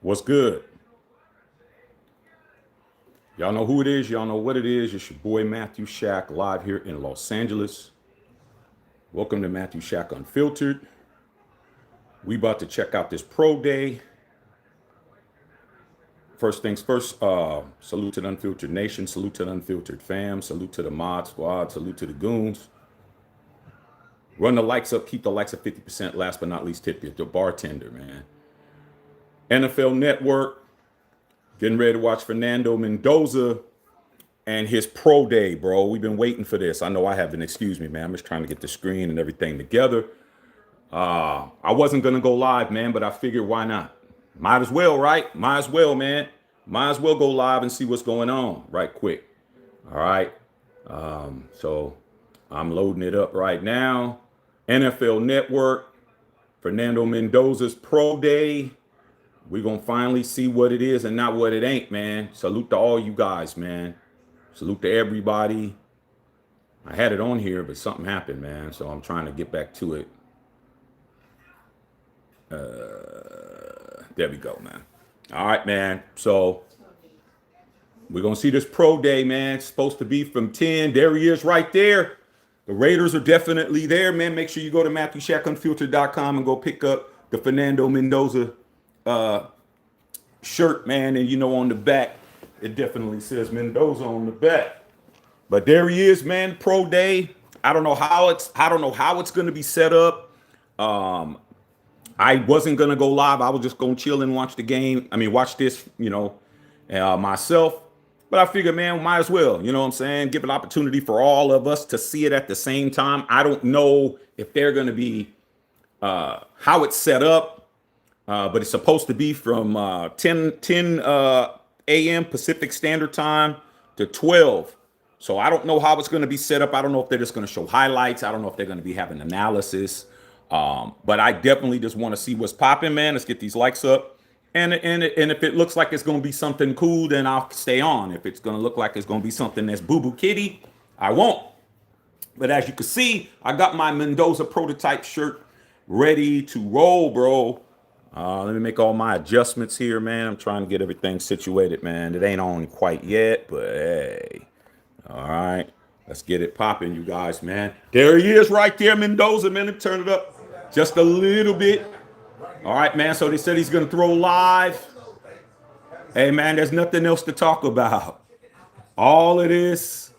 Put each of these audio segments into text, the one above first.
What's good? Y'all know who it is. Y'all know what it is. It's your boy Matthew Shack live here in Los Angeles. Welcome to Matthew Shack Unfiltered. We about to check out this pro day. First things first, salute to the Unfiltered Nation. Salute to the Unfiltered fam. Salute to the Mod Squad. Salute to the goons. Run the likes up. Keep the likes at 50%. Last but not least, tip the bartender, man. NFL Network. Getting ready to watch Fernando Mendoza and his pro day, bro. We've been waiting for this. I know I have been. Excuse me, man. I'm just trying to get the screen and everything together. I wasn't going to go live, man, but I figured why not? Might as well, right? Might as well, man. Might as well go live and see what's going on right quick. All right. So I'm loading it up right now. NFL Network, Fernando Mendoza's pro day. We're going to finally see what it is and not what it ain't, man. Salute to all you guys, man. Salute to everybody. I had it on here, but something happened, man. So I'm trying to get back to it. There we go, man. All right, man. So we're going to see this pro day, man. It's supposed to be from 10. There he is right there. The Raiders are definitely there, man. Make sure you go to MatthewShackUnfiltered.com and go pick up the Fernando Mendoza shirt, man. And you know, on the back, it definitely says Mendoza on the back. But there he is, man. Pro day. I don't know how it's going to be set up. I wasn't going to go live. I was just going to chill and watch the game. I mean, watch this, myself. But I figured, man, might as well, you know what I'm saying? Give an opportunity for all of us to see it at the same time. I don't know if they're going to be how it's set up, but it's supposed to be from 10 a.m. Pacific Standard Time to 12. So I don't know how it's going to be set up. I don't know if they're just going to show highlights. I don't know if they're going to be having analysis. But I definitely just want to see what's popping, man. Let's get these likes up. And if it looks like it's going to be something cool, then I'll stay on. If it's going to look like it's going to be something that's boo-boo kitty, I won't. But as you can see, I got my Mendoza prototype shirt ready to roll, bro. Let me make all my adjustments here, man. I'm trying to get everything situated, man. It ain't on quite yet, but hey. All right. Let's get it popping, you guys, man. There he is right there, Mendoza, man. Let me turn it up just a little bit. All right, man. So they said he's going to throw live. Hey, man, there's nothing else to talk about. All it is,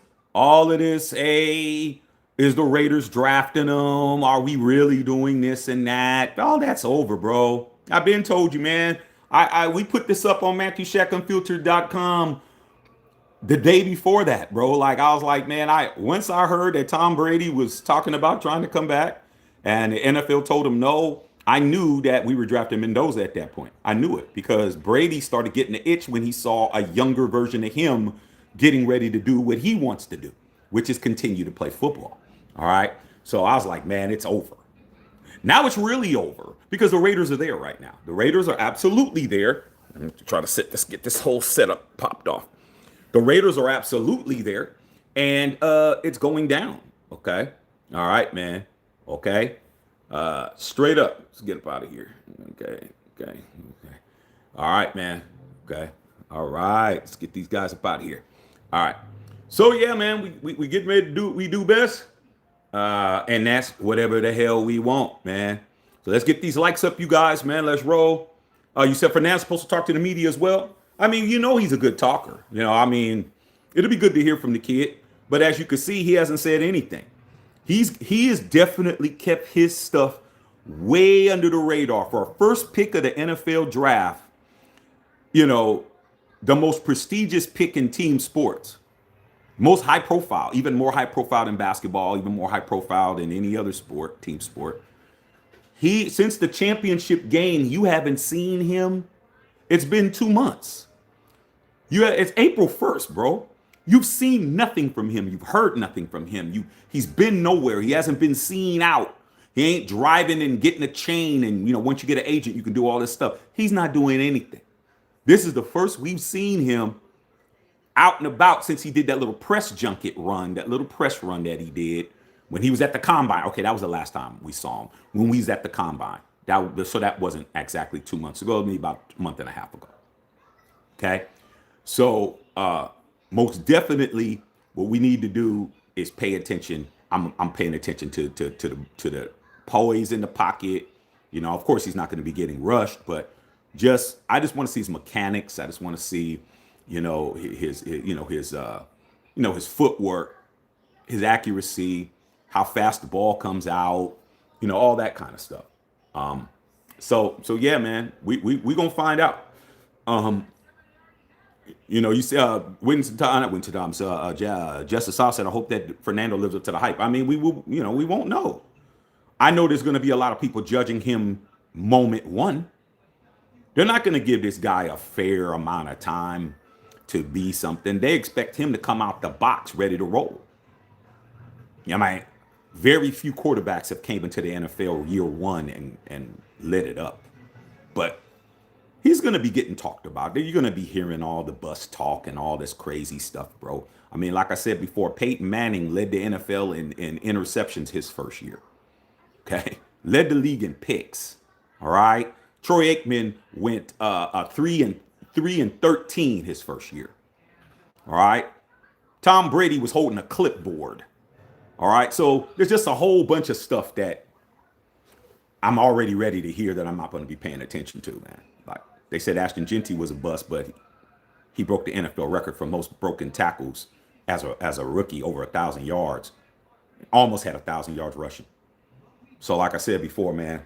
hey, is the Raiders drafting them? Are we really doing this and that? All that's over, bro. I've been told you, man. We put this up on MatthewShackUnfiltered.com the day before that, bro. Like, I was like, man, once I heard that Tom Brady was talking about trying to come back and the NFL told him no, I knew that we were drafting Mendoza at that point. I knew it because Brady started getting the itch when he saw a younger version of him getting ready to do what he wants to do, which is continue to play football. All right. So I was like, man, it's over. Now it's really over because the Raiders are there right now. The Raiders are absolutely there. Let me try to get this whole setup popped off. The Raiders are absolutely there, and it's going down. Okay. All right, man. Okay. Straight up. Let's get up out of here. Okay. All right, man. Okay. All right. Let's get these guys up out of here. All right. So yeah, man, we getting ready to do what we do best. And that's whatever the hell we want, man. So let's get these likes up, you guys, man. Let's roll. You said Fernando's supposed to talk to the media as well. I mean, you know he's a good talker. You know, I mean, it'll be good to hear from the kid. But as you can see, he hasn't said anything. He has definitely kept his stuff way under the radar. For a first pick of the NFL draft, you know, the most prestigious pick in team sports. Most high profile, even more high profile than basketball, even more high profile than any other sport, team sport. Since the championship game, you haven't seen him. It's been 2 months. It's April 1st, bro. You've seen nothing from him. You've heard nothing from him. He's been nowhere. He hasn't been seen out. He ain't driving and getting a chain. And, you know, once you get an agent, you can do all this stuff. He's not doing anything. This is the first we've seen him out and about since he did that little press junket run, that little press run that he did when he was at the combine. Okay, that was the last time we saw him, when we was at the combine. So that wasn't exactly 2 months ago, maybe about a month and a half ago. Okay. So most definitely what we need to do is pay attention. I'm paying attention to the poise in the pocket. Of course he's not going to be getting rushed, but I just want to see his mechanics. I just want to see, his footwork, his accuracy, how fast the ball comes out, all that kind of stuff. So yeah, man, we gonna find out. Um, you see, Winston Tom, not Winston Thomas, Justice Sauce said, I hope that Fernando lives up to the hype. I mean, we will, we won't know. I know there's going to be a lot of people judging him moment one. They're not going to give this guy a fair amount of time to be something. They expect him to come out the box ready to roll. I mean, very few quarterbacks have came into the NFL year one and lit it up. But he's going to be getting talked about. You're going to be hearing all the bus talk and all this crazy stuff, bro. I mean, like I said before, Peyton Manning led the NFL in interceptions his first year. Okay. Led the league in picks. All right. Troy Aikman went 3-13 his first year. All right. Tom Brady was holding a clipboard. All right. So there's just a whole bunch of stuff that I'm already ready to hear that I'm not going to be paying attention to, man. Like they said Ashton Genty was a bust, but he broke the NFL record for most broken tackles as a rookie, over 1,000 yards. Almost had 1,000 yards rushing. So like I said before, man,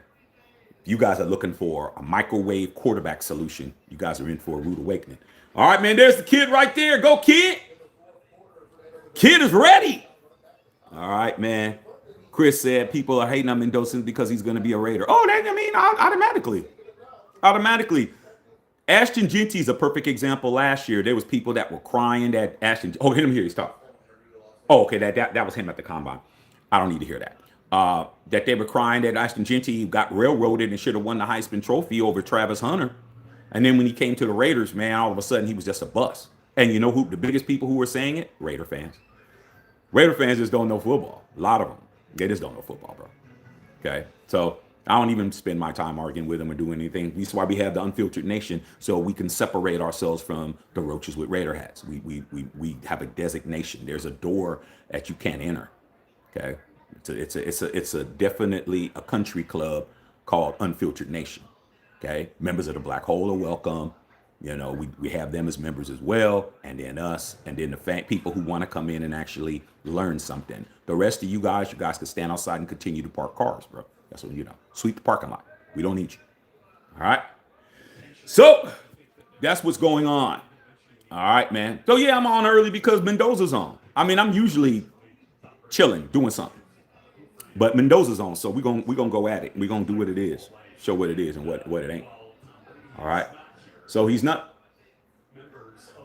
if you guys are looking for a microwave quarterback solution, you guys are in for a rude awakening. All right, man, there's the kid right there. Go, kid. Kid is ready. All right, man. Chris said people are hating on Mendoza because he's going to be a Raider. Oh, automatically. Ashton Genty is a perfect example. Last year, there was people that were crying that Ashton. Oh, hit him here. He's talking. Oh, okay. That was him at the combine. I don't need to hear that. That they were crying that Ashton Genty got railroaded and should have won the Heisman Trophy over Travis Hunter. And then when he came to the Raiders, man, all of a sudden he was just a bust. And you know who the biggest people who were saying it? Raider fans. Raider fans just don't know football. A lot of them. They just don't know football, bro. Okay? So I don't even spend my time arguing with them or doing anything. This is why we have the Unfiltered Nation, so we can separate ourselves from the roaches with Raider hats. We have a designation. There's a door that you can't enter. Okay? It's a definitely a country club called Unfiltered Nation. Okay? Members of the Black Hole are welcome. We have them as members as well, and then us, and then the people who want to come in and actually learn something. The rest of you guys can stand outside and continue to park cars, bro. That's what sweep the parking lot. We don't need you. All right. So that's what's going on. All right, man. So yeah, I'm on early because Mendoza's on. I mean, I'm usually chilling, doing something, but Mendoza's on, so we're gonna go at it. We're gonna do what it is, show what it is and what it ain't. All right. So he's not.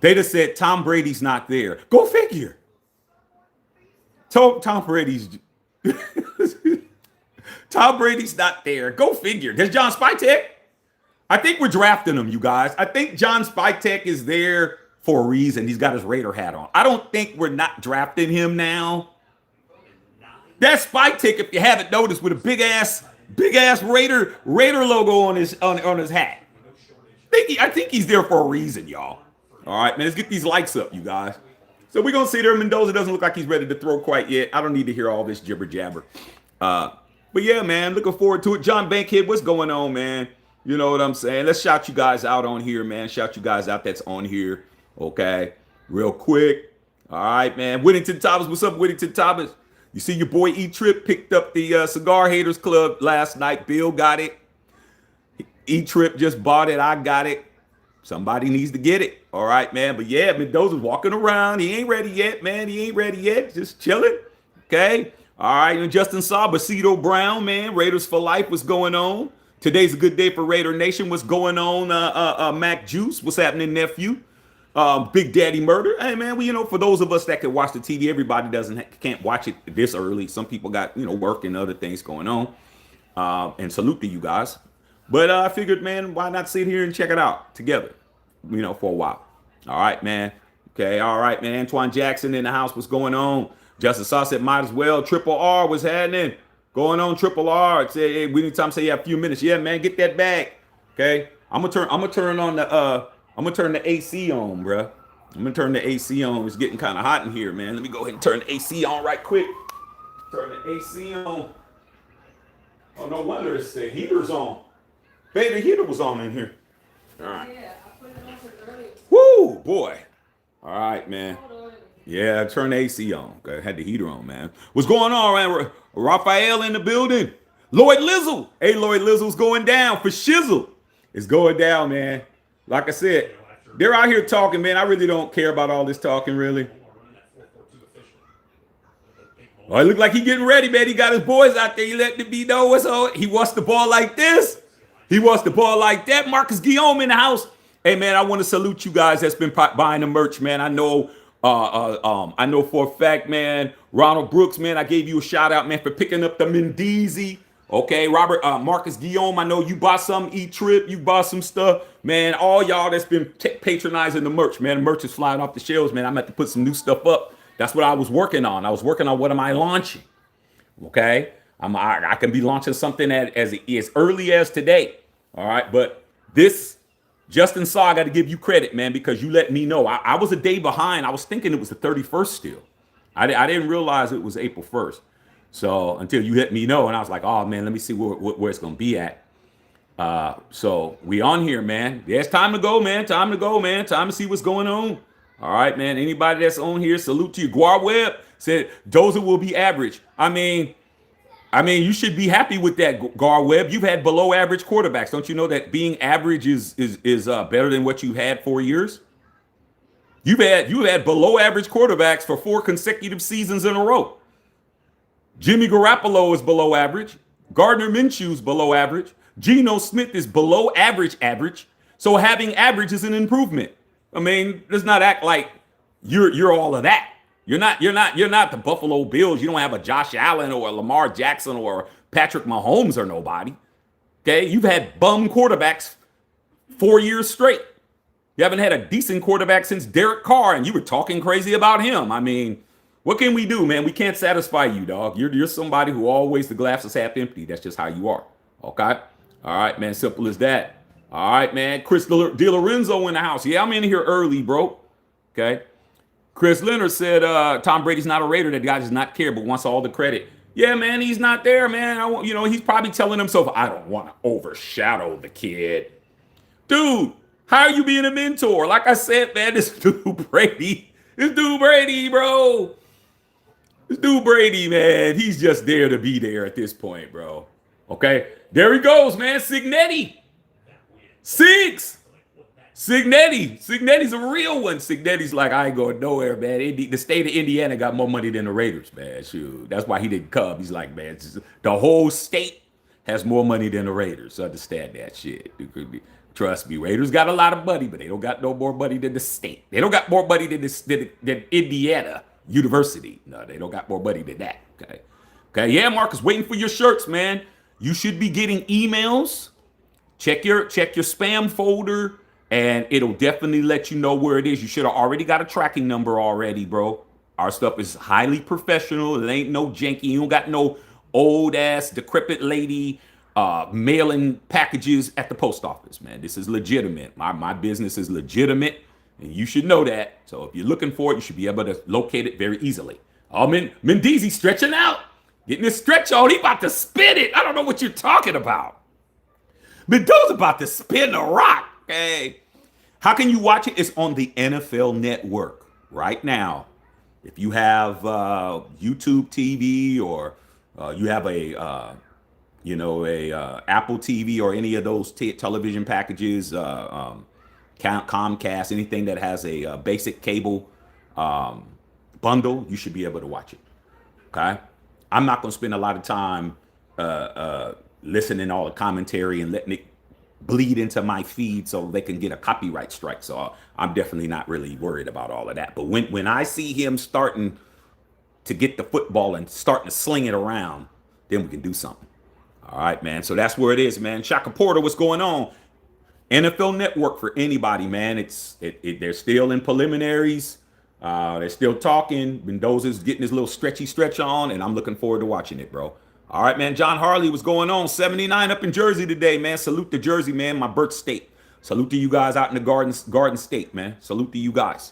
They just said Tom Brady's not there. Go figure. Tom Brady's Tom Brady's not there. Go figure. There's John Spytek. I think we're drafting him, you guys. I think John Spytek is there for a reason. He's got his Raider hat on. I don't think we're not drafting him now. That's Spytek, if you haven't noticed, with a big ass Raider logo on his hat. I think he's there for a reason, y'all. All right, man, let's get these likes up, you guys. So we're going to see there. Mendoza doesn't look like he's ready to throw quite yet. I don't need to hear all this jibber jabber. But yeah, man, looking forward to it. John Bankhead, what's going on, man? You know what I'm saying? Let's shout you guys out on here, man. Shout you guys out that's on here. Okay, real quick. All right, man. Whittington Thomas, what's up, Whittington Thomas? You see your boy E-Trip picked up the Cigar Haters Club last night. Bill got it. E-Trip just bought it. I got it. Somebody needs to get it. All right, man. But yeah, Mendoza's walking around. He ain't ready yet, man. He ain't ready yet. Just chilling. Okay. All right. And Justin Saw, Bacedo Brown, man. Raiders for life. What's going on? Today's a good day for Raider Nation. What's going on? Mac Juice. What's happening, nephew? Big Daddy Murder. Hey, man. For those of us that can watch the TV, everybody can't watch it this early. Some people got, work and other things going on. And salute to you guys. But I figured, man, why not sit here and check it out together, for a while. All right, man. Okay, all right, man. Antoine Jackson in the house. What's going on? Justice Saw said, might as well. Triple R was happening. Going on Triple R. Say, hey, we need time to say yeah, a few minutes. Yeah, man, get that bag. Okay. I'm gonna turn on the I'm gonna turn the AC on, bruh. I'm gonna turn the AC on. It's getting kind of hot in here, man. Let me go ahead and turn the AC on right quick. Turn the AC on. Oh, no wonder it's the heater's on. Baby, the heater was on in here. All right. Yeah, I put it on earlier. Woo, boy. All right, man. Yeah, turn the AC on. I had the heater on, man. What's going on, man? Raphael in the building. Lloyd Lizzle. Hey, Lloyd Lizzle's going down for shizzle. It's going down, man. Like I said, they're out here talking, man. I really don't care about all this talking, really. Oh, it looked like he getting ready, man. He got his boys out there. He let the be know what's on. He wants the ball like this. He wants the ball like that. Marcus Guillaume in the house. Hey, man, I want to salute you guys that's been buying the merch, man. I know for a fact, man, Ronald Brooks, man, I gave you a shout out, man, for picking up the Mendoza. Okay, Robert, Marcus Guillaume, I know you bought some E-Trip, you bought some stuff. Man, all y'all that's been patronizing the merch, man. The merch is flying off the shelves, man. I'm going to have to put some new stuff up. That's what I was working on. I was working on what am I launching? Okay, I can be launching something as early as today. All right, but this, Justin Saw, I got to give you credit, man, because you let me know. I was a day behind. I was thinking it was the 31st still. I didn't realize it was April 1st. So until you let me know, and I was like, oh, man, let me see where it's going to be at. So we on here, man. Yeah, it's time to go, man. Time to go, man. Time to see what's going on. All right, man. Anybody that's on here, salute to you. Guar Webb said Doza will be average. I mean, you should be happy with that, Gar Webb. You've had below average quarterbacks. Don't you know that being average is better than what you had 4 years? You've had below average quarterbacks for 4 consecutive seasons in a row. Jimmy Garoppolo is below average. Gardner Minshew is below average. Geno Smith is below average. So having average is an improvement. I mean, let's not act like you're all of that. You're not the Buffalo Bills. You don't have a Josh Allen or a Lamar Jackson or Patrick Mahomes or nobody. Okay, you've had bum quarterbacks 4 years straight. You haven't had a decent quarterback since Derek Carr, and you were talking crazy about him. I mean, what can we do, man? We can't satisfy you, dog. You're somebody who always the glass is half empty. That's just how you are. Okay? All right, man. Simple as that. All right, man. Chris DiLorenzo in the house. Yeah, I'm in here early, bro. Okay. Chris Leonard said Tom Brady's not a Raider. That guy does not care, but wants all the credit. Yeah, man, he's not there, man. He's probably telling himself, I don't want to overshadow the kid. Dude, how are you being a mentor? Like I said, man, this dude Brady, bro. This dude Brady, man, he's just there to be there at this point, bro. Okay, there he goes, man. Signetti. Signetti's a real one. Signetti's like, I ain't going nowhere, man. The state of Indiana got more money than the Raiders, man. Shoot. That's why he didn't come. He's like, man, the whole state has more money than the Raiders. Understand that shit. Trust me, Raiders got a lot of money, but they don't got no more money than the state. They don't got more money than Indiana University. No, they don't got more money than that. Okay. Yeah, Marcus, waiting for your shirts, man. You should be getting emails. Check your spam folder, and it'll definitely let you know where it is. You should have already got a tracking number already, bro. Our stuff is highly professional. It ain't no janky. You don't got no old ass decrepit lady mailing packages at the post office, man. This is legitimate. My business is legitimate, and you should know that. So if you're looking for it, you should be able to locate it very easily. Oh, Mendoza stretching out, getting his stretch on. He about to spin it. I don't know what you're talking about. Mendoza about to spin the rock. Hey, how can you watch it? It's on the NFL Network right now. If you have YouTube TV or you have a Apple TV or any of those television packages, Comcast, anything that has a basic cable bundle, you should be able to watch it. Okay, I'm not going to spend a lot of time listening to all the commentary and letting it bleed into my feed so they can get a copyright strike. So I'm definitely not really worried about all of that. But when I see him starting to get the football and starting to sling it around, then we can do something. All right, man. So that's where it is, man. Shaka Porter, what's going on? NFL Network for anybody, man. They're still in preliminaries. They're still talking. Mendoza's getting his little stretch on, and I'm looking forward to watching it, bro. All right, man. John Harley, what's going on? 79 up in Jersey today, man. Salute to Jersey, man. My birth state. Salute to you guys out in the Garden State, man. Salute to you guys.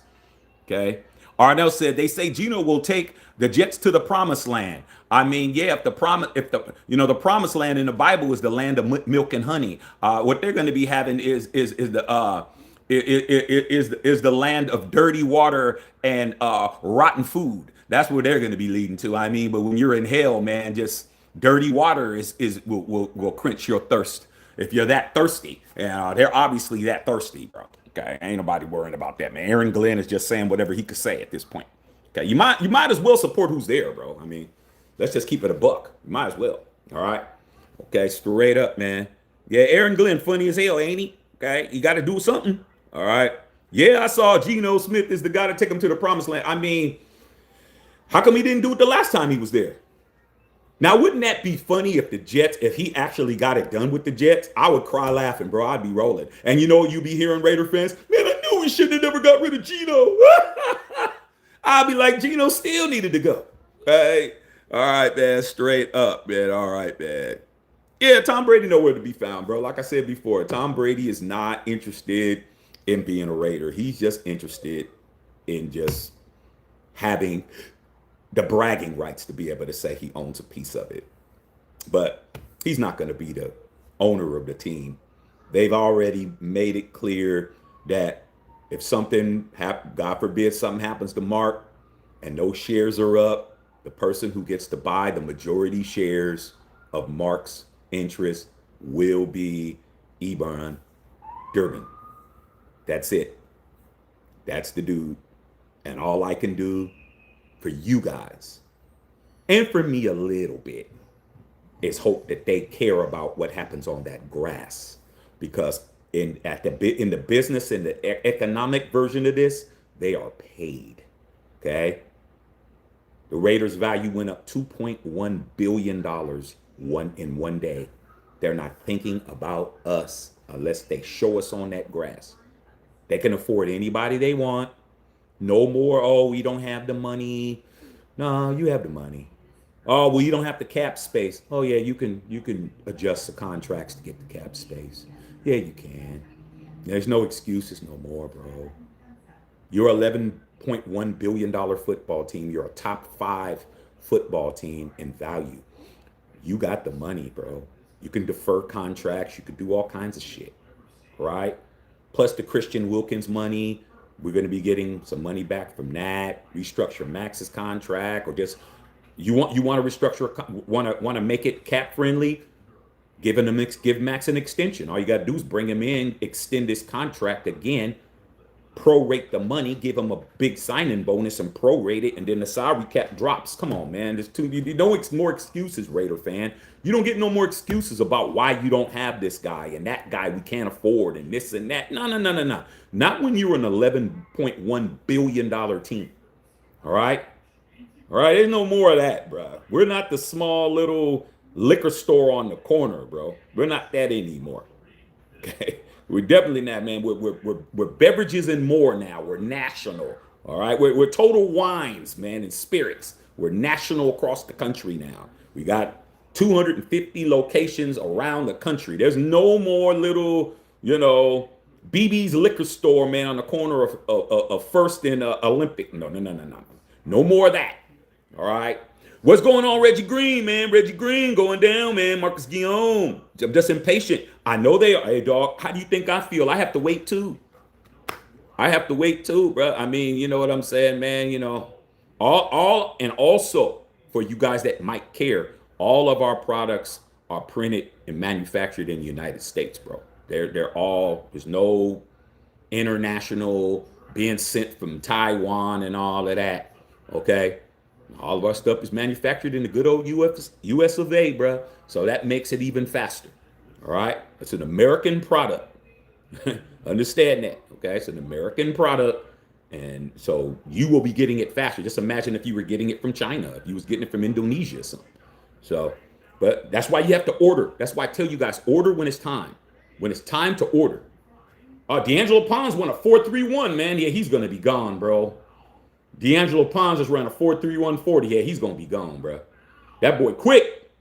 Okay. Arnell said they say Gino will take the Jets to the promised land. I mean, yeah, if the promised land in the Bible is the land of milk and honey, what they're going to be having is the land of dirty water and rotten food. That's what they're going to be leading to. I mean, but when you're in hell, man, just dirty water will quench your thirst if you're that thirsty. They're obviously that thirsty, bro. Okay, ain't nobody worrying about that, man. Aaron Glenn is just saying whatever he could say at this point. Okay, you might as well support who's there, bro. I mean, let's just keep it a buck. You might as well. All right. Okay, straight up, man. Yeah, Aaron Glenn, funny as hell, ain't he? Okay, you got to do something. All right. Yeah, I saw Geno Smith is the guy to take him to the promised land. I mean, how come he didn't do it the last time he was there? Now, wouldn't that be funny if he actually got it done with the Jets? I would cry laughing, bro. I'd be rolling. And you know what you be hearing, Raider fans? Man, I knew we shouldn't have never got rid of Geno. I'd be like, Geno still needed to go. Hey, all right, man. Straight up, man. All right, man. Yeah, Tom Brady nowhere to be found, bro. Like I said before, Tom Brady is not interested in being a Raider. He's just interested in just having the bragging rights to be able to say he owns a piece of it. But he's not going to be the owner of the team. They've already made it clear that if something, God forbid, something happens to Mark and those shares are up, the person who gets to buy the majority shares of Mark's interest will be Ebron Durban. That's it. That's the dude. And all I can do for you guys and for me a little bit is hope that they care about what happens on that grass, because in the business, in the economic version of this, they are paid. Okay, the Raiders' value went up $2.1 billion in one day. They're not thinking about us unless they show us on that grass. They can afford anybody they want. No more, oh, we don't have the money. No, you have the money. Oh, well, you don't have the cap space. Oh, yeah, you can adjust the contracts to get the cap space. Yeah, you can. There's no excuses no more, bro. You're $11.1 billion football team. You're a top 5 football team in value. You got the money, bro. You can defer contracts. You can do all kinds of shit, right? Plus the Christian Wilkins money. We're going to be getting some money back from that. Restructure Max's contract, or just you want to restructure, want to make it cap friendly. Give Max an extension. All you got to do is bring him in, extend this contract again, prorate the money, give him a big signing bonus, and prorate it, and then the salary cap drops. Come on, man. There's no more excuses, Raider fan. You don't get no more excuses about why you don't have this guy and that guy we can't afford and this and that. No. Not when you're an $11.1 billion team. All right? All right? There's no more of that, bro. We're not the small little liquor store on the corner, bro. We're not that anymore. Okay? We're definitely not, man. We're beverages and more now. We're national. All right? We're Total Wines, man, and spirits. We're national across the country now. We got 250 locations around the country. There's no more little, BB's liquor store, man, on the corner of First and Olympic. No. No more of that. All right? What's going on, Reggie Green, man? Reggie Green going down, man. Marcus Guillaume. I'm just impatient. I know they are. Hey, dog, how do you think I feel? I have to wait, too. Bro. I mean, you know what I'm saying, man? All and also for you guys that might care, all of our products are printed and manufactured in the United States, bro. There's no international being sent from Taiwan and all of that, okay? All of our stuff is manufactured in the good old US of A, bro. So that makes it even faster, all right? It's an American product. Understand that, okay? It's an American product, and so you will be getting it faster. Just imagine if you were getting it from China, if you was getting it from Indonesia or something. So, but that's why you have to order. That's why I tell you guys, order when it's time. When it's time to order. D'Angelo Pons won a 4.31, man. Yeah, he's going to be gone, bro. D'Angelo Pons just ran a 4.31 40. Yeah, he's going to be gone, bro. That boy quick.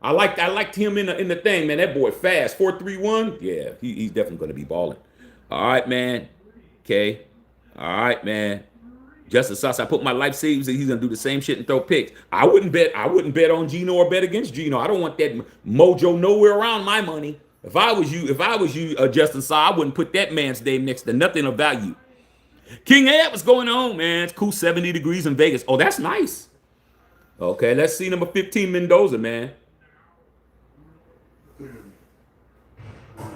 I liked him in the thing, man. That boy fast. 4.31. Yeah, he's definitely gonna be balling. All right, man. Okay. All right, man. Justin Sauce, I put my life savings and he's gonna do the same shit and throw picks. I wouldn't bet on Gino or bet against Gino. I don't want that mojo nowhere around my money. If I was you, Justin Sauce, I wouldn't put that man's name next to nothing of value. King Ed, what's going on, man? It's cool, 70 degrees in Vegas. Oh, that's nice. Okay, let's see number 15, Mendoza, man.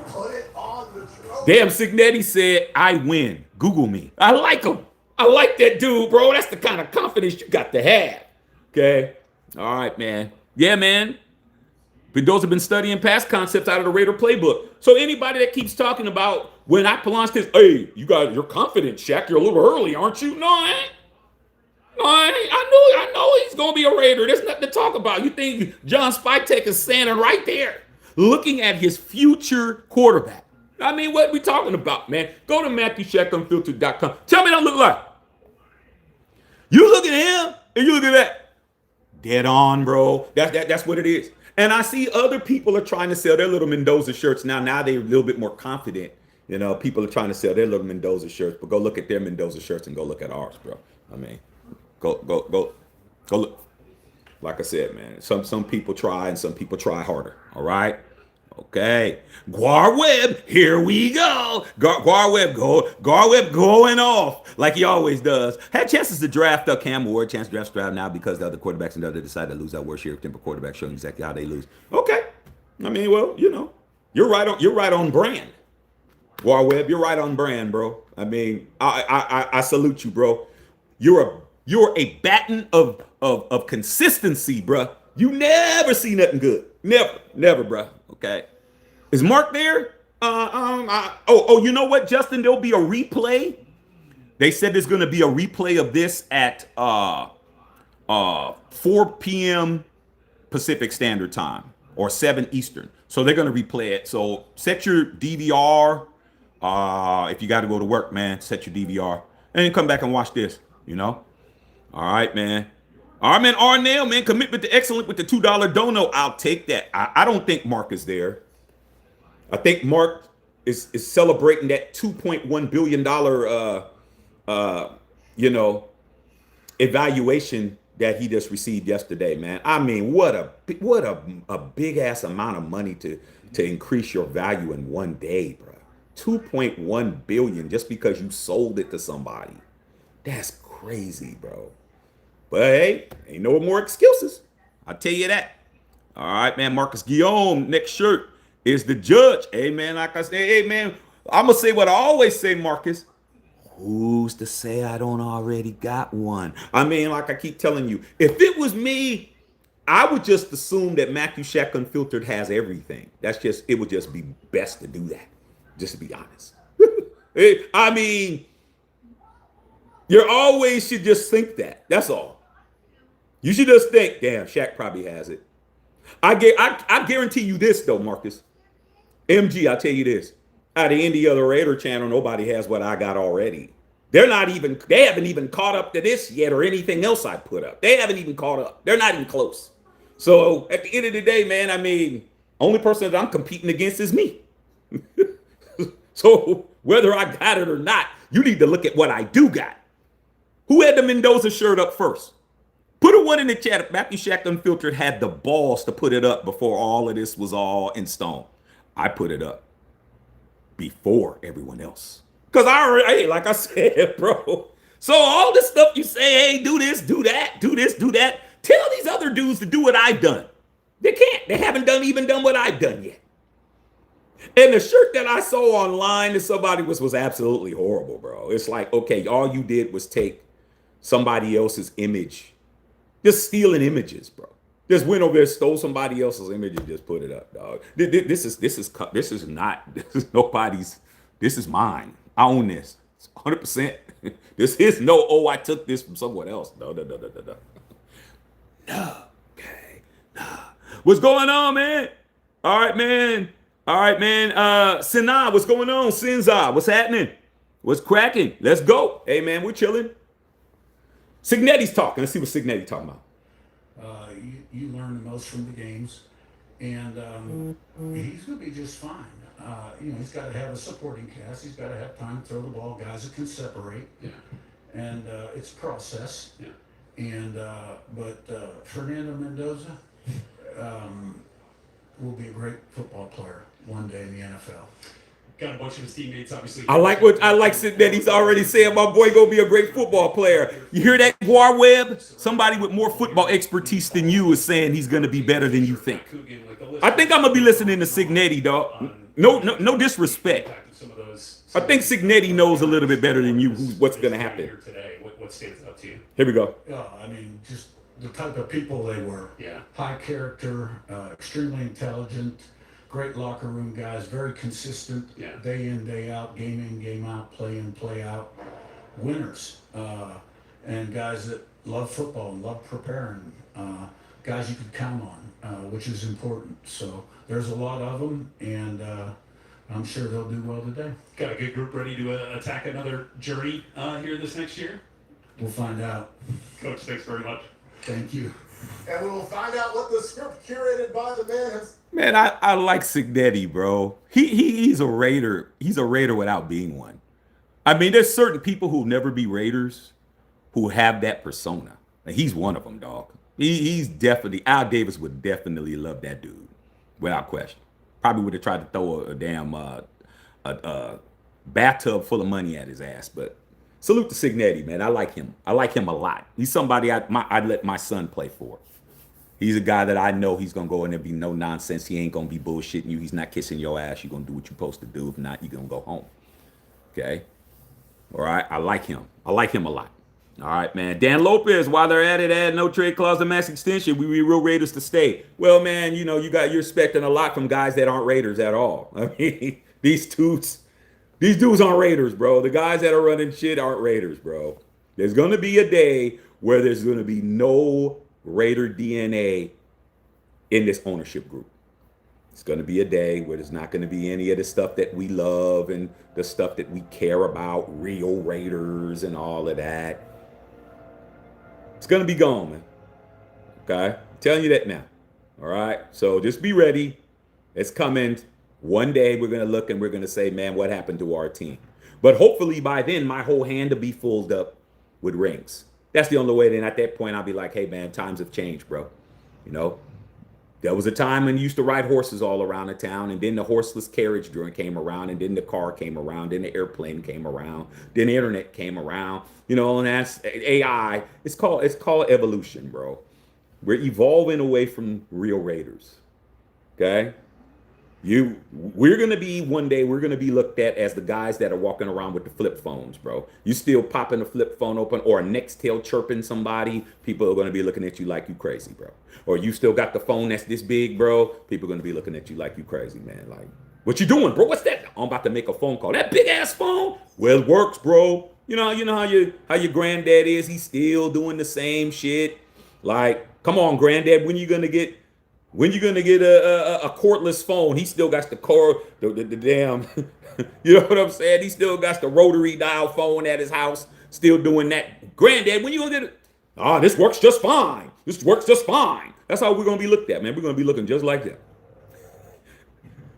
Put it on the trophy. Damn, Signetti said, I win. Google me. I like him. I like that dude, bro. That's the kind of confidence you got to have. Okay? All right, man. Yeah, man. Mendoza have been studying past concepts out of the Raider playbook. So anybody that keeps talking about when I launched this, hey, you're confident, Shaq. You're a little early, aren't you? No, I ain't. No, I ain't. I know he's gonna be a Raider. There's nothing to talk about. You think John Spytek is standing right there, looking at his future quarterback? I mean, what are we talking about, man? Go to MatthewShaqUnfiltered.com. Tell me what I look like. You look at him and you look at that. Dead on, bro. That's what it is. And I see other people are trying to sell their little Mendoza shirts now. Now they're a little bit more confident. You know, people are trying to sell their little Mendoza shirts, but go look at their Mendoza shirts and go look at ours, bro. I mean, go look. Like I said, man, some people try and some people try harder. All right. Okay. Gar Webb, here we go. Gar Webb going off like he always does. Had chances to draft Cam Ward, chance to draft Stroud now because the other quarterbacks and the other decided to lose that worst year of temper quarterback, showing exactly how they lose. Okay. I mean, well, you know, you're right on brand. Gar Webb, you're right on brand, bro. I mean, I salute you, bro. You're a baton of consistency, bro. You never see nothing good. Never, bro. Okay. Is Mark there? You know what, Justin? There'll be a replay. They said there's going to be a replay of this at 4 p.m. Pacific Standard Time or 7 Eastern. So they're going to replay it. So set your DVR. If you got to go to work, man, set your DVR and then come back and watch this. You know. All right, man. All right, man. Arnell, man, commitment to excellent with the $2 dono. I'll take that. I don't think Mark is there. I think Mark is celebrating that $2.1 billion evaluation that he just received yesterday, man. I mean, what a big ass amount of money to increase your value in one day, bro. 2.1 billion just because you sold it to somebody. That's crazy, bro. But hey, ain't no more excuses. I'll tell you that. All right, man. Marcus Guillaume, next shirt is the judge. Hey, man, like I say, hey, man, I'm going to say what I always say, Marcus. Who's to say I don't already got one? I mean, like I keep telling you, if it was me, I would just assume that Matthew Shaq Unfiltered has everything. It would just be best to do that, just to be honest. I mean, you always should just think that. That's all. You should just think, damn, Shaq probably has it. I guarantee you this, though, Marcus. MG, I'll tell you this. Out of any other Raider channel, nobody has what I got already. They haven't even caught up to this yet or anything else I put up. They haven't even caught up. They're not even close. So at the end of the day, man, I mean, only person that I'm competing against is me. So whether I got it or not, you need to look at what I do got. Who had the Mendoza shirt up first? Put a one in the chat. Matthew Shaq Unfiltered had the balls to put it up before all of this was all in stone. I put it up before everyone else. Because hey, like I said, bro. So all this stuff you say, hey, do this, do that, do this, do that. Tell these other dudes to do what I've done. They can't. They haven't even done what I've done yet. And the shirt that I saw online to somebody was absolutely horrible, bro. It's like, okay, all you did was take somebody else's image. Just stealing images, bro. Just went over there, stole somebody else's image and just put it up, dog. This is nobody's. This is mine. I own this. It's 100%. This is I took this from someone else. No. No. Okay. No. What's going on, man? All right, man. Sinai, what's going on? Sinza, what's happening? What's cracking? Let's go. Hey, man, we're chilling. Signetti's talking. Let's see what Signetti talking about. You learn the most from the games. and he's going to be just fine. He's got to have a supporting cast. He's got to have time to throw the ball, guys that can separate, Yeah. and it's a process. Yeah. And but Fernando Mendoza will be a great football player one day in the NFL. Got a bunch of his teammates, obviously. I like that he's already saying my boy gonna be a great football player. You hear that, Guar Webb? Somebody with more football expertise than you is saying he's gonna be better than you think. I think I'm gonna be listening to Signetti, dog. No disrespect. I think Signetti knows a little bit better than you what's gonna happen. What stands out to you? Here we go. Yeah, I mean, just the type of people they were. Yeah. High character, extremely intelligent, great locker room guys, very consistent, Yeah. day in, day out, game in, game out, play in, play out. Winners, and guys that love football and love preparing. Guys you could count on, which is important. So there's a lot of them, and I'm sure they'll do well today. Got a good group ready to attack another journey here this next year. We'll find out. Coach, thanks very much. Thank you. And we will find out what the script curated by the man has. Man, I like Signetti, bro. He's a Raider. He's a Raider without being one. I mean, there's certain people who'll never be Raiders who have that persona. And he's one of them, dog. He's definitely Al Davis would definitely love that dude, without question. Probably would have tried to throw a damn bathtub full of money at his ass. But salute to Signetti, man. I like him. I like him a lot. He's somebody I'd let my son play for. He's a guy that I know he's gonna go in there and be no nonsense. He ain't gonna be bullshitting you. He's not kissing your ass. You're gonna do what you're supposed to do. If not, you're gonna go home. Okay. All right. I like him. I like him a lot. All right, man. Dan Lopez, while they're at it, add no trade clause and max extension. We real Raiders to stay. Well, man, you're expecting a lot from guys that aren't Raiders at all. I mean, these dudes aren't Raiders, bro. The guys that are running shit aren't Raiders, bro. There's gonna be a day where there's gonna be no Raider DNA in this ownership group. It's going to be a day where there's not going to be any of the stuff that we love and the stuff that we care about, real Raiders and all of that. It's going to be gone, man. Okay? I'm telling you that now. All right? So just be ready. It's coming. One day we're going to look and we're going to say, man, what happened to our team? But hopefully by then, my whole hand will be filled up with rings. That's the only way. Then at that point, I'll be like, hey, man, times have changed, bro. You know? There was a time when you used to ride horses all around the town, and then the horseless carriage came around, and then the car came around, then the airplane came around, then the internet came around, and that's AI. It's called evolution, bro. We're evolving away from real Raiders. Okay? We're gonna be one day. We're gonna be looked at as the guys that are walking around with the flip phones, bro. You still popping the flip phone open or a Nextel chirping somebody, people are gonna be looking at you like you crazy, bro. Or you still got the phone that's this big, bro. People are gonna be looking at you like you crazy, man. Like, what you doing, bro? What's that? I'm about to make a phone call. That big ass phone? Well, it works, bro. You know how your granddad is. He's still doing the same shit. Like, come on, granddad. When you gonna get a cordless phone? He still got the damn, you know what I'm saying? He still got the rotary dial phone at his house, still doing that. Granddad, when you gonna get it? Oh, this works just fine. This works just fine. That's how we're gonna be looked at, man. We're gonna be looking just like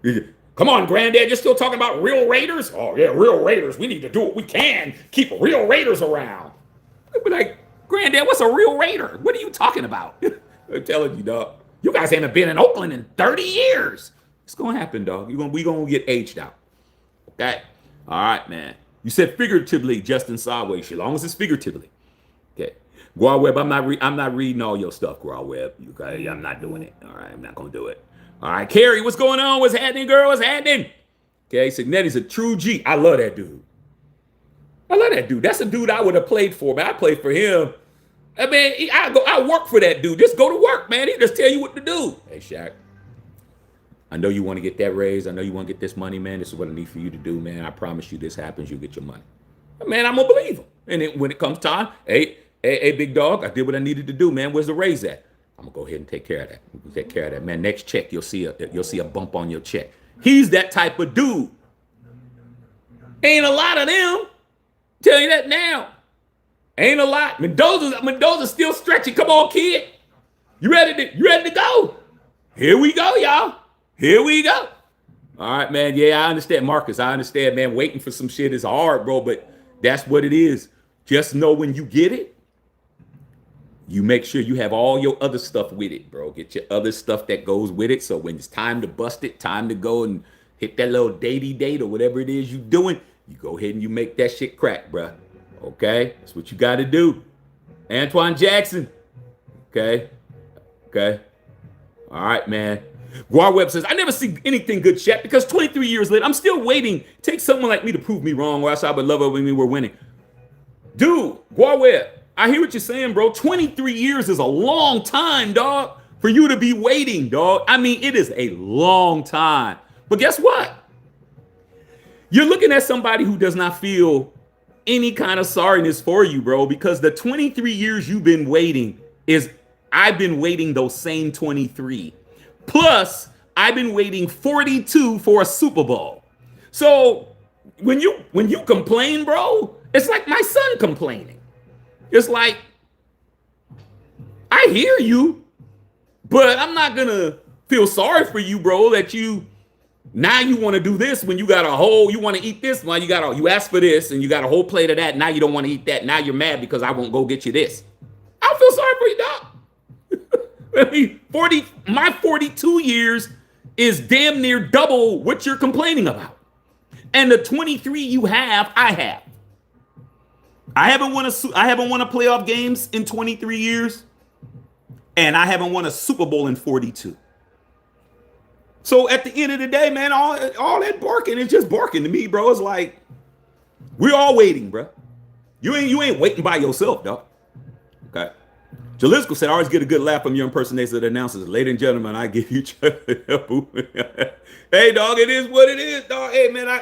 that. Come on, granddad, you're still talking about real Raiders? Oh yeah, real Raiders. We need to do what we can. Keep real Raiders around. I'd be like, granddad, what's a real Raider? What are you talking about? I'm telling you, dog. You guys haven't been in Oakland in 30 years. It's gonna happen, dog. We gonna get aged out. Okay? All right, man. You said figuratively, Justin Sideways. As long as it's figuratively. Okay. Guar Webb, I'm not reading all your stuff, Guar Webb. Okay? I'm not doing it. All right, I'm not gonna do it. All right, Carrie, what's going on? What's happening, girl? What's happening? Okay, Signetti's a true G. I love that dude. That's a dude I would have played for, man. I played for him. I mean, I work for that dude. Just go to work, man. He just tell you what to do. Hey, Shaq, I know you want to get that raise. I know you want to get this money, man. This is what I need for you to do, man. I promise you this happens, you get your money. Man, I'm going to believe him. And then when it comes time, hey, big dog, I did what I needed to do, man. Where's the raise at? I'm going to go ahead and take care of that. Take care of that, man. Next check, you'll see a bump on your check. He's that type of dude. Ain't a lot of them. Tell you that now. Ain't a lot. Mendoza's still stretching. Come on, kid. You ready to go? Here we go, y'all. Here we go. All right, man. Yeah, I understand, Marcus. I understand, man. Waiting for some shit is hard, bro, but that's what it is. Just know when you get it, you make sure you have all your other stuff with it, bro. Get your other stuff that goes with it. So when it's time to bust it, time to go and hit that little datey date or whatever it is you doing, you go ahead and you make that shit crack, bro. Okay? That's what you got to do. Antoine Jackson. Okay? Okay? All right, man. Guar Webb says, I never see anything good, Shaq, because 23 years later, I'm still waiting. Take someone like me to prove me wrong, or else I would love it when we were winning. Dude, Guar Webb, I hear what you're saying, bro. 23 years is a long time, dog, for you to be waiting, dog. I mean, it is a long time. But guess what? You're looking at somebody who does not feel any kind of sorriness for you, bro, because the 23 years you've been waiting is I've been waiting those same 23. Plus, I've been waiting 42 for a Super Bowl. So when you complain, bro, it's like my son complaining. It's like, I hear you, but I'm not gonna feel sorry for you, bro, that you now you want to do this when you got a whole, you want to eat this, well, you asked for this and you got a whole plate of that. Now you don't want to eat that. Now you're mad because I won't go get you this. I don't feel sorry for you, dog. I mean, my 42 years is damn near double what you're complaining about. And the 23 you have, I have. I haven't won a playoff games in 23 years, and I haven't won a Super Bowl in 42. So at the end of the day, man, all that barking is just barking to me, bro. It's like we're all waiting, bro. You ain't waiting by yourself, dog. Okay. Jalisco said, I always get a good laugh from your impersonators that announces, ladies and gentlemen, I give you Hey, dog, it is what it is, dog. Hey, man, I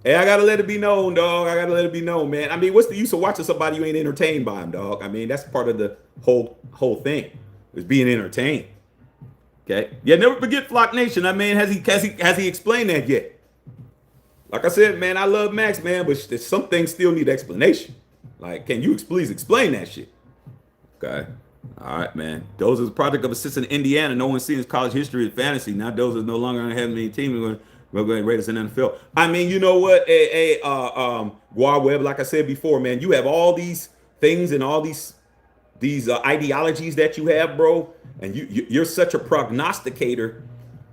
gotta let it be known, dog. I gotta let it be known, man. I mean, what's the use of watching somebody you ain't entertained by him, dog? I mean, that's part of the whole thing, is being entertained. Okay. Yeah, never forget Flock Nation. I mean, has he explained that yet? Like I said, man, I love Max, man, but some things still need explanation. Like, can you please explain that shit? Okay. All right, man. Dozer is a product of a system in Indiana. No one's seen his college history and fantasy. Now Dozer is no longer going to have any team. We're going to rate us in the NFL. I mean, you know what? Guar Webb, like I said before, man, you have all these things and all these ideologies that you have, bro, and you're such a prognosticator.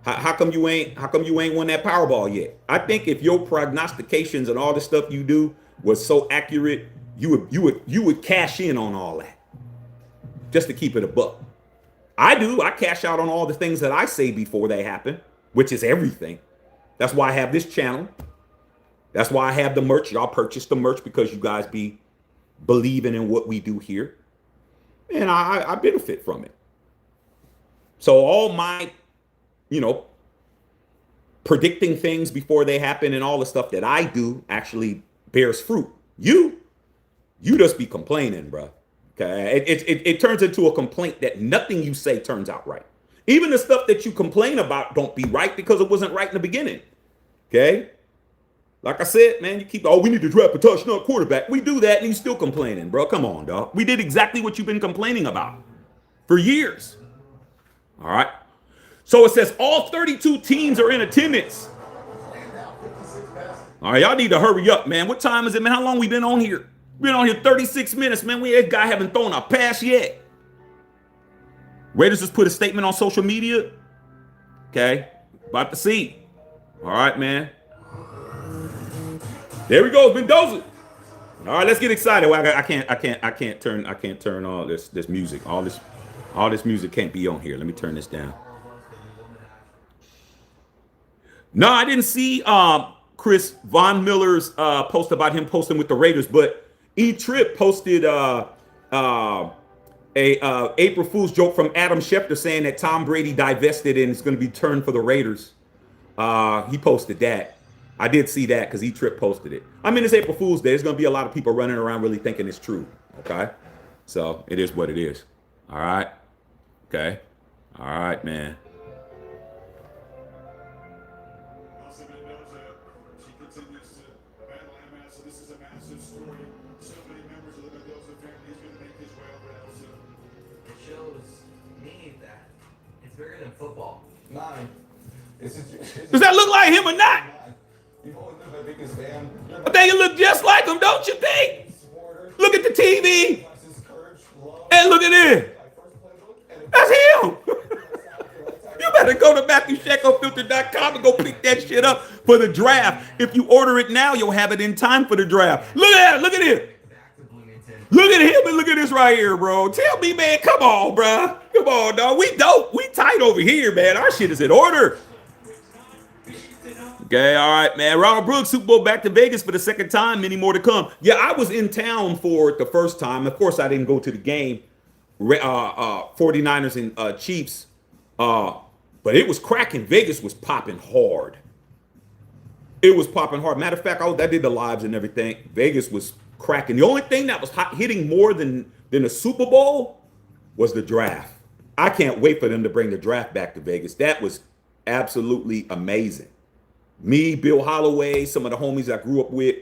How come you ain't won that Powerball yet? I think if your prognostications and all the stuff you do was so accurate, you would cash in on all that. Just to keep it a buck. I do. I cash out on all the things that I say before they happen, which is everything. That's why I have this channel. That's why I have the merch. Y'all purchase the merch because you guys be believing in what we do here. And I benefit from it. So all my, predicting things before they happen and all the stuff that I do actually bears fruit. You just be complaining, bro. Okay, it turns into a complaint that nothing you say turns out right. Even the stuff that you complain about don't be right because it wasn't right in the beginning. Okay, like I said, man, we need to draft a touchdown quarterback. We do that and you still complaining, bro. Come on, dog. We did exactly what you've been complaining about for years. All right. So it says all 32 teams are in attendance. All right, y'all need to hurry up, man. What time is it, man? How long we been on here? Been on here 36 minutes, man. That guy haven't thrown a pass yet. Raiders just put a statement on social media. Okay, about to see. All right, man. There we go, Mendoza. All right, let's get excited. Well, I can't turn all this music. All this music can't be on here. Let me turn this down. No, I didn't see Chris Von Miller's post about him posting with the Raiders, but E-Trip posted a April Fool's joke from Adam Schefter saying that Tom Brady divested and it's going to be turned for the Raiders. He posted that. I did see that because E-Trip posted it. I mean, it's April Fool's Day. There's going to be a lot of people running around really thinking it's true. Okay? So it is what it is. All right? Okay? All right, man. Mendoza, she continues to battle MS, so this is a massive story. So many members of the Mendoza family is going to make his way over to Elsa. It shows me that it's bigger than football. 9. Does that look like him or not? You've always been my biggest fan. I think it look just like him, don't you think? Look at the TV and look at this. That's him. You better go to MatthewShackelFilter.com and go pick that shit up for the draft. If you order it now, you'll have it in time for the draft. Look at that. Look at it. Look at him and look at this right here, bro. Tell me, man. Come on, bro. Come on, dog. We dope. We tight over here, man. Our shit is in order. Okay, all right, man. Ronald Brooks, Super Bowl back to Vegas for the second time. Many more to come. Yeah, I was in town for it the first time. Of course, I didn't go to the game. 49ers and Chiefs. But it was cracking. Vegas was popping hard. It was popping hard. Matter of fact, I did the lives and everything. Vegas was cracking. The only thing that was hitting more than the Super Bowl was the draft. I can't wait for them to bring the draft back to Vegas. That was absolutely amazing. Me, Bill Holloway, some of the homies I grew up with,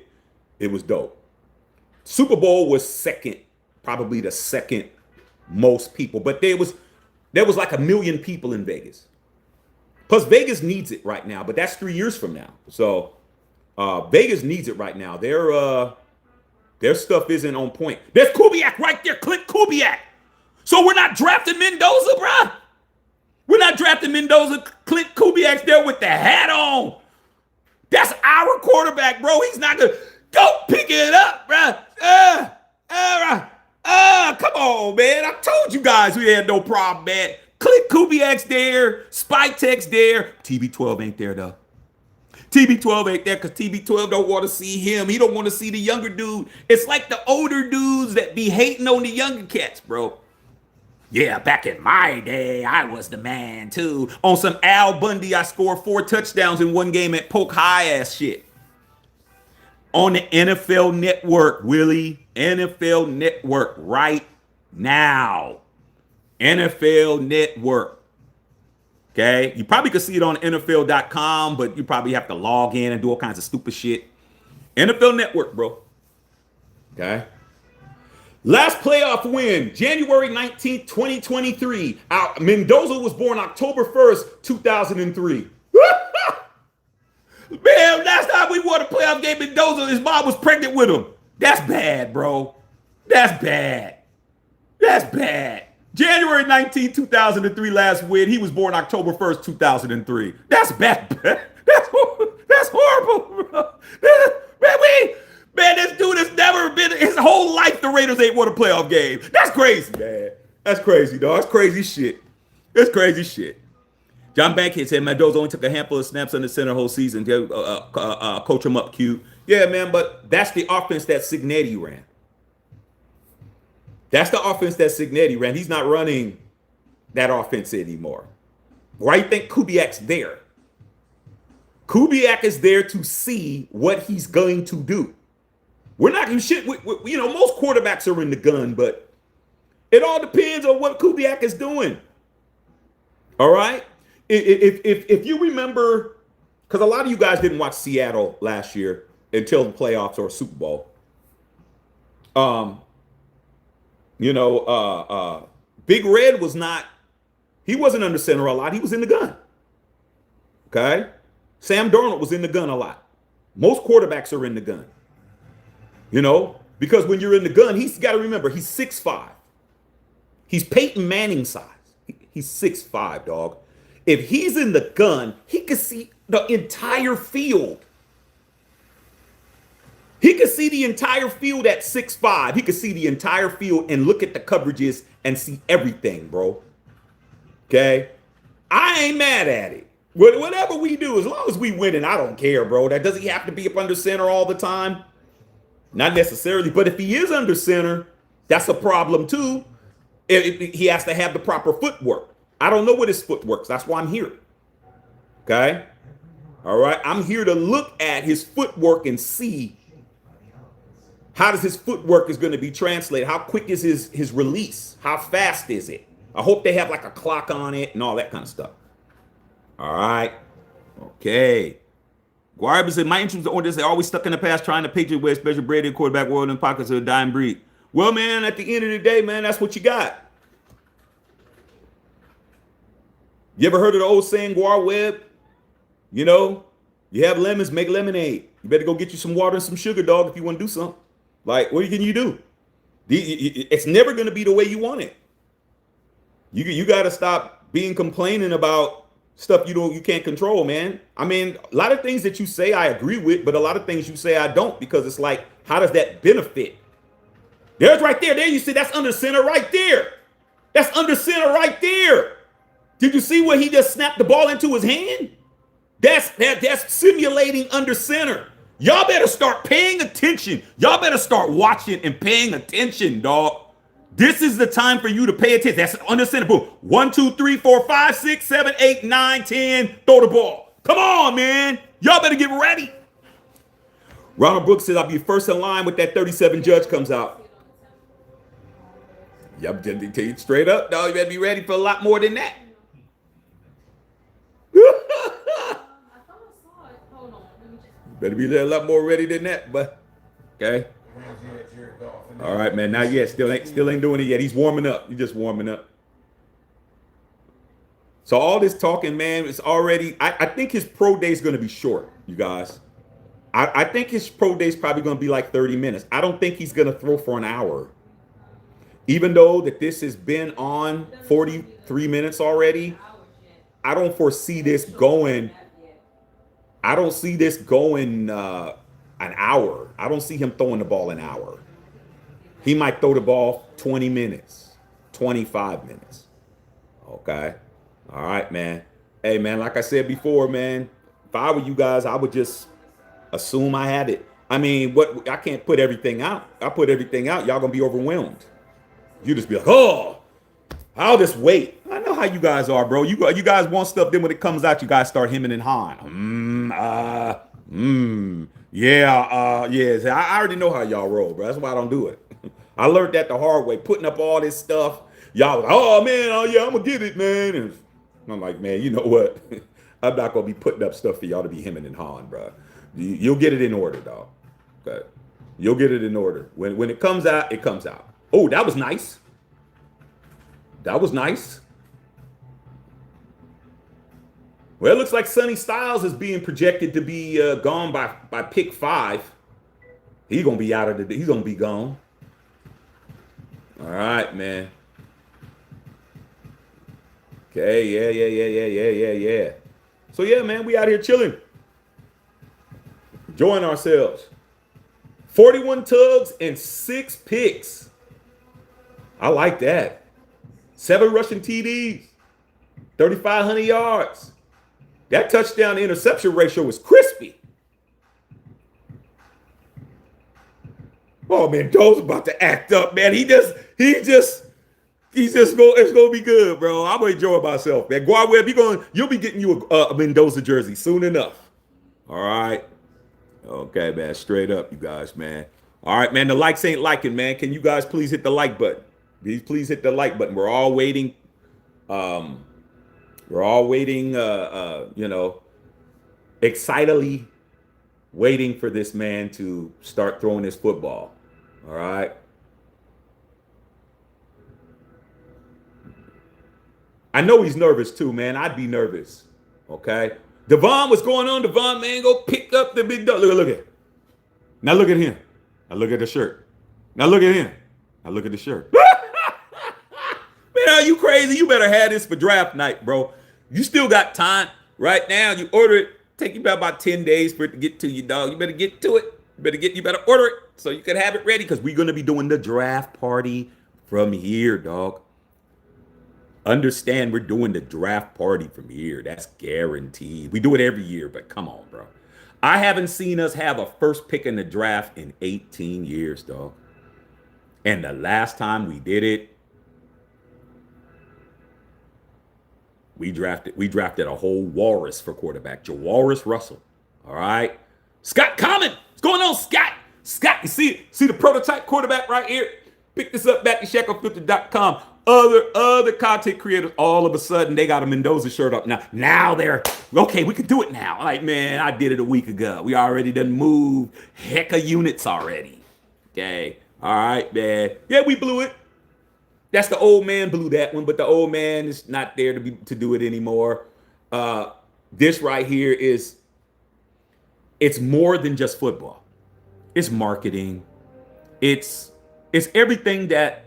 it was dope. Super Bowl was second, probably the second most people, but there was like 1 million people in Vegas. Plus, Vegas needs it right now, but that's 3 years from now. So, Vegas needs it right now. Their stuff isn't on point. There's Kubiak right there. Click Kubiak. So we're not drafting Mendoza, bruh. We're not drafting Mendoza. Click Kubiak's there with the hat on. That's our quarterback, bro. He's not gonna go pick it up, bruh. Come on, man. I told you guys we had no problem, man. Click Kubiak's there. Spytek's there. TB12 ain't there, though. TB12 ain't there because TB12 don't want to see him. He don't want to see the younger dude. It's like the older dudes that be hating on the younger cats, bro. Yeah, back in my day, I was the man, too. On some Al Bundy, I scored 4 touchdowns in one game at Polk High ass shit. On the NFL Network, Willie. NFL Network right now. NFL Network. Okay? You probably could see it on NFL.com, but you probably have to log in and do all kinds of stupid shit. NFL Network, bro. Okay? Last playoff win, January 19th, 2023. Mendoza was born October 1st, 2003. Man, last time we won a playoff game, Mendoza, his mom was pregnant with him. That's bad, bro. That's bad. That's bad. January 19th, 2003, last win. He was born October 1st, 2003. That's bad. That's horrible, bro. Man, this dude has never been, his whole life, the Raiders ain't won a playoff game. That's crazy, man. That's crazy, dog. That's crazy shit. That's crazy shit. John Bankhead said Mendoza only took a handful of snaps on the center whole season. Coach him up, Q. Yeah, man, but that's the offense that Signetti ran. That's the offense that Signetti ran. He's not running that offense anymore. Why do you think Kubiak's there? Kubiak is there to see what he's going to do. We're not going to shit. Most quarterbacks are in the gun, but it all depends on what Kubiak is doing. All right? If you remember, because a lot of you guys didn't watch Seattle last year until the playoffs or Super Bowl. Big Red he wasn't under center a lot. He was in the gun. Okay? Sam Darnold was in the gun a lot. Most quarterbacks are in the gun. Because when you're in the gun, he's got to remember, he's 6'5". He's Peyton Manning size. He's 6'5", dog. If he's in the gun, he can see the entire field. He could see the entire field at 6'5". He could see the entire field and look at the coverages and see everything, bro. Okay? I ain't mad at it. Whatever we do, as long as we win, and I don't care, bro. That does he have to be up under center all the time? Not necessarily, but if he is under center, that's a problem too. He has to have the proper footwork. I don't know what his footwork is. That's why I'm here. Okay? All right? I'm here to look at his footwork and see how does his footwork is going to be translated. How quick is his release? How fast is it? I hope they have like a clock on it and all that kind of stuff. All right. Okay. Guarba said, my interest on this, they always stuck in the past trying to picture where special Brady quarterback world in pockets of a dying breed. Well, man, at the end of the day, man, that's what you got. You ever heard of the old saying, Guar Webb? You know, you have lemons, make lemonade. You better go get you some water and some sugar, dog, if you want to do something. Like, what can you do? It's never going to be the way you want it. You got to stop being complaining about stuff you can't control, man. I mean, a lot of things that you say I agree with, but a lot of things you say I don't, because it's like, how does that benefit? There's right there. There you see, that's under center right there. That's under center right there. Did you see where he just snapped the ball into his hand? That's simulating under center. Y'all better start paying attention. Y'all better start watching and paying attention, dog. This is the time for you to pay attention. That's under center. Boom. 1, 2, 3, 4, 5, 6, 7, 8, 9, 10. Throw the ball. Come on, man. Y'all better get ready. Ronald Brooks says, I'll be first in line with that 37 judge comes out. Y'all tell you straight up, dog. You better be ready for a lot more than that. Better be a lot more ready than that, but okay. All right, man. Not yet. Still ain't doing it yet. He's warming up. He's just warming up. So all this talking, man, is already. I think his pro day is going to be short, you guys. I think his pro day is probably going to be like 30 minutes. I don't think he's going to throw for an hour. Even though that this has been on 43 minutes already, I don't foresee this going. I don't see this going an hour. I don't see him throwing the ball an hour. He might throw the ball 20 minutes, 25 minutes. Okay. All right, man. Hey, man, like I said before, man, if I were you guys, I would just assume I had it. I mean, I can't put everything out. I put everything out, y'all gonna be overwhelmed. You just be like, oh, I'll just wait. I know how you guys are, bro. You guys want stuff, then when it comes out, you guys start hemming and hawing. Yeah. I already know how y'all roll, bro. That's why I don't do it. I learned that the hard way, putting up all this stuff. Y'all like, oh, man, oh, yeah, I'm going to get it, man. And I'm like, man, you know what? I'm not going to be putting up stuff for y'all to be hemming and hawing, bro. You'll get it in order, dog. Okay? You'll get it in order. When it comes out, it comes out. Oh, that was nice. That was nice. Well, it looks like Sonny Styles is being projected to be gone by pick 5. He's gonna be out of he's gonna be gone. All right, man. Okay, yeah. So yeah, man, we out here chilling, enjoying ourselves. 41 tugs and 6 picks. I like that. 7 rushing TDs, 3,500 yards. That touchdown to interception ratio was crispy. Oh, man, Joe's about to act up, man. It's gonna be good, bro. I'm gonna enjoy myself, man. Guar Webb, you'll be getting you a Mendoza jersey soon enough. All right. Okay, man. Straight up, you guys, man. All right, man. The likes ain't liking, man. Can you guys please hit the like button? Please hit the like button. We're all waiting. Excitedly waiting for this man to start throwing his football. All right. I know he's nervous too, man. I'd be nervous. Okay. Devon, what's going on? Devon, man, go pick up the big dog. Look at it. Now look at him. Now look at the shirt. Now look at him. Now look at the shirt. Man, are you crazy? You better have this for draft night, bro. You still got time. Right now, you order it. Take you about 10 days for it to get to you, dog. You better get to it. You better order it so you can have it ready, because we're going to be doing the draft party from here, dog. Understand, we're doing the draft party from here. That's guaranteed. We do it every year, but come on, bro. I haven't seen us have a first pick in the draft in 18 years, dog. And the last time we did it, we drafted a whole walrus for quarterback, Jawaris Russell. All right. Scott Common. What's going on, Scott? Scott, you see the prototype quarterback right here? Pick this up back at shacklefilter.com. Other content creators, all of a sudden, they got a Mendoza shirt up. Now they're, okay, we can do it now. Like, man, I did it a week ago. We already done moved heck of units already. Okay. All right, man. Yeah, we blew it. That's the old man blew that one, but the old man is not there to do it anymore. This right here is, it's more than just football. It's marketing. It's everything that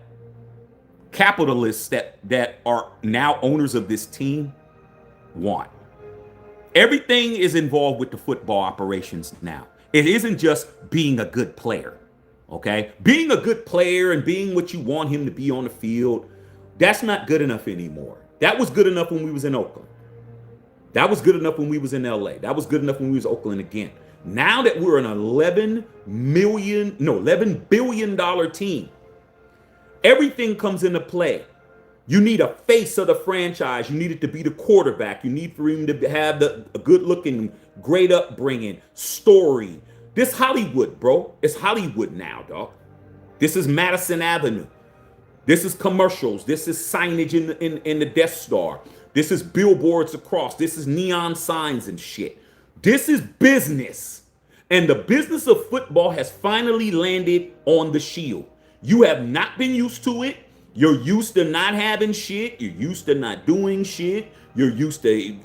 capitalists that are now owners of this team want. Everything is involved with the football operations now. It isn't just being a good player. Okay? Being a good player and being what you want him to be on the field, that's not good enough anymore. That was good enough when we was in Oakland. That was good enough when we was in LA. That was good enough when we was Oakland again. Now that we're an $11 billion team, everything comes into play. You need a face of the franchise. You need it to be the quarterback. You need for him to have a good looking, great upbringing, story. This Hollywood, bro. It's Hollywood now, dog. This is Madison Avenue. This is commercials. This is signage in the Death Star. This is billboards across. This is neon signs and shit. This is business. And the business of football has finally landed on the Shield. You have not been used to it. You're used to not having shit. You're used to not doing shit. You're used to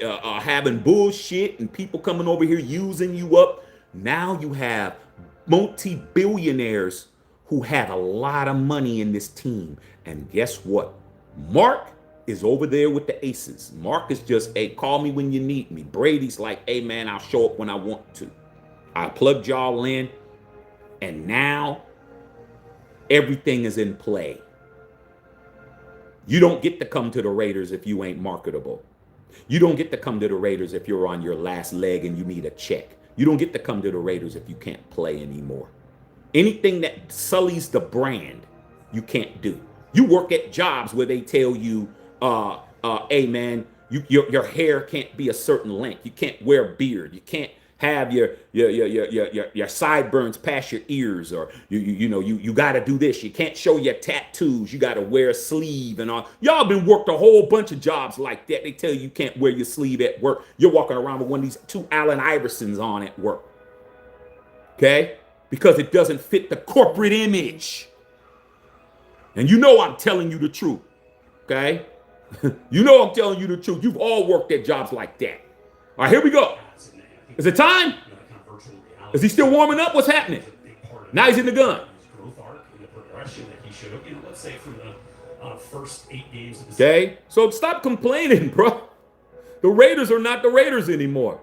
having bullshit and people coming over here using you up. Now you have multi-billionaires who have a lot of money in this team. And guess what? Mark is over there with the aces. Mark is just, hey, call me when you need me. Brady's like, hey, man, I'll show up when I want to. I plugged y'all in. And now everything is in play. You don't get to come to the Raiders if you ain't marketable. You don't get to come to the Raiders if you're on your last leg and you need a check. You don't get to come to the Raiders if you can't play anymore. Anything that sullies the brand, you can't do. You work at jobs where they tell you, hey man, your hair can't be a certain length. You can't wear a beard. You can't have your sideburns past your ears, or you got to do this. You can't show your tattoos. You got to wear a sleeve and all. Y'all been worked a whole bunch of jobs like that. They tell you can't wear your sleeve at work. You're walking around with one of these 2 Allen Iversons on at work. Okay? Because it doesn't fit the corporate image. And you know I'm telling you the truth. Okay? You know I'm telling you the truth. You've all worked at jobs like that. All right, here we go. Is it time? Is he still warming up? What's happening? Now he's in the gun. Growth arc and the progression that he should have, let's say from the first 8 games of the season. Okay, so stop complaining, bro. The Raiders are not the Raiders anymore.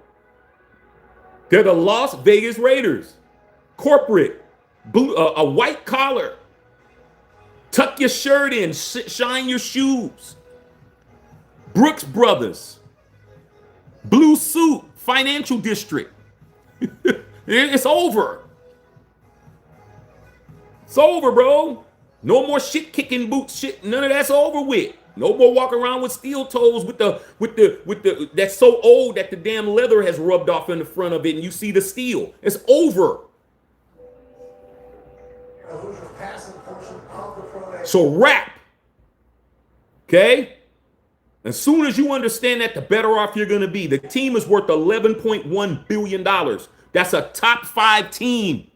They're the Las Vegas Raiders. Corporate, a white collar. Tuck your shirt in, shine your shoes. Brooks Brothers. Blue suit, financial district. It's over. It's over, bro. No more shit kicking boots, shit. None of that's over with. No more walking around with steel toes with the that's so old that the damn leather has rubbed off in the front of it and you see the steel. It's over. So rap. Okay? As soon as you understand that, the better off you're going to be. The team is worth $11.1 billion. That's a top 5 team.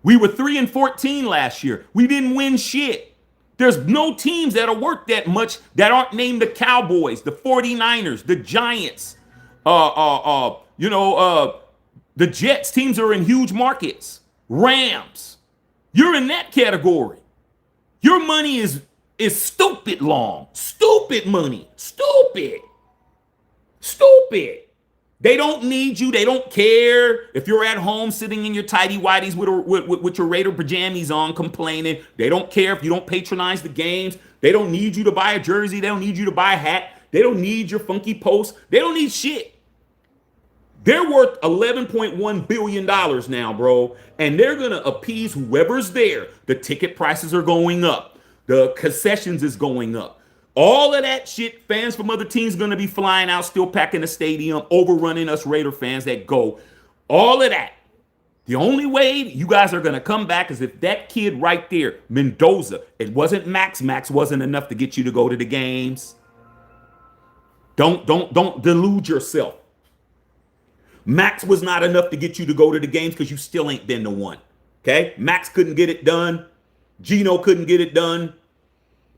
We were 3-14 last year. We didn't win shit. There's no teams that are worth that much that aren't named the Cowboys, the 49ers, the Giants, the Jets. Teams are in huge markets. Rams. You're in that category. Your money is stupid long. Stupid money. Stupid. They don't need you. They don't care if you're at home sitting in your tidy whities with your Raider pajamas on complaining. They don't care if you don't patronize the games. They don't need you to buy a jersey. They don't need you to buy a hat. They don't need your funky posts. They don't need shit. They're worth $11.1 billion now, bro. And they're going to appease whoever's there. The ticket prices are going up. The concessions is going up. All of that shit, fans from other teams going to be flying out, still packing the stadium, overrunning us Raider fans that go. All of that. The only way you guys are going to come back is if that kid right there, Mendoza, it wasn't Max. Max wasn't enough to get you to go to the games. Don't delude yourself. Max was not enough to get you to go to the games because you still ain't been the one. Okay? Max couldn't get it done. Gino couldn't get it done.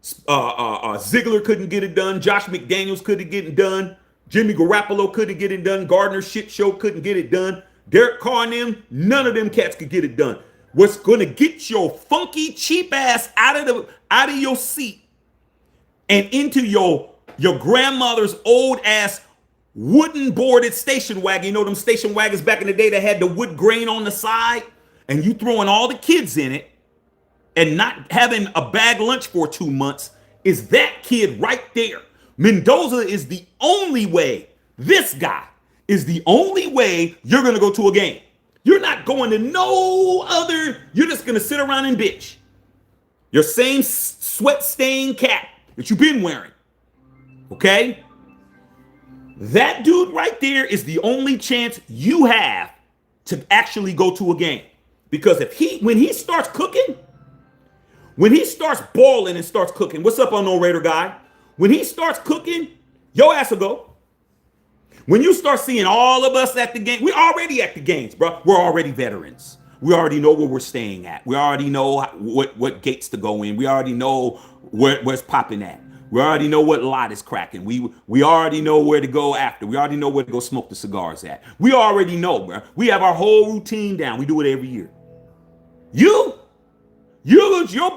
Ziggler couldn't get it done. Josh McDaniels couldn't get it done. Jimmy Garoppolo couldn't get it done. Gardner Shit Show couldn't get it done. Derek Carr and them, none of them cats could get it done. What's going to get your funky cheap ass out of your seat and into your grandmother's old ass wooden boarded station wagon? You know them station wagons back in the day that had the wood grain on the side, and you throwing all the kids in it and not having a bag lunch for 2 months, is that kid right there. Mendoza is the only way, this guy is the only way you're going to go to a game. You're not going to no other, you're just going to sit around and bitch. Your same sweat stained cap that you've been wearing. Okay? That dude right there is the only chance you have to actually go to a game. Because when he starts cooking, when he starts balling and starts cooking, what's up on No Raider guy? When he starts cooking, your ass will go. When you start seeing all of us at the game, we're already at the games, bro. We're already veterans. We already know where we're staying at. We already know what gates to go in. We already know where's popping at. We already know what lot is cracking. We already know where to go after. We already know where to go smoke the cigars at. We already know, bro. We have our whole routine down. We do it every year. Your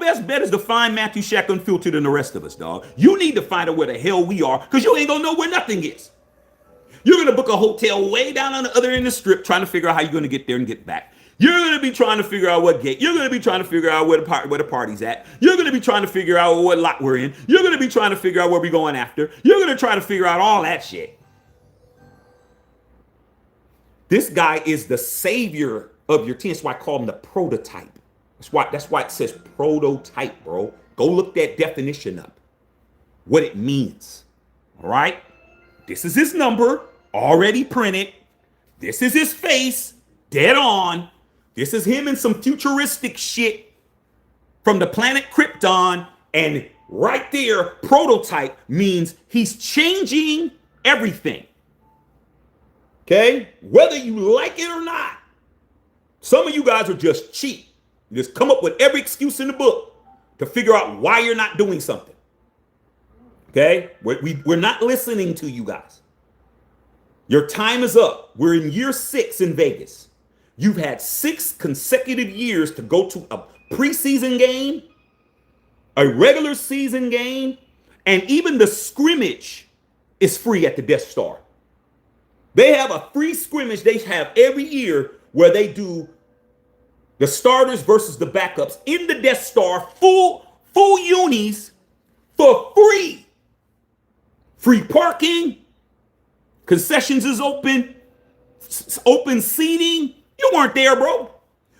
best bet is to find Matthew Shack Unfiltered and the rest of us, dog. You need to find out where the hell we are, because you ain't gonna know where nothing is. You're gonna book a hotel way down on the other end of the strip, trying to figure out how you're gonna get there and get back. You're gonna be trying to figure out what gate. You're gonna be trying to figure out where the party's at. You're gonna be trying to figure out what lot we're in. You're gonna be trying to figure out where we're going after. You're gonna try to figure out all that shit. This guy is the savior of your team. That's why I call him the prototype. That's why it says prototype, bro. Go look that definition up. What it means. All right? This is his number, already printed. This is his face, dead on. This is him in some futuristic shit from the planet Krypton. And right there, prototype means he's changing everything. Okay? Whether you like it or not. Some of you guys are just cheap. You just come up with every excuse in the book to figure out why you're not doing something. Okay? We're not listening to you guys. Your time is up. We're in year 6 in Vegas. You've had 6 consecutive years to go to a preseason game, a regular season game, and even the scrimmage is free at the Death Star. They have a free scrimmage they have every year where they do the starters versus the backups in the Death Star, full unis for free. Free parking, concessions is open, open seating. You weren't there, bro.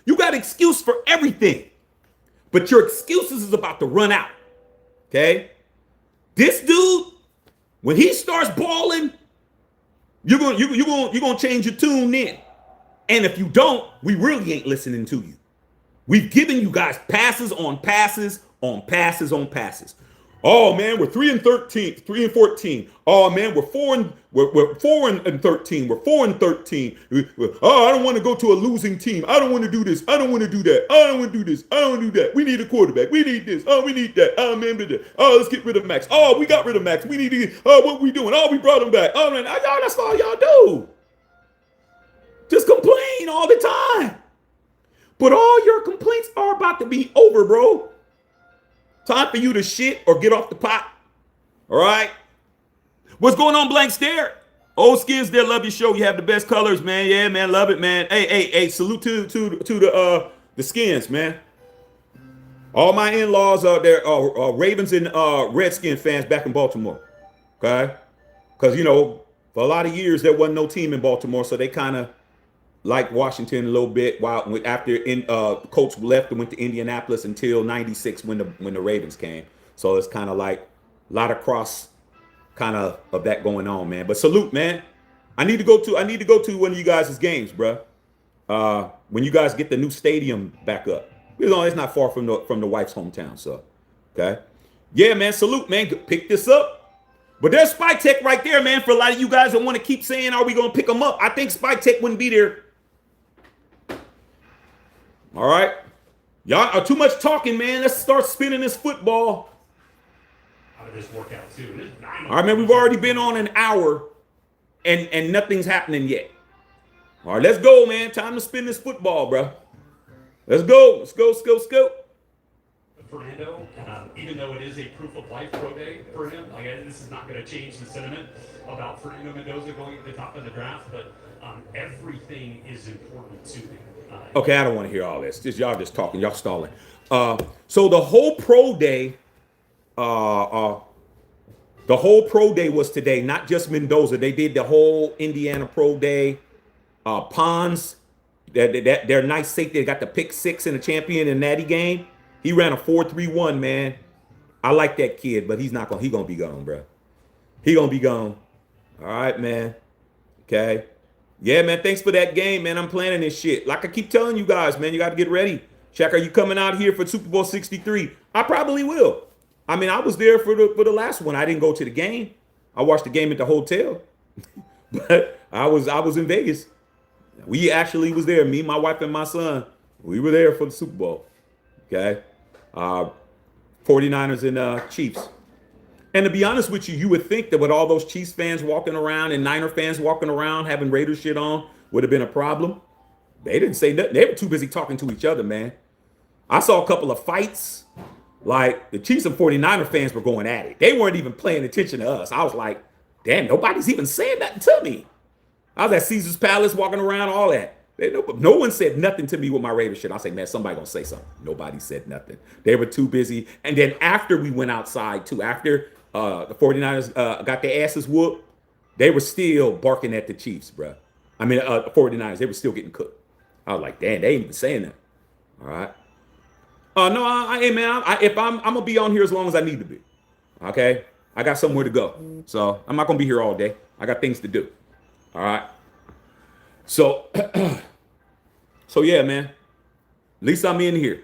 You got an excuse for everything. But your excuses is about to run out. Okay? This dude, when he starts balling, you're gonna change your tune then. And if you don't, we really ain't listening to you. We've given you guys passes on passes on passes on passes. Oh man, we're 3-13, 3-14. Oh man, we're 4-13. We're 4-13. Oh, I don't want to go to a losing team. I don't want to do this. I don't want to do that. I don't want to do this. I don't want to do that. We need a quarterback. We need this. Oh, we need that. Oh man, oh, let's get rid of Max. Oh, we got rid of Max. We need to. Oh, what we doing? Oh, we brought him back. Oh man, y'all, that's all y'all do. Just complain all the time. But all your complaints are about to be over, bro. Time for you to shit or get off the pot. All right? What's going on, Blank Stare? Old Skins there, love your show. You have the best colors, man. Yeah, man, love it, man. Hey, salute to the Skins, man. All my in-laws out there are Ravens and Redskin fans back in Baltimore. Okay? Because, you know, for a lot of years, there wasn't no team in Baltimore, so they kind of like Washington a little bit after Colts left and went to Indianapolis until 96 when the Ravens came. So it's kind of like a lot of cross kind of that going on, man. But salute, man. I need to go to one of you guys' games, bro. When you guys get the new stadium back up. You know, it's not far from the wife's hometown, so okay. Yeah, man, salute, man. Pick this up. But there's Spy Tech right there, man, for a lot of you guys that want to keep saying, are we going to pick them up? I think Spy Tech wouldn't be there. All right. Y'all are too much talking, man. Let's start spinning this football. of this workout too. There's 9 All right, man, we've already been on an hour and nothing's happening yet. All right, let's go, man. Time to spin this football, bro. Let's go. Let's go, let's go, let's go. Fernando, even though it is a proof of life pro day for him, like this is not going to change the sentiment about Fernando Mendoza going at the top of the draft, but everything is important to him. Okay, I don't want to hear all this. Y'all just talking, y'all stalling. So the whole pro day, was today, not just Mendoza. They did the whole Indiana pro day. Pons, their nice safety, they got the pick 6 in the champion and natty game. He ran a 4.31, man. I like that kid, but he gonna be gone, bro. He gonna be gone. All right, man. Okay. Yeah, man. Thanks for that game, man. I'm planning this shit. Like I keep telling you guys, man, you got to get ready. Check, are you coming out here for Super Bowl 63? I probably will. I mean, I was there for the last one. I didn't go to the game. I watched the game at the hotel, but I was in Vegas. We actually was there. Me, my wife, and my son. We were there for the Super Bowl. Okay. 49ers and Chiefs. And to be honest with you, you would think that with all those Chiefs fans walking around and Niner fans walking around having Raiders shit on would have been a problem. They didn't say nothing. They were too busy talking to each other, man. I saw a couple of fights. Like the Chiefs and 49er fans were going at it. They weren't even paying attention to us. I was like, damn, nobody's even saying nothing to me. I was at Caesar's Palace walking around, all that. No one said nothing to me with my Raiders shit. I say, man, somebody gonna say something. Nobody said nothing. They were too busy. And then after we went outside too, after the 49ers got their asses whooped, they were still barking at the Chiefs, bro. I mean, the 49ers, they were still getting cooked. I was like, damn, they ain't even saying that. All right. No, hey, man, I'm gonna be on here as long as I need to be. Okay. I got somewhere to go. So I'm not gonna be here all day. I got things to do. All right. So, yeah, man. At least I'm in here.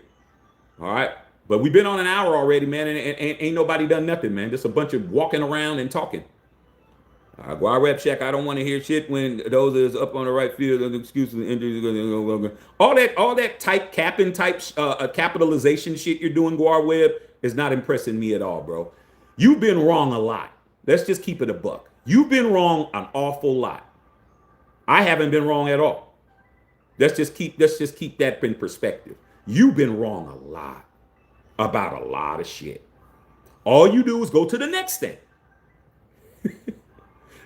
All right. But we've been on an hour already, man, and ain't nobody done nothing, man. Just a bunch of walking around and talking. Guar rep check. I don't want to hear shit when those is up on the right field and excuses and injuries. All that type capping type capitalization shit you're doing, Guar Web, is not impressing me at all, bro. You've been wrong a lot. Let's just keep it a buck. You've been wrong an awful lot. I haven't been wrong at all. Let's just keep that in perspective. You've been wrong a lot about a lot of shit. All you do is go to the next thing.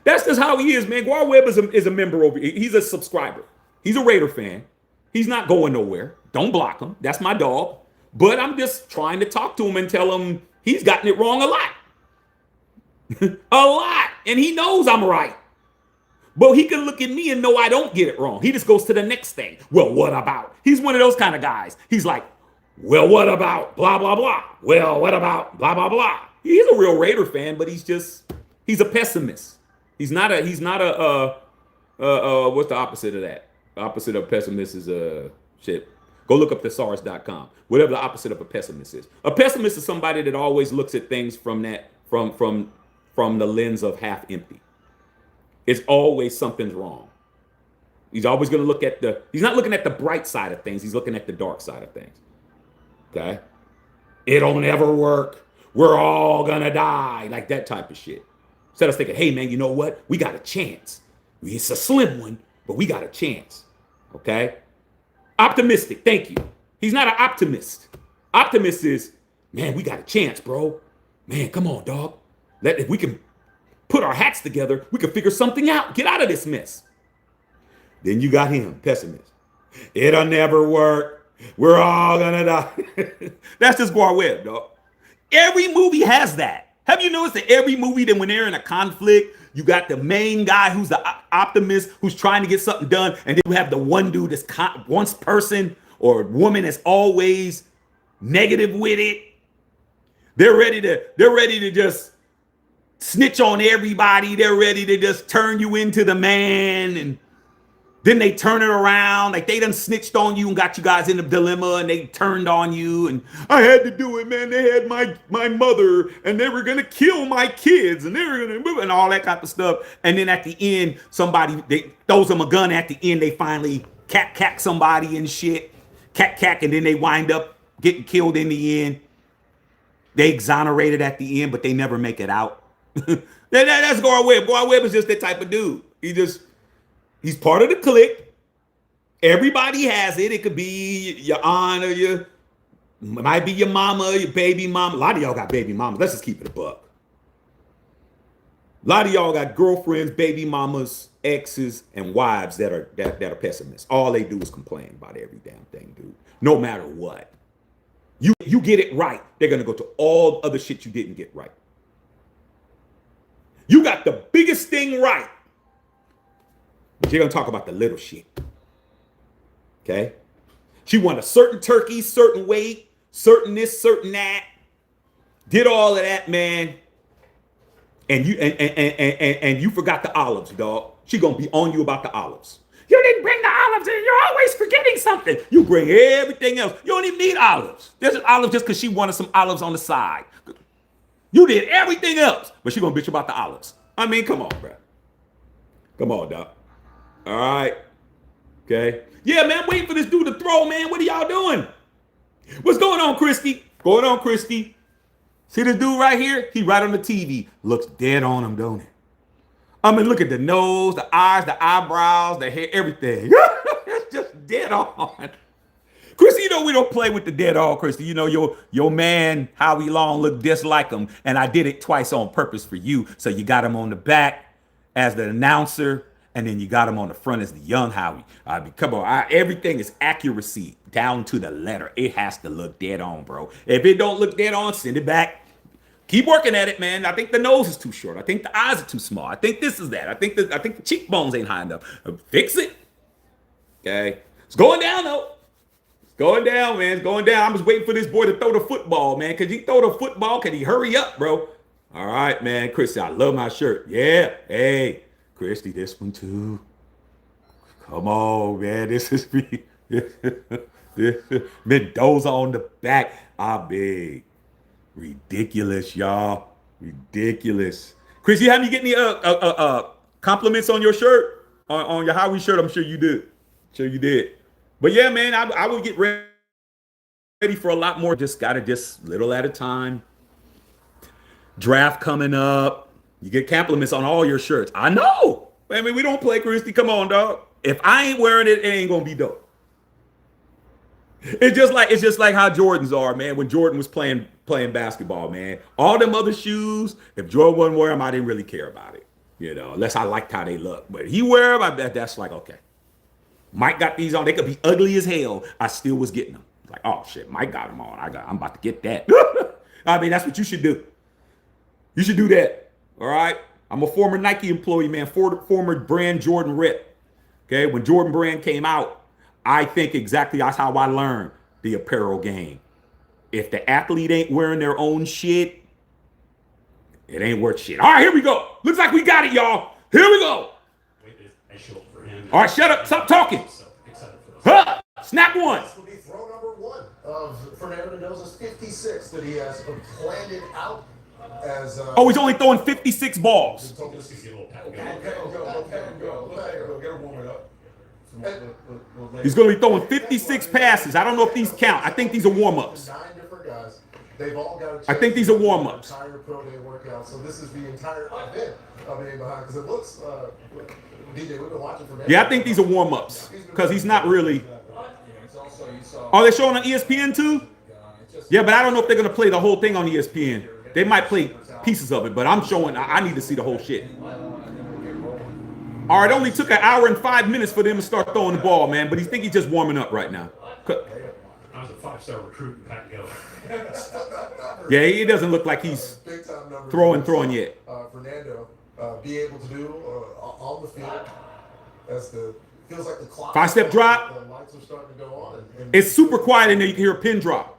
That's just how he is, man. Guar Webb is a member over here. He's a subscriber. He's a Raider fan. He's not going nowhere. Don't block him. That's my dog. But I'm just trying to talk to him and tell him he's gotten it wrong a lot. A lot. And he knows I'm right. But he can look at me and know I don't get it wrong. He just goes to the next thing. Well, what about? He's one of those kind of guys. He's like, well, what about blah, blah, blah? Well, what about blah, blah, blah? He's a real Raider fan, but he's a pessimist. He's not a what's the opposite of that? The opposite of pessimist is shit. Go look up thesaurus.com. Whatever the opposite of a pessimist is. A pessimist is somebody that always looks at things from the lens of half empty. It's always something's wrong. He's always going to look at he's not looking at the bright side of things. He's looking at the dark side of things. Okay? It'll never work. We're all going to die. Like that type of shit. Instead of thinking, hey, man, you know what? We got a chance. It's a slim one, but we got a chance. Okay? Optimistic. Thank you. He's not an optimist. Optimist is, man, we got a chance, bro. Man, come on, dog. If we can put our hats together, we can figure something out. Get out of this mess. Then you got him, pessimist. It'll never work. We're all gonna die. That's just Guar Webb, dog. Every movie has that. Have you noticed that every movie, that when they're in a conflict, you got the main guy who's the optimist, who's trying to get something done, and then you have the one dude that's one person or woman that's always negative with it. They're ready to just snitch on everybody. They're ready to just turn you into the man, and then they turn it around. Like they done snitched on you and got you guys in a dilemma, and they turned on you. And I had to do it, man. They had my mother, and they were gonna kill my kids, and they were gonna move, and all that type of stuff. And then at the end, they throws them a gun. At the end, they finally cack somebody and shit, cack, and then they wind up getting killed in the end. They exonerated at the end, but they never make it out. That's Gar Webb. Gar Webb is just that type of dude. He's part of the clique. Everybody has it. It could be your aunt or might be your mama, your baby mama. A lot of y'all got baby mamas. Let's just keep it a buck. A lot of y'all got girlfriends, baby mamas, exes, and wives that are pessimists. All they do is complain about every damn thing, dude. No matter what. You get it right, they're gonna go to all other shit you didn't get right. You got the biggest thing right, but you're gonna talk about the little shit. Okay? She wanted a certain turkey, certain weight, certain this, certain that. Did all of that, man. And you forgot the olives, dog. She gonna be on you about the olives. You didn't bring the olives in. You're always forgetting something. You bring everything else. You don't even need olives. There's an olive just because she wanted some olives on the side. You did everything else, but she gonna bitch about the olives. I mean, come on, bro. Come on, dog. All right. Okay. Yeah, man, waiting for this dude to throw, man. What are y'all doing? What's going on, Christy? Going on, Christy? See this dude right here? He right on the TV. Looks dead on him, don't it? I mean, look at the nose, the eyes, the eyebrows, the hair, everything. It's just dead on. Christy, you know we don't play with the dead on, Christy. You know your man, Howie Long, looked just like him. And I did it twice on purpose for you. So you got him on the back as the announcer, and then you got him on the front as the young Howie. I mean, come on. Everything is accuracy down to the letter. It has to look dead on, bro. If it don't look dead on, send it back. Keep working at it, man. I think the nose is too short. I think the eyes are too small. I think this is that. I think the cheekbones ain't high enough. Fix it. Okay. It's going down, though. It's going down, man. It's going down. I'm just waiting for this boy to throw the football, man. Could he throw the football? Can he hurry up, bro? All right, man. Christy, I love my shirt. Yeah. Hey, Christy, this one too. Come on, man. This is me. Mendoza on the back. I beg. Ridiculous, y'all. Ridiculous. Chris, you have me get any compliments on your shirt? On your Howie shirt? I'm sure you did. Sure you did. But yeah, man, I will get ready for a lot more. Just gotta little at a time. Draft coming up. You get compliments on all your shirts. I know. I mean, we don't play, Christy. Come on, dog. If I ain't wearing it, it ain't gonna be dope. It's just like how Jordans are, man. When Jordan was playing basketball, man, all them other shoes, if Jordan wasn't wearing them, I didn't really care about it, unless I liked how they look. But he wear them, I bet that's like, okay. Mike got these on. They could be ugly as hell. I still was getting them. Like, oh shit, Mike got them on. I'm about to get that. I mean, that's what you should do. You should do that. All right. I'm a former Nike employee, man. Former brand Jordan rep. Okay. When Jordan brand came out, I think exactly that's how I learned the apparel game. If the athlete ain't wearing their own shit, it ain't worth shit. All right, here we go. Looks like we got it, y'all. Here we go. I show up for him. All right, shut up. Stop talking. So excited for us. Huh. Snap one. This will be throw number one of Fernando Mendoza's 56 that he has planned it out as. Oh, he's only throwing 56 balls. This is a little pat and go. Go get her warm it up. He's going to be throwing 56 passes. I don't know if these count. I think these are warm-ups. 9 different guys. They've all got a chance I think these are warm-ups. to do the entire pro day workout. So this is the entire event of being behind because it looks. DJ, we've been watching for. Yeah, I think these are warm-ups because he's not really. Are they showing on ESPN too? Yeah, but I don't know if they're going to play the whole thing on ESPN. They might play pieces of it, but I'm showing. I need to see the whole shit. All right, it only took an hour and 5 minutes for them to start throwing the ball, man. But he think he's just warming up right now. I was a 5-star recruit in pat and go. Yeah, he doesn't look like he's throwing yet. Fernando be able to do on the field as the feels like the clock. 5-step drop. The lights are starting to go on. And It's super quiet in there. You can hear a pin drop.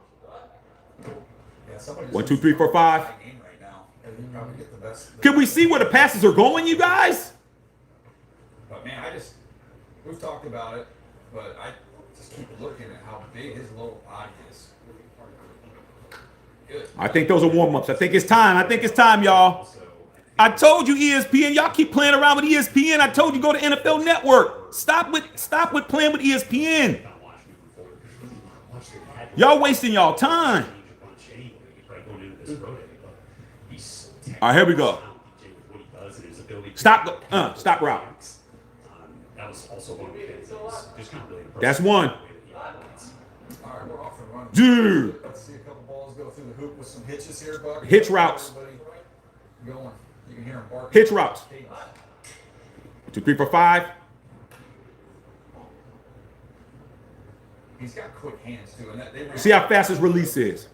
Yeah, somebody's 1, 2, 3, 4, 5. game right now. And you probably get the best. Can we see where the passes are going, you guys? But man, we've talked about it, but I just keep looking at how big his little body is. Good. I think those are warm-ups. I think it's time, y'all. I told you ESPN. Y'all keep playing around with ESPN. I told you go to NFL Network. Stop with playing with ESPN. Y'all wasting y'all time. this pro day, but he's All right, here we go. with what he does and his ability to Stop route. That was also one of the things that was just kind of really impressive. That's one. All right, we're off and running. Dude. Let's see a couple balls go through the hoop with some hitches here, Buck. Hitch routes. Everybody going. You can hear him barking. Hitch routes. 2, 3, 4, 5. He's got quick hands too, and they See how fast his release is.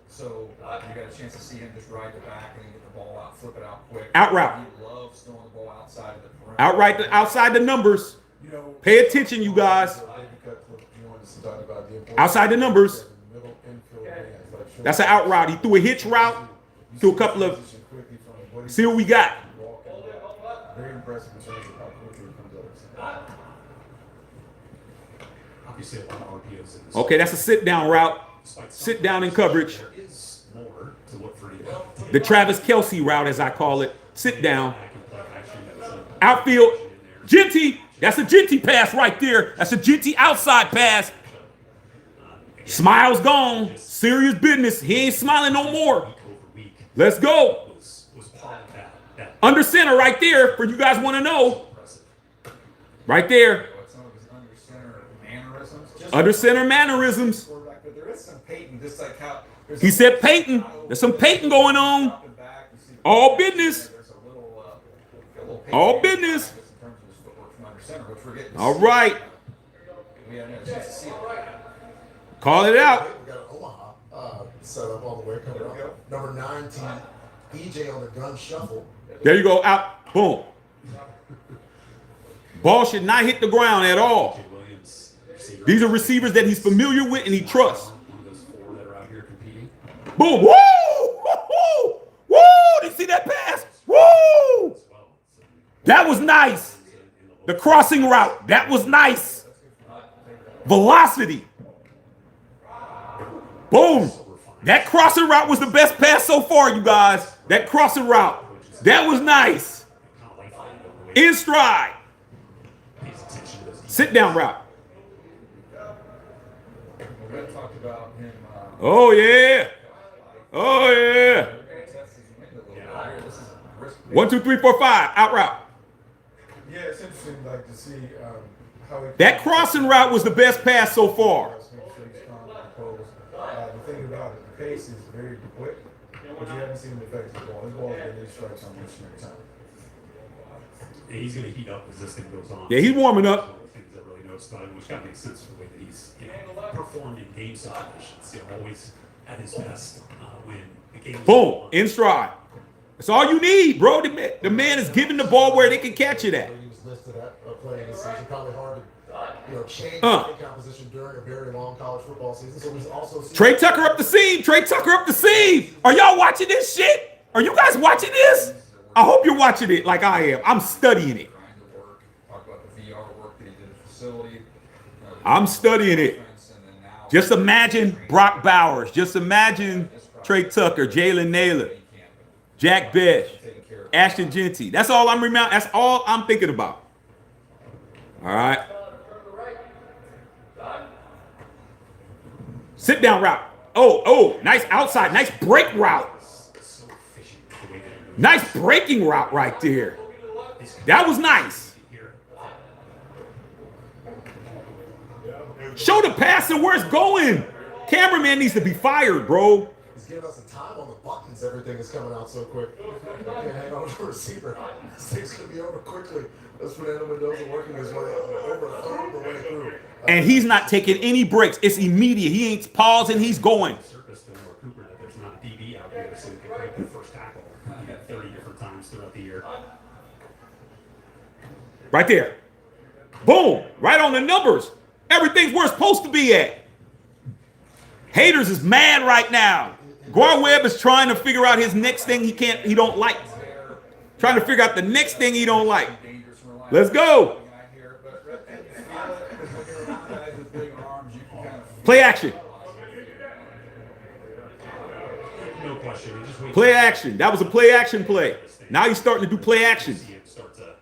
So you got a chance to see him just ride the back and then get the ball out, flip it out quick. Out route. He loves throwing the ball outside of the perimeter. Outside the numbers. Pay attention, you guys. Outside the numbers. That's an out route. He threw a hitch route. Threw a couple of. See what we got. Very impressive in terms of how quickly it comes up. Obviously, a lot of RPOs in this. Okay, that's a sit down route. Sit down in coverage. There is more to look for you. The Travis Kelce route, as I call it. Sit down. Outfield. Genty. That's a Genty pass right there. That's a Genty outside pass. Smile's gone. Serious business. He ain't smiling no more. Let's go. Under center right there for you guys want to know. Right there. Some of his under center mannerisms. Under center mannerisms. Quarterback, but there is some Peyton, just like how He said Peyton. There's some Peyton going on. All business. All business. All right. We haven't had a chance to see it. Call it out. We got Omaha set up all the way coming up. Number 9 team, EJ on the gun shuffle. There you go. Out. Boom. Ball should not hit the ground at all. These are receivers that he's familiar with and he trusts. One of those 4 that are out here competing. Boom. Woo! Woo! Woo! Did you see that pass? Woo! That was nice. The crossing route. That was nice. Velocity. Boom. That crossing route was the best pass so far, you guys. That crossing route. That was nice. In stride. Sit down route. We talked about him. Oh, yeah. Oh, yeah. 1, 2, 3, 4, 5. Out route. Yeah, it's interesting like to see how he That crossing route was the best pass so far. The thing about it, the pace is very quick, but you haven't seen the effects of the ball. His ball has been 8 strikes on each time. And he's going to heat up as this thing goes on. Yeah, he's warming up. One of the things I really noticed about him, which kind of makes sense for the way that he's performed in game situations. Always at his best when the game. Boom. In stride. That's all you need, bro. The man is giving the ball where they can catch it at. He was listed at playing this season. Probably hard to change the composition during a very long college football season. So he's also Trey Tucker up the seam. Trey Tucker up the seam. Are y'all watching this shit? Are you guys watching this? I hope you're watching it like I am. I'm studying it. Talk about the VR work that he did at the facility. I'm studying it. Just imagine Brock Bowers. Just imagine Trey Tucker, Jalen Naylor, Jack Besh, Ashton Genty. That's all I'm remembering. That's all I'm thinking about. All right. Sit down route. Oh, nice outside. Nice break route. Nice breaking route right there. That was nice. Show the passer where it's going. Cameraman needs to be fired, bro. He's giving us a time on the buttons. Everything is coming out so quick. Can't hang on to the receiver. This thing's going to be over quickly. That's Fernando Mendoza working his way over a third of the way through. And he's not taking any breaks. It's immediate. He ain't pausing. He's going. Surface to Noah Cooper that there's not a DB out there so he can break the first tackle 30 different times throughout the year. Right there. Boom. Right on the numbers. Everything's where it's supposed to be at. Haters is mad right now. Gar Webb is trying to figure out his next thing he don't like. Trying to figure out the next thing he don't like. Let's go. Play action. No question. Play action. That was a play action play. Now he's starting to do play action. Start to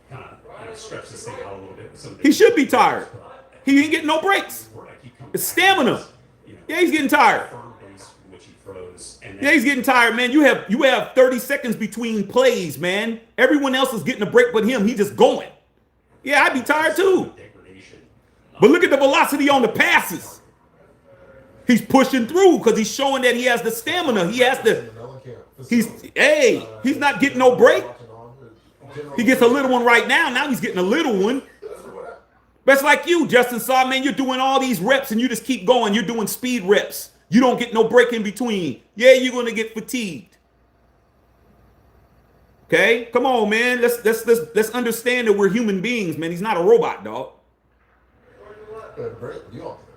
kind of stretch this thing out a little bit. He should be tired. He ain't getting no breaks. It's stamina. Yeah, he's getting tired. Firm base from which he throws. goes. And Yeah, he's getting tired, man. You have 30 seconds between plays, man. Everyone else is getting a break but him. He just going. Yeah, I'd be tired too. degradation. But look at the velocity on the passes. He's pushing through because he's showing that he has the stamina. He has the. He's not getting no break. He gets a little one right now. Now he's getting a little one. But it's like you, Justin Saw, man. You're doing all these reps and you just keep going. You're doing speed reps. You don't get no break in between. Yeah, you're gonna get fatigued. Okay, come on, man. Let's understand that we're human beings, man. He's not a robot, dog.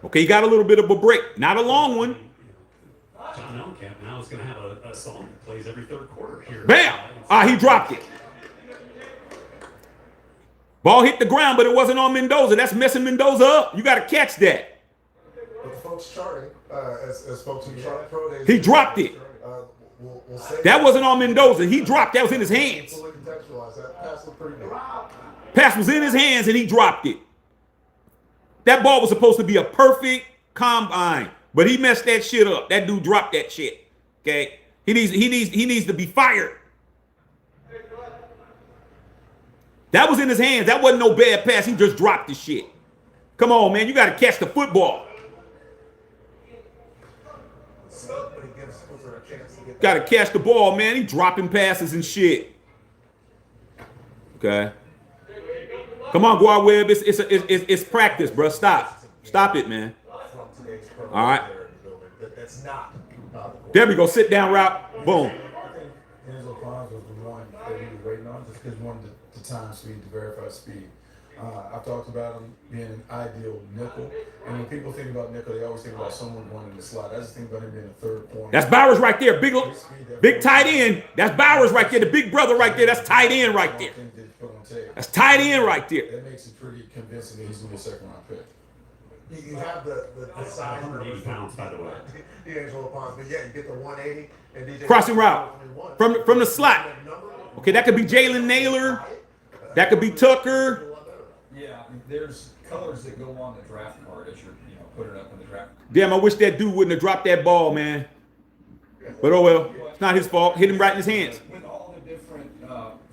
Okay, he got a little bit of a break, not a long one. John Elkamp now is going to have a song that plays every third quarter here. Bam! He dropped it. Ball hit the ground, but it wasn't on Mendoza. That's messing Mendoza up. You got to catch that. But the folks charting, as folks who chart pro days, He dropped it. We'll say That wasn't on Mendoza. He dropped. That was in his hands. fully contextualize that. Pass looked pretty good. Pass was in his hands, and he dropped it. That ball was supposed to be a perfect combine, but he messed that shit up. That dude dropped that shit. Okay, he needs to be fired. That was in his hands. That wasn't no bad pass. He just dropped the shit. Come on, man. You got to catch the football. Got to catch the ball, man. He dropping passes and shit. Okay. Come on, Guar Webb. It's practice, bro. Stop it, man. All right. There we go. Sit down route. Boom. Angelo Pons was the one that he was waiting on just because he wanted the time speed to verify speed. I've talked about him being an ideal nickel. And when people think about nickel, they always think about someone going in the slot. I just think about him being a third corner. That's Bowers right there. Big tight end. That's Bowers right there. The big brother right there. That's tight end right there. That's tight end right there. That makes it pretty convincing that he's going to be a second round pick. You have the size 180 pounds, by the way. The Angelo Pons, but yeah, you get the 180 and DJ Crossing route from the slot. Okay, that could be Jalen Naylor. That could be Tucker. Yeah, there's colors that go on the draft card as you're, putting it up in the draft. Damn, I wish that dude wouldn't have dropped that ball, man. But oh well, it's not his fault. Hit him right in his hands. With all the different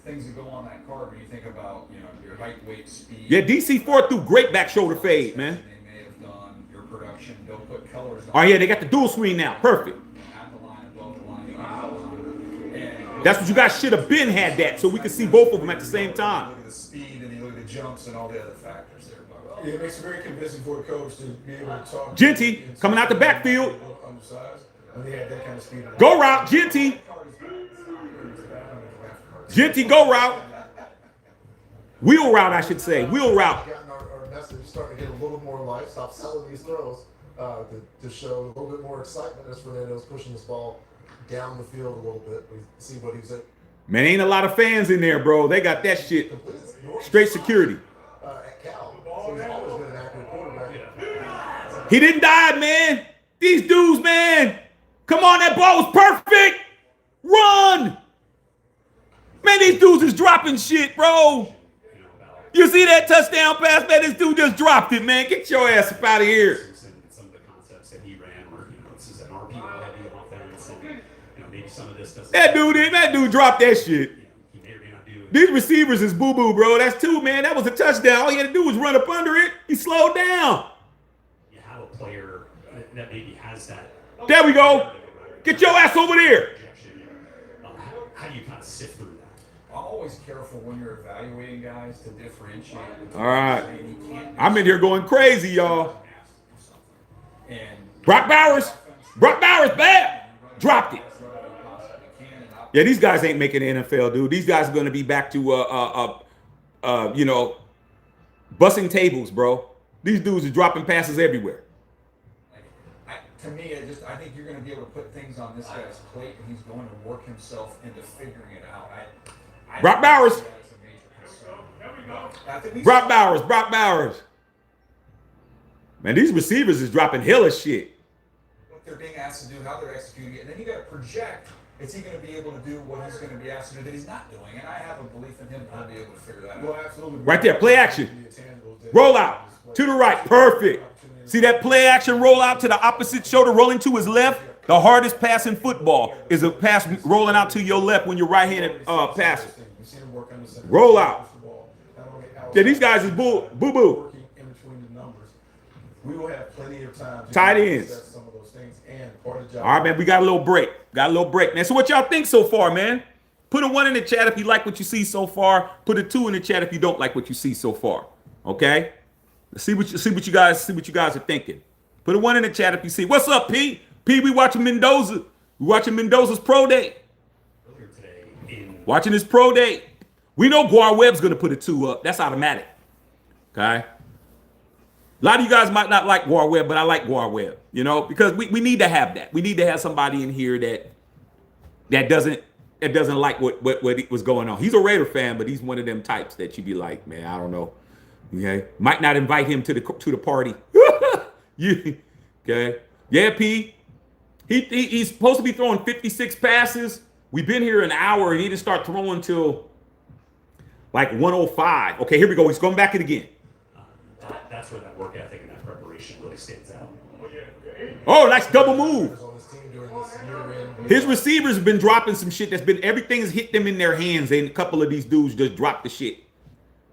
things that go on that card, when you think about, your height, weight, speed. Yeah, DC4 threw great back shoulder fade, man. They may have done your production. They'll put colors on. Oh yeah, they got the dual screen now. Perfect. At the line, above the line, behind the line. And That's what you guys should have been had that, so we could see both of them at the same time. look at the speed and you look at the jumps and all the other factors there. But, Yeah, it makes it very convincing for a coach to be able to talk. Genty coming out the backfield. Undersized, when they had that kind of speed. Go route, Genty. Genty go route. Wheel route, I should say. Wheel route. Gotten our message starting to get a little more life. Stop selling these throws to show a little bit more excitement as Fernando's pushing this ball down the field a little bit. We see what he's at. Man, ain't a lot of fans in there, bro. They got that shit. Straight security. At Cal, so he's always been an accurate quarterback. He didn't die, man. These dudes, man. Come on, that ball was perfect. Run. Man, these dudes is dropping shit, bro. You see that touchdown pass, man? This dude just dropped it, man. Get your ass up out of here. Some of the concepts that he ran were, this is an RPO heavy offense, and maybe some of this doesn't. That dude dropped that shit. He may or may not do. These receivers is boo-boo, bro. That's two, man. That was a touchdown. All he had to do was run up under it. He slowed down. You have a player that maybe has that. There we go. Get your ass over there. How do you kind of sift through that? I'm always careful when you're evaluating guys to differentiate. All right. I'm in here going crazy, y'all. And Brock Bowers, bad. Dropped it. Yeah, these guys ain't making the NFL, dude. These guys are going to be back to, bussing tables, bro. These dudes are dropping passes everywhere. To me, I think you're going to be able to put things on this guy's plate, and he's going to work himself into figuring it out. Brock Bowers. Brock Bowers. Bowers. Man, these receivers is dropping hella shit. What they're being asked to do, how they're executing it, and then you got to project. Is he going to be able to do what he's going to be asked to do that he's not doing? And I have a belief in him to be able to figure that out. Well, absolutely. Right there, play action. Roll out to the right. Perfect. See that play action roll out to the opposite shoulder, rolling to his left? The hardest pass in football is a pass rolling out to your left when you're right-handed passer. We've seen him work under center. Roll out. Not only Yeah, these guys is boo-boo. working in between the numbers. We will have plenty of time to Tight ends. assess some of those things, and part of the job. All right, man, we got a little break. Man, so what y'all think so far, man? Put a 1 in the chat if you like what you see so far. Put a 2 in the chat if you don't like what you see so far. Okay? Let's see what you guys are thinking. Put a 1 in the chat if you see. What's up, P? P, we watching Mendoza. We watching Mendoza's pro day. Earlier today in Watching his pro day. We know Guar Webb's gonna put a 2 up. That's automatic. Okay? A lot of you guys might not like Guar Webb, but I like Guar Webb, you know, because we need to have that. We need to have somebody in here that doesn't like what was going on. He's a Raider fan, but he's one of them types that you be like, man, I don't know. Okay, might not invite him to the party. Okay, yeah, P. He's supposed to be throwing 56 passes. We've been here an hour and he didn't start throwing till like 105. Okay, here we go. He's going back it again. that's where that work ethic and that preparation really stands out. Oh, nice double move. On this team during this year-end. His receivers have been dropping some shit everything has hit them in their hands, and a couple of these dudes just dropped the shit.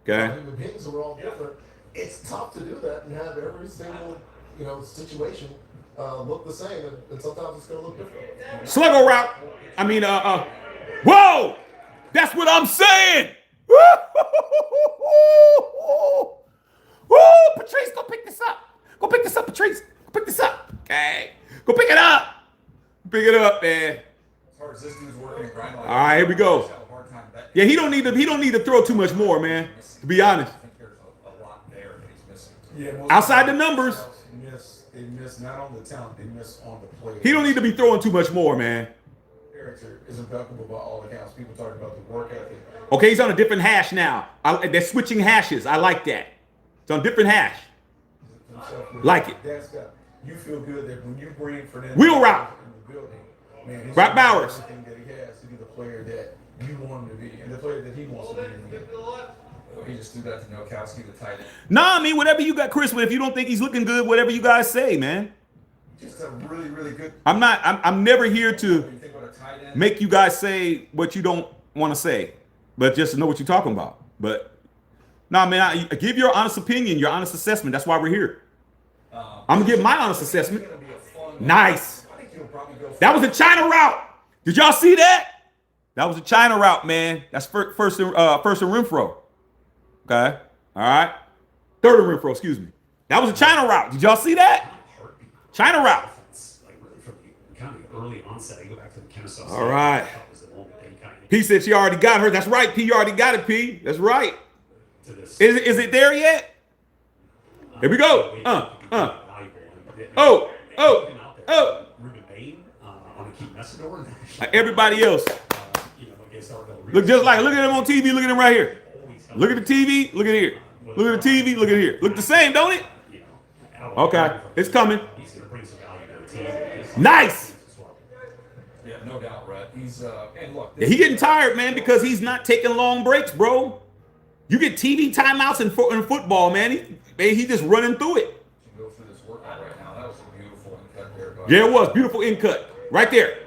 Okay. Human beings are all different. It's tough to do that and have every single, situation look the same, and sometimes it's going to look different. Sluggo route. I mean, whoa! That's what I'm saying. Woo! Patrice, go pick this up. Go pick this up, Patrice. Go pick this up. Okay. Go pick it up. Pick it up, man. As hard as this dude's working and grinding, All right, here we go. I have a hard time betting. Yeah, he don't need to throw too much more, man. To be honest. I think there's a lot there that he's missing. Yeah, most Outside the of numbers. They miss not on the talent, they miss on the play. He don't need to be throwing too much more, man. Character is impeccable by all accounts. People talk about the work ethic. Okay, he's on a different hash now. They're switching hashes. I like that. It's on a different hash. Like it. That's got, you feel good that when you bring Fernando Wheel route. in the building, man, he's Rock doing Bowers. everything that he has to be the player that you want him to be, and the player that he wants to be. In the game. He just threw that to Nokowski, the tight end. Nah, I mean, whatever you got, Chris, but if you don't think he's looking good, whatever you guys say, man. Just a really, really good. I'm never here to When you think about a tight end, make you guys say what you don't want to say, but just know what you're talking about. But nah, man, give your honest opinion, your honest assessment. That's why we're here. I'm gonna give my honest assessment. it's gonna be a fun. Nice. I think he'll probably go. That was a China route. Did y'all see that? That was a China route, man. That's first and Renfro. Okay. All right. Third and Renfro, excuse me. That was a China route. Did y'all see that? China route. Like really from the kind of early onset, I go back to the Kennesaw. All right. That was the moment that he kind of P said she already got her. That's right, P. You already got it, P. That's right. to this. Is it there yet? Here we go. Oh. Ruben Bain on a key Messidor. Everybody else. Against Argo. Look at him on TV. Look at him right here. Look at the TV. Look at here. Look at the TV. Look at here. Look the same, don't it? Okay. It's coming. He's going to bring some value to the team. Nice. Yeah, no doubt, Rhett. He's and look. Yeah, he getting tired, man, because he's not taking long breaks, bro. You get TV timeouts in football, man. He just running through it. Go through this workout right now. That was a beautiful cut there, but Yeah, it was. Beautiful in cut. Right there.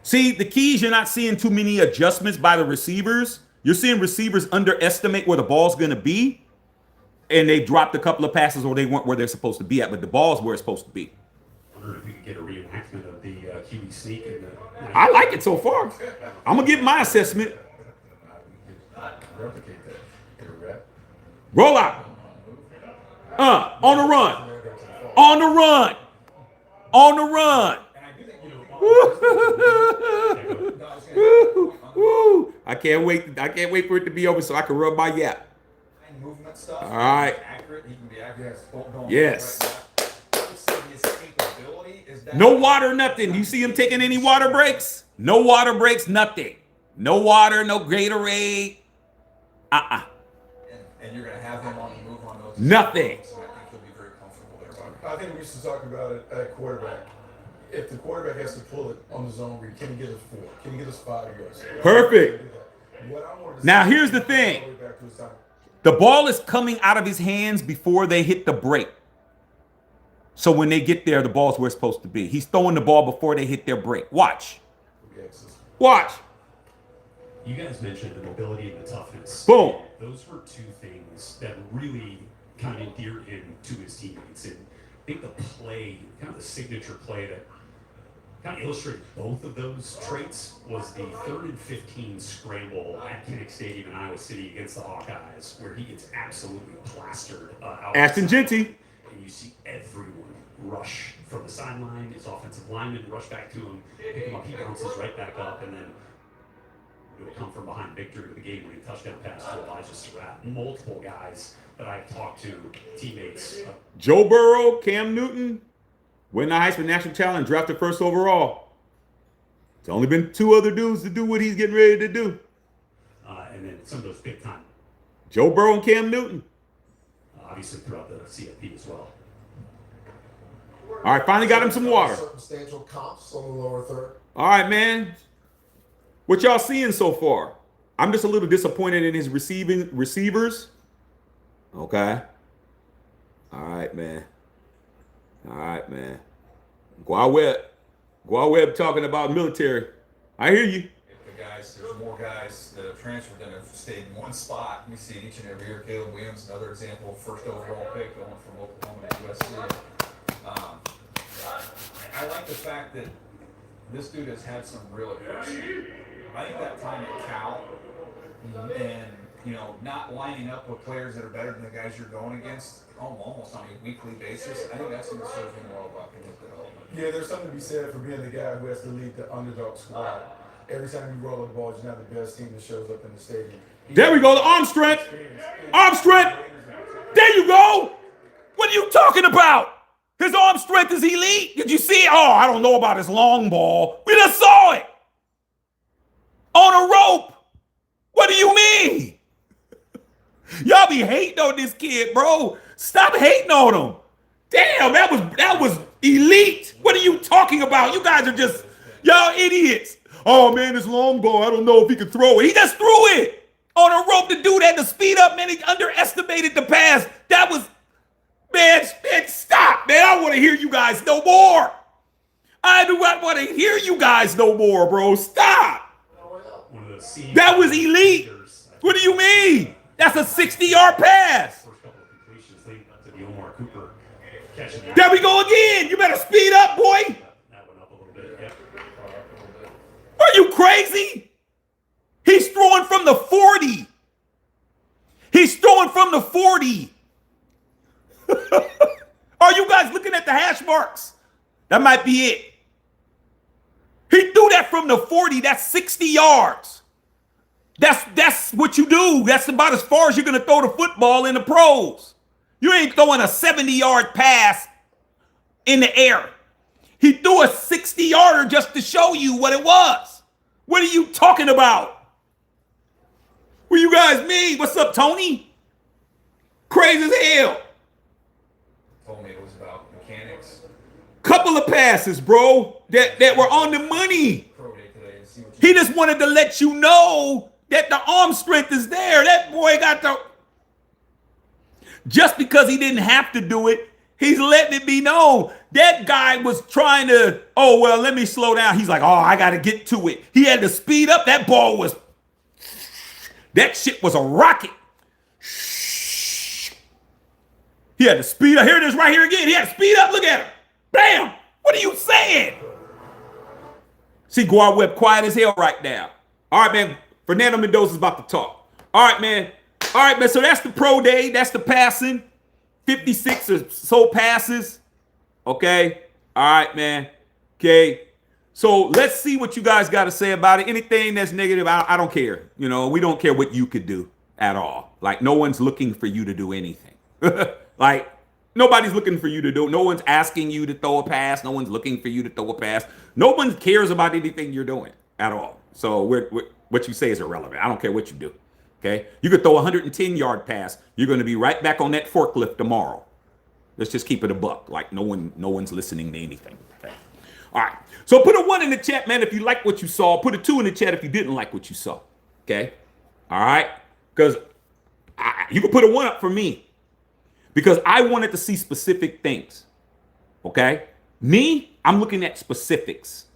See, the keys, you're not seeing too many adjustments by the receivers. You're seeing receivers underestimate where the ball's going to be, and they dropped a couple of passes or they weren't where they're supposed to be at, but the ball's where it's supposed to be. I wonder if we could get a reenactment of the QB sneak. I like it so far. I'm going to give my assessment. Replicate that. Get a rep. Roll out. On the run. On the run. On the run. And I do think Woo. I can't wait. I can't wait for it to be over so I can rub my yap. movement stuff. All right. Accurate. He can be accurate. Yes. I would say his capability is that. No water, nothing. You see him taking any water breaks? No water breaks, nothing. No water, no Gatorade. And you're going to have him on the move on those. Nothing. So I think he'll be very comfortable there. I think we used to talk about it at quarterback. If the quarterback has to pull it on the zone read, can he get us 4? Can he get us 5 yards? Perfect. What I wanted to Now, see- here's the thing. Back to his time. The ball is coming out of his hands before they hit the break. So when they get there, the ball's where it's supposed to be. He's throwing the ball before they hit their break. Watch. Watch. You guys mentioned the mobility and the toughness. Boom. Those were two things that really kind of endeared him to his teammates. And I think the play, kind of the signature play that kind of illustrated both of those traits was the 3rd and 15 scramble at Kinnick Stadium in Iowa City against the Hawkeyes, where he gets absolutely plastered out. Ashton Genty. And you see everyone rush from the sideline. His offensive lineman rush back to him, pick him up. He bounces right back up, and then it would come from behind victory of the game-winning touchdown pass to Elijah Surratt. Multiple guys that I've talked to, teammates. Joe Burrow, Cam Newton, win the Heisman National Challenge, drafted first overall. There's only been 2 other dudes to do what he's getting ready to do. And then some of those big time, Joe Burrow and Cam Newton. obviously throughout the CFP as well. All right, finally got him some water. Circumstantial comps on the lower third. All right, man. What y'all seeing so far? I'm just a little disappointed in his receivers. Okay. All right, man. All right, man. Webb talking about military. I hear you. There's more guys that have transferred than have stayed in one spot. We see it each and every year. Caleb Williams, another example, first overall pick going from Oklahoma to USC. I like the fact that this dude has had some real adversity. I think that time at Cal and, not lining up with players that are better than the guys you're going against almost on a weekly basis, I think that's going to serve him well back in his development. Yeah, there's something to be said for being the guy who has to lead the underdog squad. Every time you roll the ball, you're not the best team that shows up in the stadium. There we go. The arm strength. Arm strength. There you go. What are you talking about? His arm strength is elite. Did you see it? Oh, I don't know about his long ball. We just saw it. On a rope. What do you mean? Y'all be hating on this kid, bro. Stop hating on him. Damn, that was elite. What are you talking about? You guys are just, y'all idiots. Oh, man, this long ball, I don't know if he could throw it. He just threw it on a rope to do that, to speed up, man. He underestimated the pass. That was, man, stop, man. I want to hear you guys no more. I do not want to hear you guys no more, bro. Stop. That was elite. What do you mean? That's a 60-yard pass. First couple of completions leading up to the Omar Cooper catching. There we go again. You better speed up, boy. That went up a little bit. Yep. Are you crazy? He's throwing from the 40. He's throwing from the 40. Are you guys looking at the hash marks? That might be it. He threw that from the 40. That's 60 yards. That's what you do. That's about as far as you're going to throw the football in the pros. You ain't throwing a 70-yard pass in the air. He threw a 60-yarder just to show you what it was. What are you talking about? What you guys mean? What's up, Tony? Crazy as hell. Told me it was about mechanics. Couple of passes, bro, that were on the money. Pro day today and see what you He just wanted to let you know that the arm strength is there. That boy got the... Just because he didn't have to do it, he's letting it be known. That guy was trying to, oh, well, let me slow down. He's like, oh, I got to get to it. He had to speed up. That ball was... That shit was a rocket. He had to speed up. Here it is right here again. He had to speed up. Look at him. Bam. What are you saying? See, Guar Webb quiet as hell right now. All right, man. Fernando Mendoza's about to talk. All right, man. All right, man. So that's the pro day. That's the passing. 56 or so passes. Okay. All right, man. Okay. So let's see what you guys got to say about it. Anything that's negative, I don't care. You know, we don't care what you could do at all. Like, no one's looking for you to do anything. Like, nobody's looking for you to do. No one's asking you to throw a pass. No one's looking for you to throw a pass. No one cares about anything you're doing at all. So what you say is irrelevant. I don't care what you do. Okay. You could throw a 110-yard pass. You're going to be right back on that forklift tomorrow. Let's just keep it a buck. Like, no one's listening to anything. Okay. All right. So put a 1 in the chat, man, if you like what you saw. Put a 2 in the chat if you didn't like what you saw. Okay. All right. Because you can put a 1 up for me. Because I wanted to see specific things. Okay? Me, I'm looking at specifics.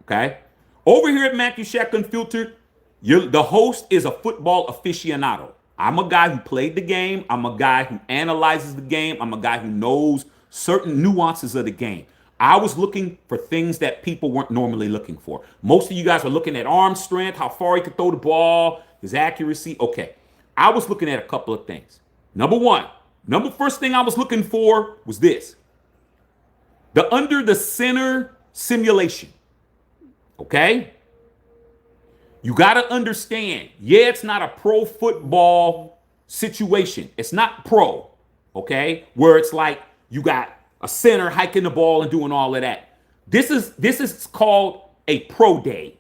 Okay? Over here at Matthew Shack Unfiltered, the host is a football aficionado. I'm a guy who played the game. I'm a guy who analyzes the game. I'm a guy who knows certain nuances of the game. I was looking for things that people weren't normally looking for. Most of you guys are looking at arm strength, how far he could throw the ball, his accuracy. Okay. I was looking at a couple of things. First thing I was looking for was this. The under the center simulation. Okay? You got to understand, yeah, it's not a pro football situation. It's not pro, okay? Where it's like you got a center hiking the ball and doing all of that. This is called a pro day.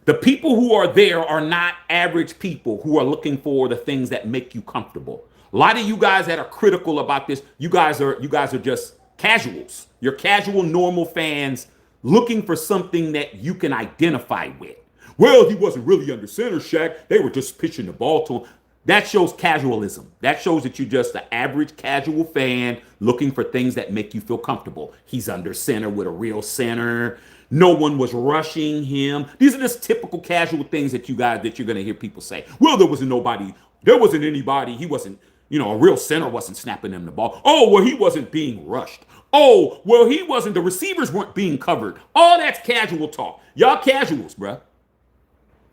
The people who are there are not average people who are looking for the things that make you comfortable. A lot of you guys that are critical about this, you guys are just casuals. You're casual, normal fans looking for something that you can identify with. Well, he wasn't really under center, Shaq. They were just pitching the ball to him. That shows casualism. That shows that you're just an average casual fan looking for things that make you feel comfortable. He's under center with a real center. No one was rushing him. These are just typical casual things that you're going to hear people say. Well, there wasn't anybody. He wasn't, a real center wasn't snapping him the ball. Oh, well, he wasn't being rushed. Oh, well, the receivers weren't being covered. All that's casual talk. Y'all casuals, bruh.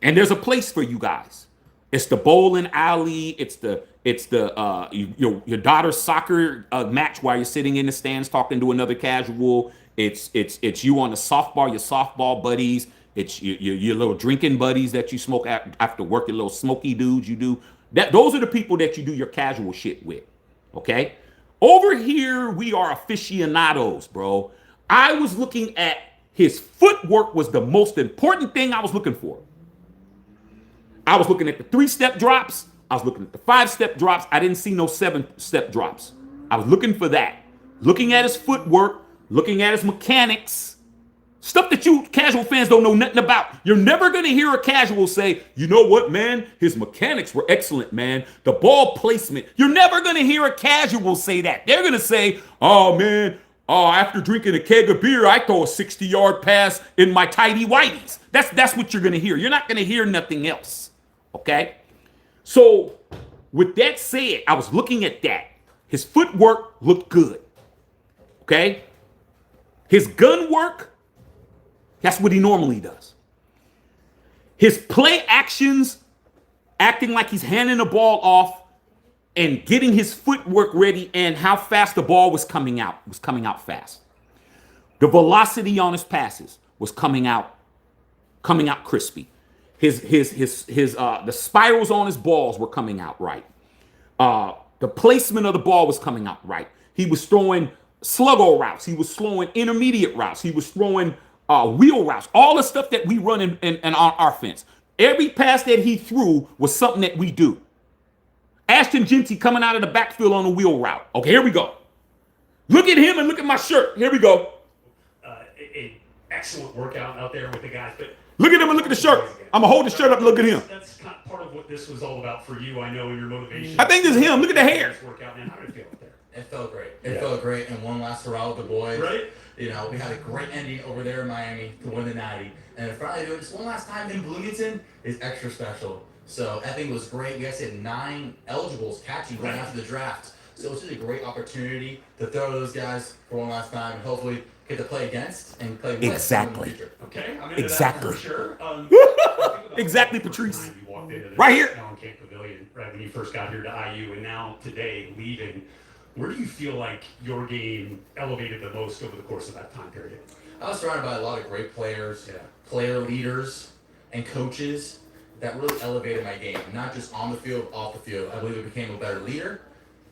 And there's a place for you guys. It's the bowling alley. It's your daughter's soccer match while you're sitting in the stands talking to another casual. It's you on the softball, your softball buddies. It's your little drinking buddies that you smoke after work. Your little smoky dudes you do. Those are the people that you do your casual shit with. Okay. Over here we are aficionados, bro. I was looking at his footwork was the most important thing I was looking for. I was looking at the 3-step drops. I was looking at the 5-step drops. I didn't see no 7-step drops. I was looking for that. Looking at his footwork, looking at his mechanics. Stuff that you casual fans don't know nothing about. You're never going to hear a casual say, you know what, man? His mechanics were excellent, man. The ball placement. You're never going to hear a casual say that. They're going to say, oh, man, after drinking a keg of beer, I throw a 60-yard pass in my tidy whities. That's what you're going to hear. You're not going to hear nothing else. Okay? So, with that said, I was looking at that. His footwork looked good. Okay? His gun work, that's what he normally does. His play actions, acting like he's handing the ball off and getting his footwork ready and how fast the ball was coming out fast. The velocity on his passes was coming out crispy. The spirals on his balls were coming out right. The placement of the ball was coming out right. He was throwing sluggo routes. He was throwing intermediate routes. He was throwing wheel routes. All the stuff that we run in our offense. Every pass that he threw was something that we do. Ashton Genty coming out of the backfield on a wheel route. Okay, here we go. Look at him and look at my shirt. Here we go. An excellent workout out there with the guys, but look at him and look at the shirt. I'm going to hold the shirt up and look at him. That's kind of part of what this was all about for you, I know, in your motivation. I think this is him. Look at the hair. Workout, man. How did it feel out there? It felt great. It felt great. And one last hurrah with the boys. Right? We had a great ending over there in Miami to win the Natty. And finally doing this one last time in Bloomington is extra special. So I think it was great. We actually had 9 eligibles catching right after the draft. So it's just a great opportunity to throw those guys for one last time and hopefully get to play against and play with exactly. in the future. Okay, I'm into exactly. that for sure. Exactly, Patrice. You walked into right here. Allen Camp Pavilion, right when you first got here to IU, and now today leaving. Where do you feel like your game elevated the most over the course of that time period? I was surrounded by a lot of great players, player leaders, and coaches that really elevated my game. Not just on the field, off the field. I believe I became a better leader,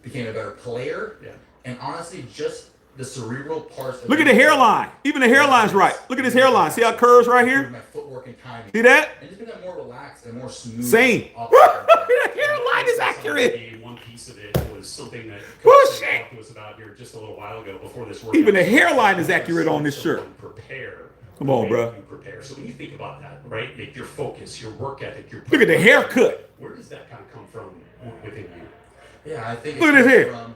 became a better player, and honestly, just the cerebral parts. Look at the hairline. Even the hairline's right. Look at his hairline. See how it curves right here? My footwork and timing. See that? And just become more relaxed and more smooth. Same. The hairline is accurate. One piece of it was something that Bullshit. talked to us about here just a little while ago before this workout. Even the hairline is accurate on this shirt. Prepare. Come on, bro. Prepare. So when you think about that, right? Like your focus, your work ethic, your look at the haircut. Where does that kind of come from within you? Yeah, I think look at his hair.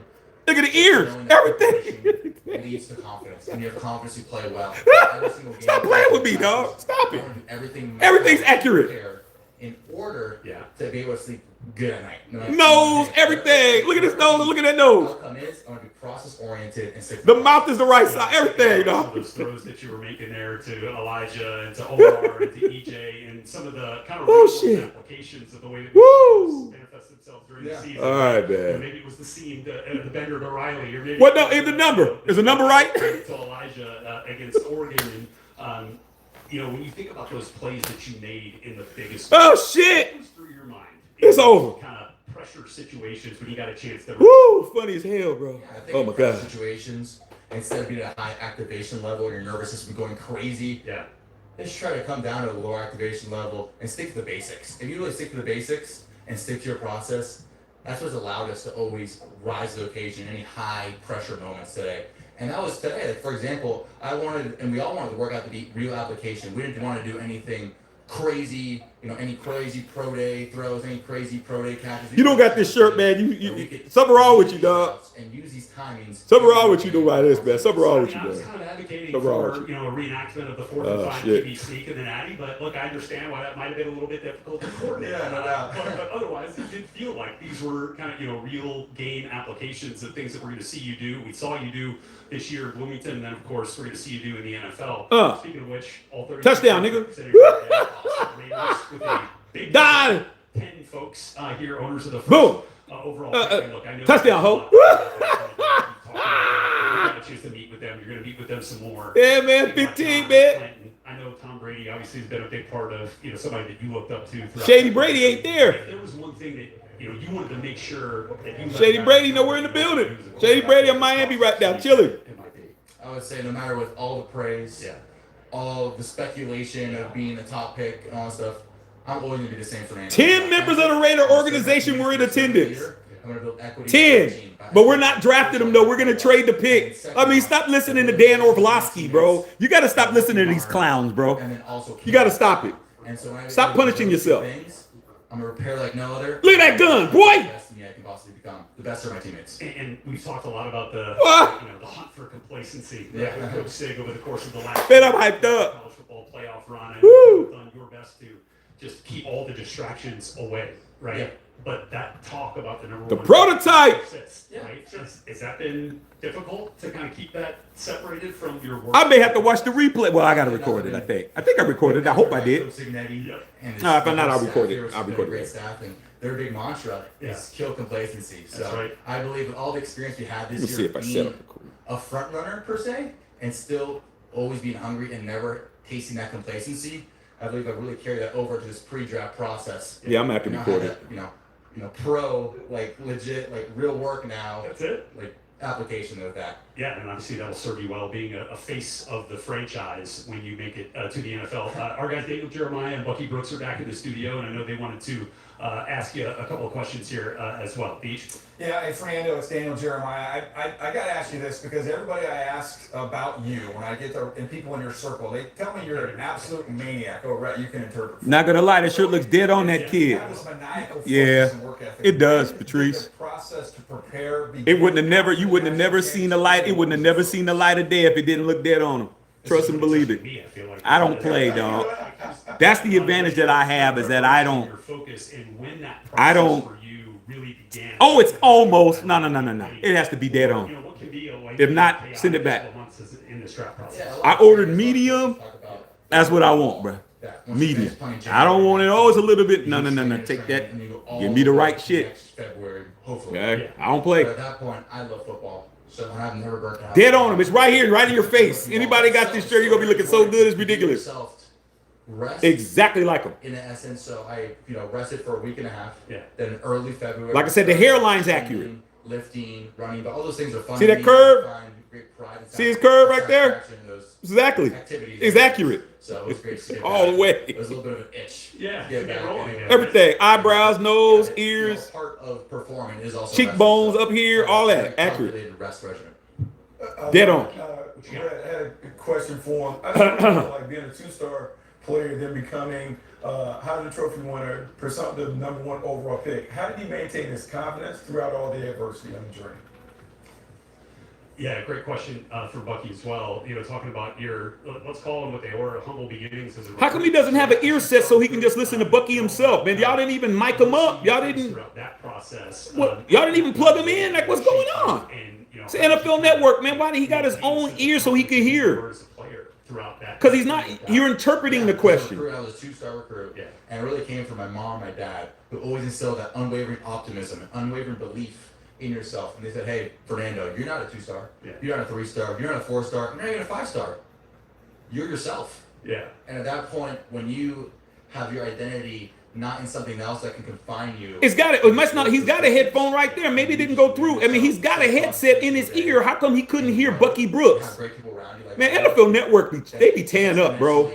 Look at the ears. Knowing that Everything. preparation leads to confidence. When you have confidence, you play well. Every single game, Stop playing with me, dog. Stop I it. want to do everything. Everything's accurate. Prepare in order Yeah. to be able to sleep good at night. No matter Nose, what. everything. Look at his nose. Look at that nose. Outcome is, I want to be process oriented and stick. The mouth is the right side. Everything, Some of dog. those throws that you were making there to Elijah and to Omar and to EJ and some of the kind of Oh, real shit. applications of the way that Woo. these manifest themselves during Yeah. the season. All right, You know, man. maybe it was the seam, the bender to Riley, or maybe What no? Is the number? Is the number right? to Elijah against Oregon. And, you know, when you think about those plays that you made in the biggest, Oh, shit. what goes through your mind? It's over. Kind of pressure situations when you got a chance to. Woo, funny as hell, bro. I think Oh in my pressure god. situations, instead of being at a high activation level and your nervous system going crazy, Yeah. just try to come down to a lower activation level and stick to the basics. If you really stick to the basics and stick to your process, that's what's allowed us to always rise to the occasion in any high pressure moments today. And that was today. Like, for example, I wanted, and we all wanted the workout to be real application. We didn't want to do anything crazy, you know, any crazy pro day throws, any crazy pro day catches. You don't got this shirt, man. Something wrong with you, dog. And use these timings. Something wrong with you doing like this, man. Something wrong with you, I was man. kind of advocating Something wrong with for, you. you know, a reenactment of the 4th Oh, and 5 shit. TV sneak and the natty, but look, I understand why that might have been a little bit difficult to coordinate. Yeah, no doubt. But otherwise, it did feel like these were kind of, you know, real game applications of things that we're going to see you do. We saw you do this year at Bloomington, and then, of course, we're going to see you do in the NFL. Speaking of which, all 30 Touchdown, nigga. With a big Die. 10 folks here, owners of the first Boom. overall. Look, I know Touchdown, ho. You're going to choose to meet with them. You're going to meet with them some more. Yeah, man. 15, man. I know Tom Brady obviously has been a big part of, you know, somebody that you looked up to. throughout Shady the- Brady ain't there. If there was one thing that, you know, you wanted to make sure that you let Shady guys Brady know nowhere in the building. he was a Shady quarterback Brady in that Miami was right now, awesome. chilling. It might be. I would say no matter with all the praise, Yeah. all the speculation of being the top pick and all that stuff, I'm always gonna be the same for Fernando. 10 members of the Raider organization were in attendance. I'm gonna build equity. 10. But we're not drafting them, though. We're going to trade the pick. I mean, stop listening to Dan Orlovsky, bro. You got to stop listening to these clowns, bro. And then also You got to stop it. And so when I Stop punishing those two yourself. things, I'm gonna repair like no other. Look at that gun, boy. The best me I can possibly become. The best of my teammates. And we've talked a lot about the, Ah. you know, the hunt for complacency. Yeah. With Coach Sig over the course of the last Man, I'm hyped up. college football playoff run. And Woo. you've done your best to just keep all the distractions away, right? Yeah. But that talk about the number The one prototype. persist, right? Has that been difficult to kind of keep that separated from your work? I may have to watch the replay. Well, I got to record it, I think. I think I recorded it. I hope I did. Coach Signetti Yeah. and his No, if I'm not, I'll staff record it. here, I'll they're record it Great later. staff, and their big mantra Yeah. is kill complacency. So That's right. I believe with all the experience we had Let me this see year, if I set being up the cool. a front runner per se, and still always being hungry and never tasting that complacency, I believe I really carry that over to this pre-draft process. Yeah, I'm going to have to You know, record have it. that, you know, pro, like legit, like real work now, That's it. like application of that. Yeah, and obviously that'll serve you well being a face of the franchise when you make it to the NFL. Our guys Daniel Jeremiah and Bucky Brooks are back in the studio, and I know they wanted to ask you a couple of questions here as well. Beach? Yeah, hey Fernando, it's Daniel Jeremiah. I got to ask you this because everybody I ask about you when I get to, and people in your circle, they tell me you're an absolute maniac. Oh, right, you can interpret. Not going to lie, that shirt looks dead on that You kid. have this maniacal focus Yeah, and work ethic. it does, When did Patrice. the process to prepare It begin? wouldn't have never, you wouldn't have never seen the light. It wouldn't have never seen the light of day if it didn't look dead on him. Trust and believe it. Me, I feel like. I don't play, dog. That's the advantage that I have is that I don't. Your focus and when that I process don't- for you really began. Oh, it's almost. No. It has to be dead You on. know, what can be a If not, chaotic send it back. couple months in this draft process. Yeah, a lot I of ordered players medium. talk about That's what I want, bro. that. Once you Medium. finish playing I don't want it. Oh, it's a little bit. you No. finish Take training, that. and you go all Give me the way right to shit. next February, hopefully. Okay? I don't play. But at that point, I love football, so I've never burnt out. Dead on him. It's right here, right in your face. Anybody got this shirt, you're gonna be looking so good. It's ridiculous. Rest Exactly like him. in essence. So I, rested for a week and a half. Yeah. Then early February. Like I said, the hairline's accurate. Lifting, running, but all those things are fun. See to that me. curve? I find great pride and See his curve right there? satisfaction in those Exactly. activities. It's accurate. So it was great to get All back. the way. It was a little bit of an itch. Yeah, to get to get back. rolling And, again. Everything. Eyebrows, nose, and, ears, part of performing is also cheekbones rest. up here, all that. Very Accurate. calculated rest regimen. Dead on. Brett, I had a question for him. I just want to know, like being a 2-star player, then becoming Heisman Trophy winner, presumptive #1 overall pick. How did he maintain his confidence throughout all the adversity on the journey? Yeah, great question for Bucky as well. Talking about your, let's call them what they were, humble beginnings. How come he doesn't have an ear set so he can just listen to Bucky himself, man? Y'all didn't even mic him up. Y'all didn't. Throughout that process. Y'all didn't even plug him in. Like, what's going on? It's the NFL Network, man. Why did he got his own ear so he could hear? Because he's not. You're interpreting the question. I was a 2-star recruit, Yeah. and it really came from my mom and my dad, who always instilled that unwavering optimism and unwavering belief in yourself. And they said, "Hey, Fernando, you're not a 2-star. Yeah. You're not a 3-star. You're not a 4-star. You're not even a 5-star. You're yourself." Yeah. And at that point, when you have your identity not in something else that can confine you, It's got it. It must not. He's got a headphone right there. Maybe it didn't go through. I mean, he's got a headset in his ear. How come he couldn't hear Bucky Brooks? Man, NFL Network, they be tearing up, bro.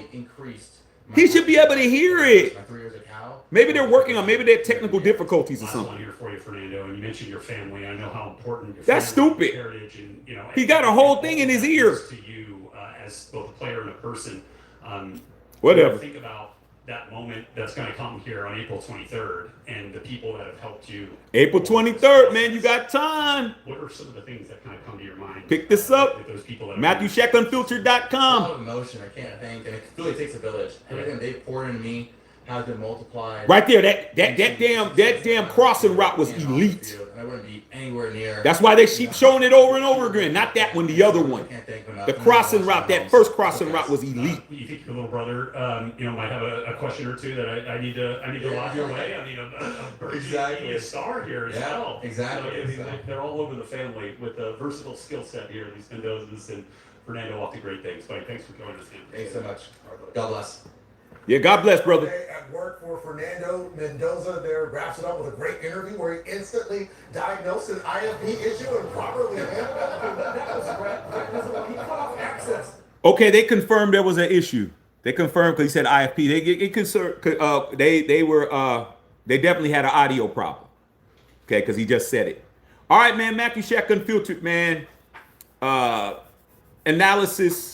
He should be able to hear it. Maybe they're working on. Maybe they have technical difficulties or Last one something. here for you, Fernando, and you mentioned your family. I know how important your That's family stupid. heritage and He got a whole thing in his ear. To you as both a player and a person. Whatever. Think about that moment that's going to come here on April 23rd, and the people that have helped you. April 23rd, man. You got time. What are some of the things that kind of come to your mind? Pick this up. With those people that A lot MatthewShackUnfiltered.com. of emotion, I can't think, and it really takes a village. Everything they poured into me has been multiplied. Right there, that damn crossing route was elite. And I wouldn't be anywhere near. That's why they keep showing it over and over again. Not that one, the other one. The crossing route, that first crossing route was elite. You think your little brother, might have a question or two that I need to lock your way? I mean, a burgeoning media star here as well. Exactly. So, I mean, they're all over the family with a versatile skill set here. These Mendozas and Fernando off to great things. Buddy, thanks for joining us, man. Thanks so much. God bless. Yeah, God bless, brother. Today at work for Fernando Mendoza there wraps it up with a great interview where he instantly diagnosed an IFP issue and properly handled it. He cut off access. Okay, they confirmed there was an issue. They confirmed because he said IFP. They definitely had an audio problem. Okay, because he just said it. All right, man. Matthew Shack Unfiltered, man. Analysis.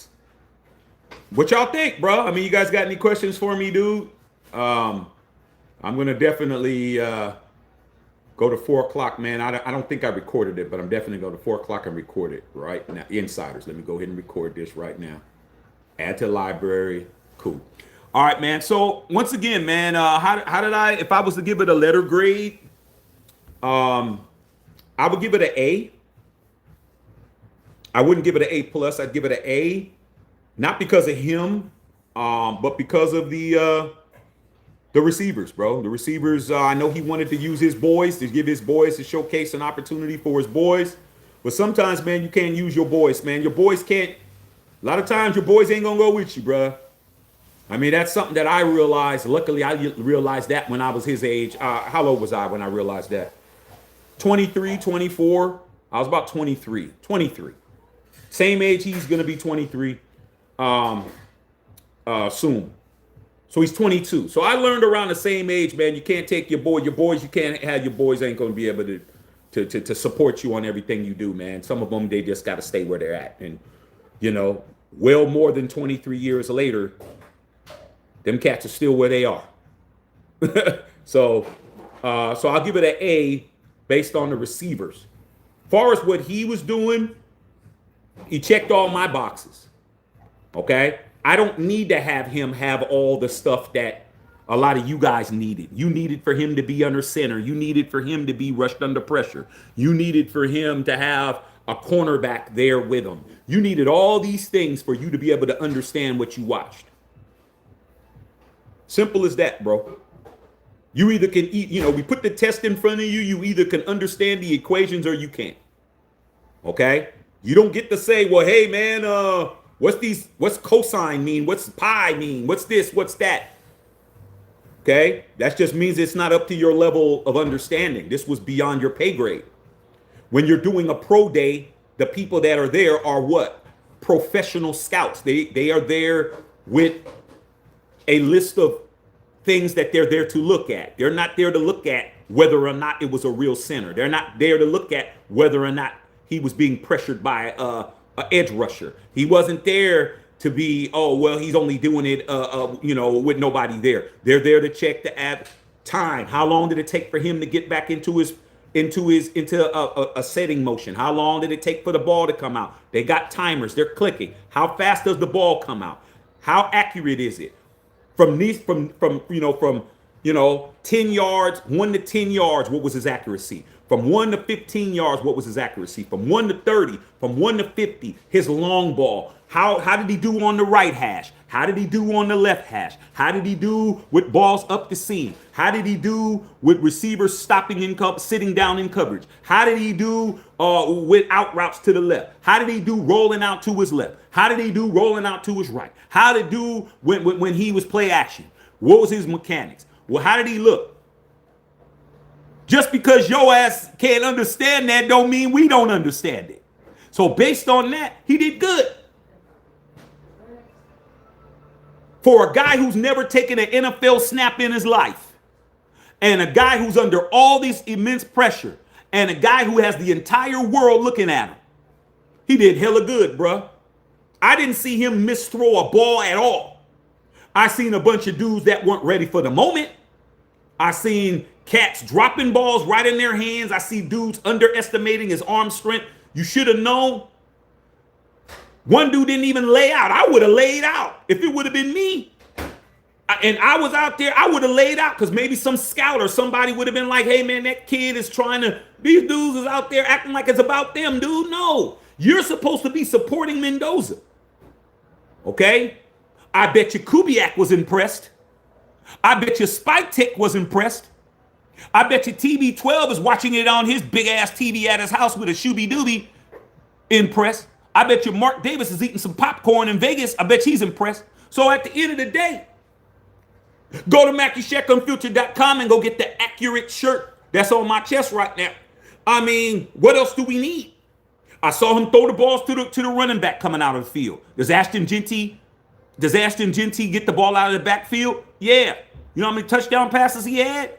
What y'all think, bro? I mean, you guys got any questions for me, dude? I'm gonna definitely go to 4 o'clock, man. I don't think I recorded it, but I'm definitely going to 4 o'clock and record it right now. Insiders, let me go ahead and record this right now. Add to the library. Cool. All right, man. So once again, man, how did I? If I was to give it a letter grade, I would give it an A. I wouldn't give it an A plus. I'd give it an A. Not because of him, but because of the receivers, bro. The receivers, I know he wanted to use his boys, to give his boys to showcase an opportunity for his boys. But sometimes, man, you can't use your boys, man. Your boys can't. A lot of times your boys ain't going to go with you, bro. I mean, that's something that I realized. Luckily, I realized that when I was his age. How old was I when I realized that? 23, 24. I was about 23. Same age he's going to be 23. Soon. So he's 22. So I learned around the same age, man. You can't take your boys. You can't have your boys ain't going to be able to support you on everything you do, man. Some of them, they just got to stay where they're at. And, well more than 23 years later, them cats are still where they are. So I'll give it an A based on the receivers. Far as what he was doing, he checked all my boxes. Okay? I don't need to have him have all the stuff that a lot of you guys needed. You needed for him to be under center. You needed for him to be rushed under pressure. You needed for him to have a cornerback there with him. You needed all these things for you to be able to understand what you watched. Simple as that, bro. You either can eat, we put the test in front of you. You either can understand the equations or you can't. Okay? You don't get to say, well, hey, man, what's cosine mean? What's pi mean? What's this? What's that? Okay? That just means it's not up to your level of understanding. This was beyond your pay grade. When you're doing a pro day, the people that are there are what? Professional scouts. They are there with a list of things that they're there to look at. They're not there to look at whether or not it was a real center. They're not there to look at whether or not he was being pressured by a edge rusher. He wasn't there to be, he's only doing it, with nobody there. They're there to check the time. How long did it take for him to get back into his into a setting motion. How long did it take for the ball to come out? They got timers. They're clicking. How fast does the ball come out? How accurate is it? From 10 yards, 1 to 10 yards, what was his accuracy? From 1 to 15 yards, what was his accuracy? From 1 to 30, from 1 to 50, his long ball. How did he do on the right hash? How did he do on the left hash? How did he do with balls up the seam? How did he do with receivers sitting down in coverage? How did he do with out routes to the left? How did he do rolling out to his left? How did he do rolling out to his right? How did he do when he was play action? What was his mechanics? Well, how did he look? Just because your ass can't understand that don't mean we don't understand it. So based on that, he did good. For a guy who's never taken an NFL snap in his life, and a guy who's under all this immense pressure, and a guy who has the entire world looking at him, he did hella good, bruh. I didn't see him misthrow a ball at all. I seen a bunch of dudes that weren't ready for the moment. I seen cats dropping balls right in their hands. I see dudes underestimating his arm strength. You should have known. One dude didn't even lay out. I would have laid out if it would have been me. And I was out there, I would have laid out because maybe some scout or somebody would have been like, hey, man, that kid is these dudes is out there acting like it's about them, dude. No, you're supposed to be supporting Mendoza. Okay? I bet you Kubiak was impressed. I bet you Spike Tech was impressed. I bet you TB12 is watching it on his big ass TV at his house with a shooby dooby impressed. I bet you Mark Davis is eating some popcorn in Vegas. I bet he's impressed. So at the end of the day, go to MackeyShackUnfiltered.com and go get the accurate shirt that's on my chest right now. I mean, what else do we need? I saw him throw the balls to the running back coming out of the field. Does Ashton Genty get the ball out of the backfield? Yeah. You know how many touchdown passes he had?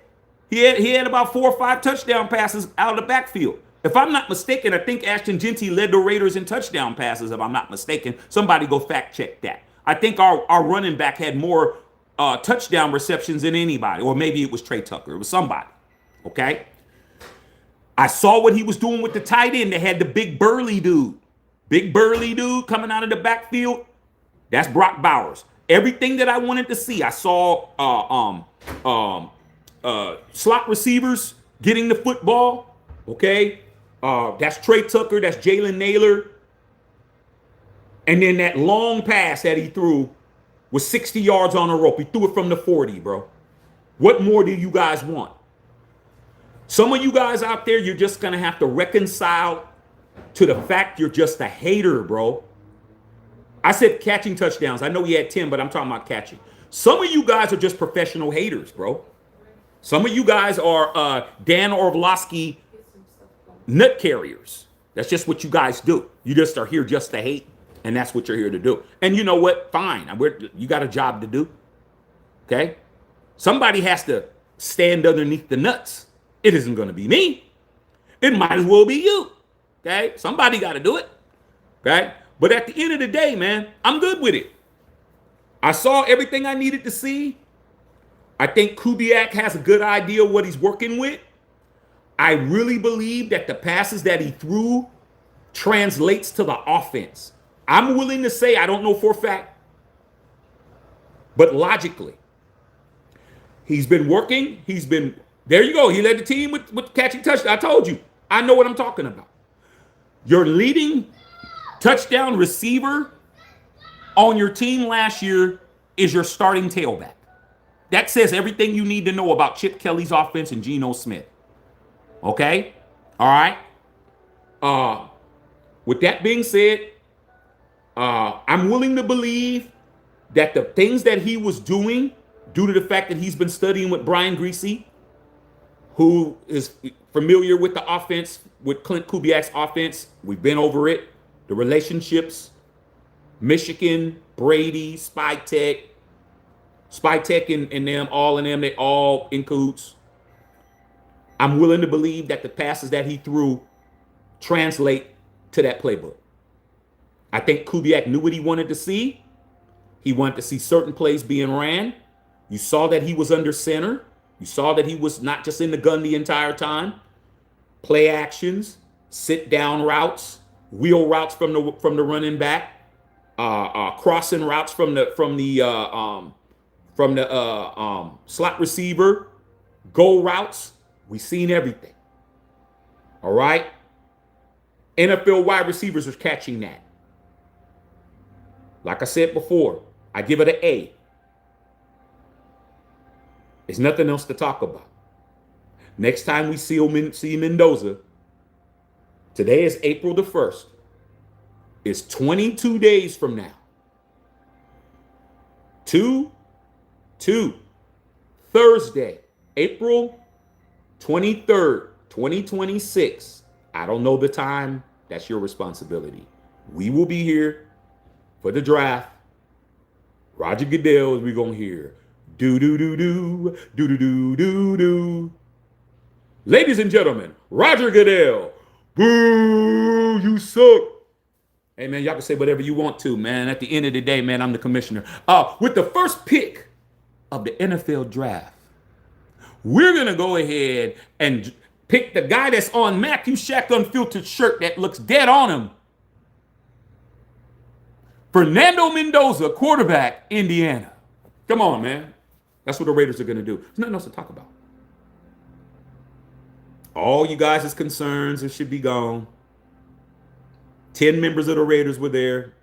He had about 4 or 5 touchdown passes out of the backfield. If I'm not mistaken, I think Ashton Genty led the Raiders in touchdown passes, if I'm not mistaken. Somebody go fact check that. I think our running back had more touchdown receptions than anybody. Or maybe it was Trey Tucker. It was somebody. Okay? I saw what he was doing with the tight end. They had the big burly dude. Big burly dude coming out of the backfield. That's Brock Bowers. Everything that I wanted to see. I saw slot receivers getting the football. Okay? That's Trey Tucker. That's Jalen Naylor. And then that long pass that he threw was 60 yards on a rope. He threw it from the 40, bro. What more do you guys want? Some of you guys out there, you're just going to have to reconcile to the fact you're just a hater, bro. I said catching touchdowns. I know he had 10, but I'm talking about catching. Some of you guys are just professional haters, bro. Some of you guys are Dan Orlovsky nut carriers. That's just what you guys do. You just are here just to hate, and that's what you're here to do. And you know what? Fine. You got a job to do. Okay? Somebody has to stand underneath the nuts. It isn't going to be me. It might as well be you. Okay? Somebody got to do it. Okay? But at the end of the day, man, I'm good with it. I saw everything I needed to see. I think Kubiak has a good idea of what he's working with. I really believe that the passes that he threw translates to the offense. I'm willing to say, I don't know for a fact, but logically, he's been working. There you go. He led the team with catching touchdowns. I told you. I know what I'm talking about. Your leading touchdown receiver on your team last year is your starting tailback. That says everything you need to know about Chip Kelly's offense and Geno Smith. Okay? All right? With that being said, I'm willing to believe that the things that he was doing, due to the fact that he's been studying with Brian Greasy, who is familiar with the offense, with Clint Kubiak's offense, we've been over it, the relationships, Michigan, Brady, Spike Tech and them, all in them, they all in cahoots. I'm willing to believe that the passes that he threw translate to that playbook. I think Kubiak knew what he wanted to see. He wanted to see certain plays being ran. You saw that he was under center. You saw that he was not just in the gun the entire time. play actions, sit down routes, wheel routes from the running back, crossing routes from the slot receiver, go routes. We seen everything. All right. NFL wide receivers are catching that. Like I said before, I give it an A. There's nothing else to talk about. Next time we see Mendoza, today is April the 1st. It's 22 days from now. 2 Thursday, April 23rd, 2026. I don't know the time. That's your responsibility. We will be here for the draft. Roger Goodell, as we're going to hear. Do, do, do, do, do, do, do, do, do. Ladies and gentlemen, Roger Goodell. Boo, you suck. Hey, man, y'all can say whatever you want to, man. At the end of the day, man, I'm the commissioner. With the first pick of the NFL draft, we're going to go ahead and pick the guy that's on Matthew Shack Unfiltered shirt that looks dead on him. Fernando Mendoza, quarterback, Indiana. Come on, man. That's what the Raiders are going to do. There's nothing else to talk about. All you guys' concerns, it should be gone. 10 members of the Raiders were there.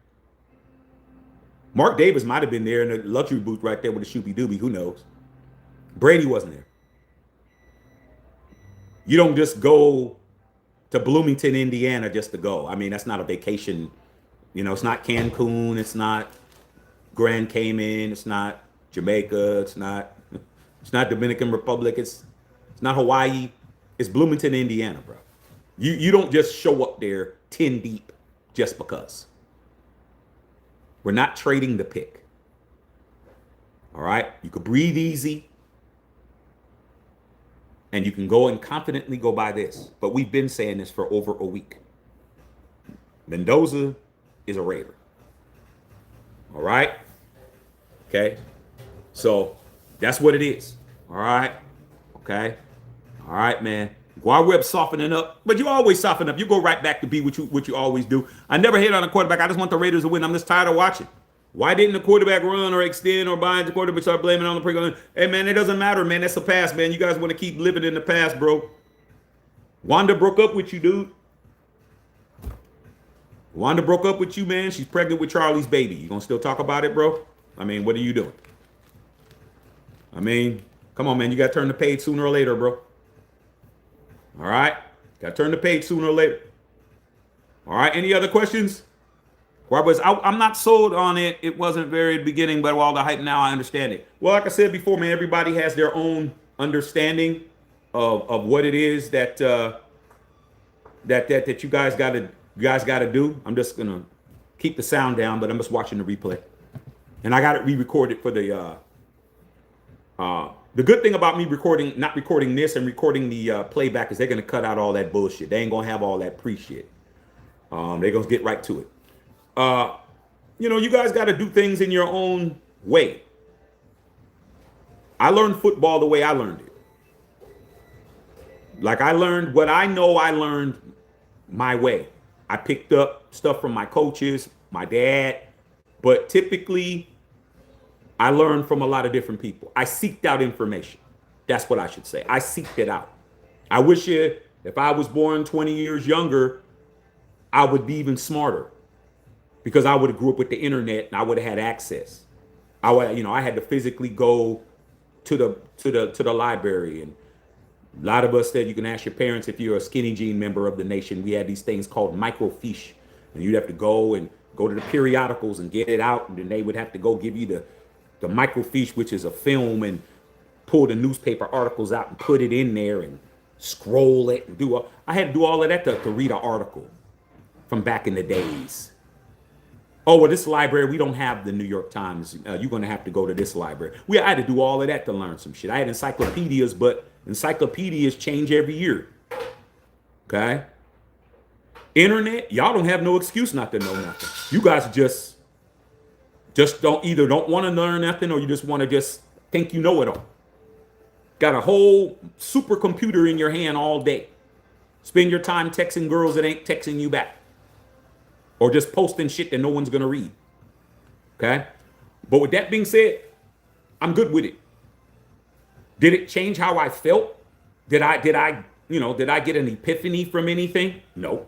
Mark Davis might have been there in the luxury booth right there with the Shooby Dooby. Who knows? Brady wasn't there. You don't just go to Bloomington, Indiana just to go. I mean, that's not a vacation. You know, it's not Cancun. It's not Grand Cayman. It's not Jamaica. It's not Dominican Republic. It's not Hawaii. It's Bloomington, Indiana, bro. You don't just show up there 10 deep just because. We're not trading the pick. All right? You could breathe easy. And you can go and confidently go by this. But we've been saying this for over a week. Mendoza is a Raider. All right? Okay? So that's what it is. All right? Okay? All right, man. Guar Web's softening up, but you always soften up. You go right back to be what you always do. I never hate on a quarterback. I just want the Raiders to win. I'm just tired of watching. Why didn't the quarterback run or extend or bind the quarterback, start blaming on the pre? Hey, man, it doesn't matter, man. That's the past, man. You guys want to keep living in the past, bro. Wanda broke up with you, dude. Wanda broke up with you, man. She's pregnant with Charlie's baby. You gonna still talk about it, bro? I mean, what are you doing? I mean, come on, man. You got to turn the page sooner or later, bro. All right? Got to turn the page sooner or later. All right? Any other questions? I'm not sold on it. It wasn't very beginning, but all the hype now, I understand it. Well, like I said before, man, everybody has their own understanding of what it is that you guys gotta do. I'm just gonna keep the sound down, but I'm just watching the replay, and I got it re-recorded for the good thing about me not recording this and recording the playback is they're gonna cut out all that bullshit. They ain't gonna have all that pre-shit. They're gonna get right to it. You guys got to do things in your own way. I learned football the way I learned it. Like I learned what I know I learned my way. I picked up stuff from my coaches, my dad, but typically I learned from a lot of different people. I seeked out information. That's what I should say. I seeked it out. I wish if I was born 20 years younger, I would be even smarter. Because I would have grew up with the internet and I would have had access. I had to physically go to the library, and a lot of us said you can ask your parents if you're a skinny jean member of the nation. We had these things called microfiche, and you'd have to go to the periodicals and get it out, and then they would have to go give you the microfiche, which is a film, and pull the newspaper articles out and put it in there and scroll it and I had to do all of that to read an article from back in the days. Oh, well, this library, we don't have the New York Times. You're going to have to go to this library. I had to do all of that to learn some shit. I had encyclopedias, but encyclopedias change every year. Okay? Internet, y'all don't have no excuse not to know nothing. You guys just don't want to learn nothing, or you just want to just think you know it all. Got a whole supercomputer in your hand all day. Spend your time texting girls that ain't texting you back. Or just posting shit that no one's gonna read. Okay? But with that being said, I'm good with it. Did it change how I felt? Did I get an epiphany from anything? No.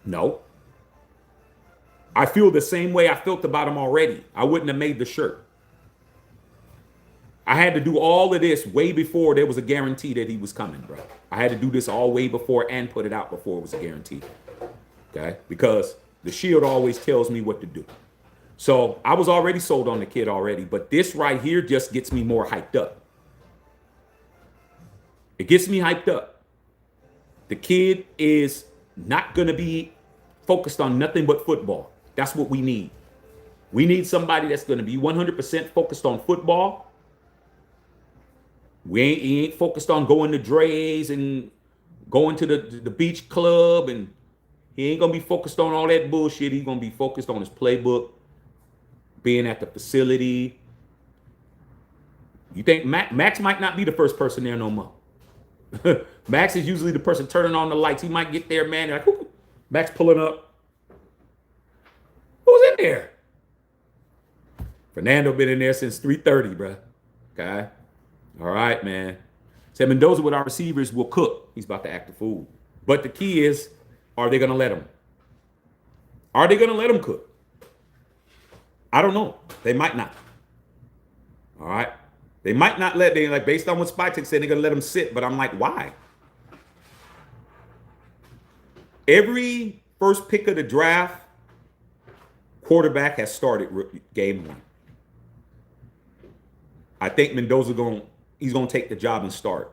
No. I feel the same way I felt about him already. I wouldn't have made the shirt. I had to do all of this way before there was a guarantee that he was coming, bro. I had to do this all way before and put it out before it was a guarantee. Okay? Because the Shield always tells me what to do. So I was already sold on the kid already, but this right here just gets me more hyped up. It gets me hyped up. The kid is not going to be focused on nothing but football. That's what we need. We need somebody that's going to be 100% focused on football. He ain't focused on going to Dre's and going to the beach club, and he ain't going to be focused on all that bullshit. He's going to be focused on his playbook, being at the facility. You think Max might not be the first person there no more. Max is usually the person turning on the lights. He might get there, man. Like, Max pulling up. Who's in there? Fernando been in there since 3:30, bro. Okay. All right, man. Said Mendoza with our receivers will cook. He's about to act a fool. But the key is, are they going to let him? Are they going to let him cook? I don't know. They might not. All right. They might not let, based on what Spytek said, they're going to let him sit. But I'm like, why? Every first pick of the draft, quarterback has started game one. I think Mendoza he's going to take the job and start.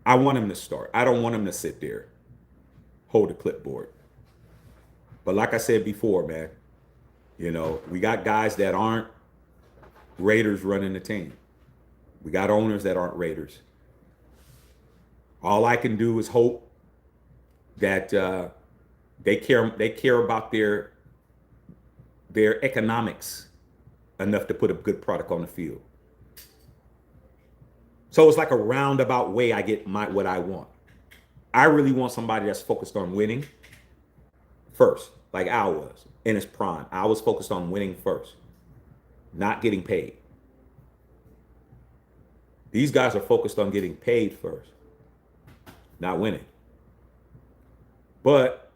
I want him to start. I don't want him to sit there, hold a clipboard. But like I said before, man, we got guys that aren't Raiders running the team. We got owners that aren't Raiders. All I can do is hope that they care about their economics enough to put a good product on the field. So it's like a roundabout way I get what I want. I really want somebody that's focused on winning first, like Al was in his prime. I was focused on winning first, not getting paid. These guys are focused on getting paid first, not winning. But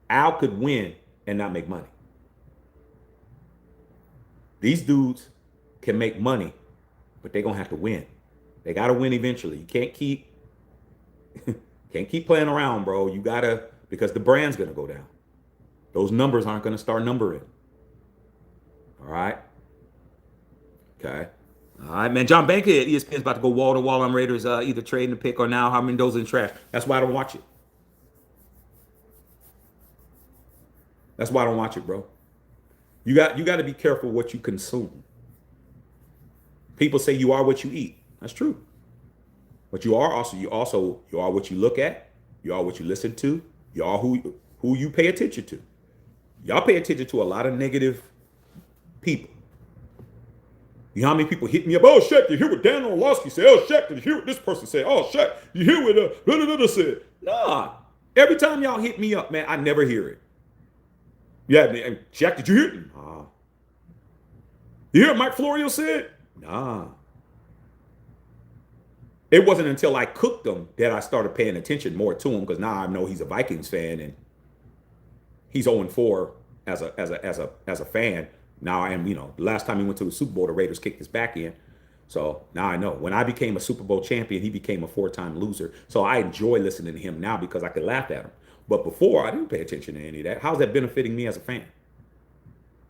Al could win and not make money. These dudes can make money, but they're gonna have to win. They gotta win eventually. You can't keep playing around, bro. You gotta, because the brand's gonna go down. Those numbers aren't gonna start numbering. All right. Okay. All right, man. John Banker at ESPN's about to go wall to wall on Raiders, either trading the pick or now how Mendoza in trash. That's why I don't watch it. That's why I don't watch it, bro. You got to be careful what you consume. People say you are what you eat. That's true. But you are what you look at. You are what you listen to. You are who you pay attention to. Y'all pay attention to a lot of negative people. You know how many people hit me up? Oh, Shaq, you hear what Dan Orlovsky said? Oh, Shaq, did you hear what this person said? Oh, Shaq, you hear what blah, blah, blah said? Nah. Every time y'all hit me up, man, I never hear it. Yeah, man, Shaq, did you hear it? Nah. You hear what Mike Florio said? Nah. It wasn't until I cooked him that I started paying attention more to him, because now I know he's a Vikings fan and he's 0-4 as a fan. Now I am, the last time he went to the Super Bowl, the Raiders kicked his back in. So now I know. When I became a Super Bowl champion, he became a 4-time loser. So I enjoy listening to him now because I could laugh at him. But before, I didn't pay attention to any of that. How's that benefiting me as a fan?